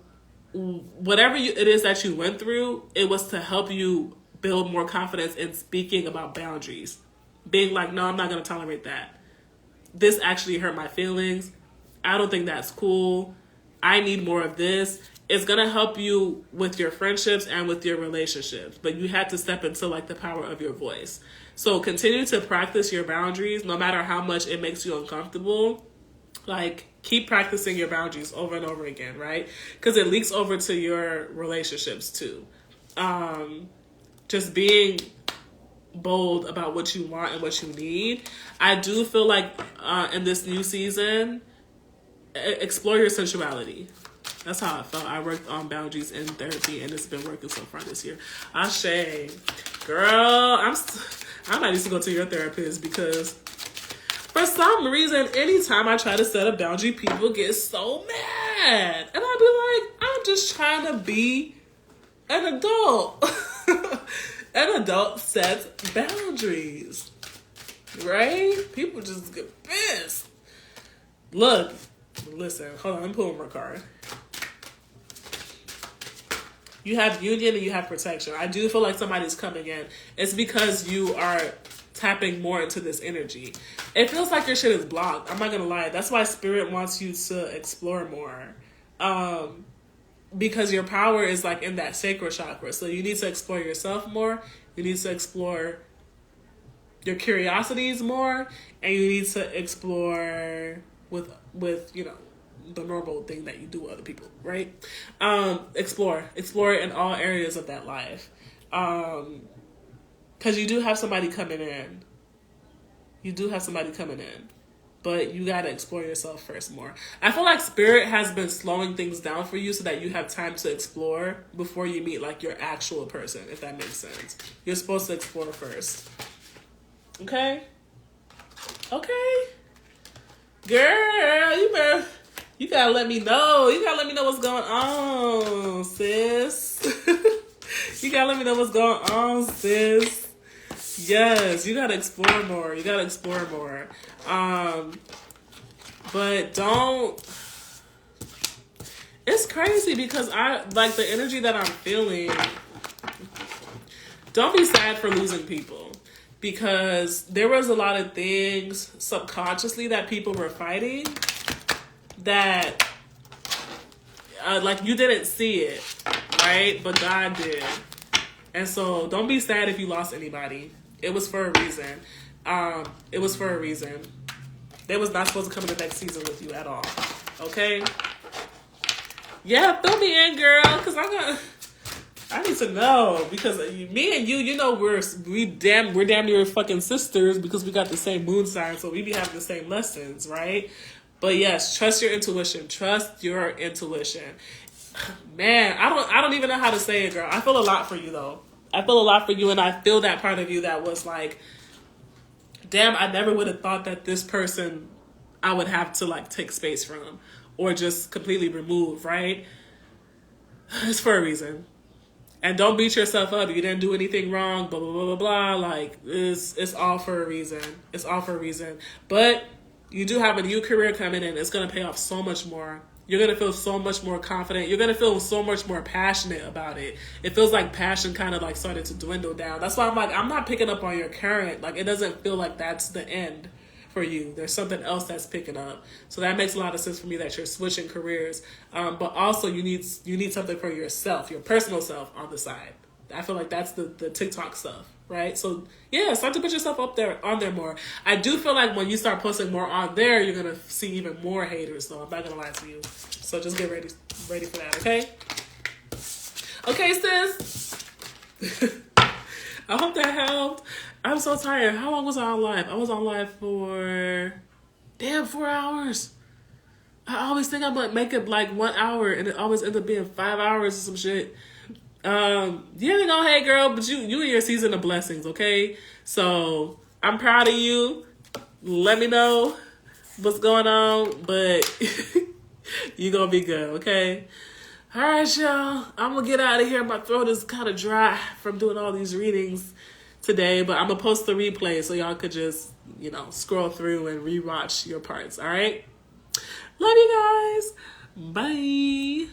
A: whatever it is that you went through, it was to help you build more confidence in speaking about boundaries. Being like, no, I'm not going to tolerate that. This actually hurt my feelings. I don't think that's cool. I need more of this. It's going to help you with your friendships and with your relationships. But you had to step into like the power of your voice. So continue to practice your boundaries no matter how much it makes you uncomfortable. Like, keep practicing your boundaries over and over again, right? Because it leaks over to your relationships too. Just being bold about what you want and what you need. I do feel like in this new season, explore your sensuality. That's how I felt. I worked on boundaries in therapy, and it's been working so far this year. Ashe, girl, I might need to go to your therapist, because for some reason, anytime I try to set a boundary, people get so mad. And I'll be like, I'm just trying to be an adult. An adult sets boundaries. Right? People just get pissed. Look, listen, hold on, I'm pulling my card. You have union and you have protection. I do feel like somebody's coming in. It's because you are tapping more into this energy. It feels like your shit is blocked. I'm not gonna lie. That's why Spirit wants you to explore more. Because your power is like in that sacral chakra. So you need to explore yourself more. You need to explore your curiosities more. And you need to explore with you know, the normal thing that you do with other people, right? Explore in all areas of that life. Because you do have somebody coming in. But you got to explore yourself first more. I feel like Spirit has been slowing things down for you so that you have time to explore before you meet like your actual person, if that makes sense. You're supposed to explore first. Okay? Girl, you gotta let me know. You gotta let me know what's going on, sis. You gotta let me know what's going on, sis. Yes, you gotta explore more. But don't. It's crazy because I like the energy that I'm feeling. Don't be sad for losing people, because there was a lot of things subconsciously that people were fighting that like you didn't see it, right? But God did. And so don't be sad if you lost anybody. It was for a reason. They was not supposed to come in the next season with you at all. Okay? Yeah, fill me in, girl, because I need to know, because me and you know, we're damn near fucking sisters because we got the same moon sign, so we be having the same lessons, right? But yes, trust your intuition. Man, I don't even know how to say it, girl. I feel a lot for you, though. And I feel that part of you that was like, damn, I never would have thought that this person I would have to like take space from or just completely remove, right? It's for a reason. And don't beat yourself up. You didn't do anything wrong, blah, blah, blah, blah, blah. Like, it's all for a reason. But you do have a new career coming in. It's going to pay off so much more. You're going to feel so much more confident. You're going to feel so much more passionate about it. It feels like passion kind of like started to dwindle down. That's why I'm like, I'm not picking up on your current. Like, it doesn't feel like that's the end for you. There's something else that's picking up. So that makes a lot of sense for me that you're switching careers. But also you need something for yourself, your personal self on the side. I feel like that's the TikTok stuff, right? So yeah, start to put yourself on there more. I do feel like when you start posting more on there, you're gonna see even more haters, though. I'm not gonna lie to you. So just get ready for that, okay? Okay, sis. I hope that helped. I'm so tired. How long was I on live? I was on live for 4 hours. I always think I'm gonna make it like 1 hour, and it always ends up being 5 hours or some shit. You ain't gonna hate, girl, but you in your season of blessings, okay? So I'm proud of you. Let me know what's going on, but you gonna be good, okay? All right, y'all. I'm gonna get out of here. My throat is kind of dry from doing all these readings today, but I'm gonna post the replay so y'all could just, scroll through and rewatch your parts. All right. Love you guys. Bye.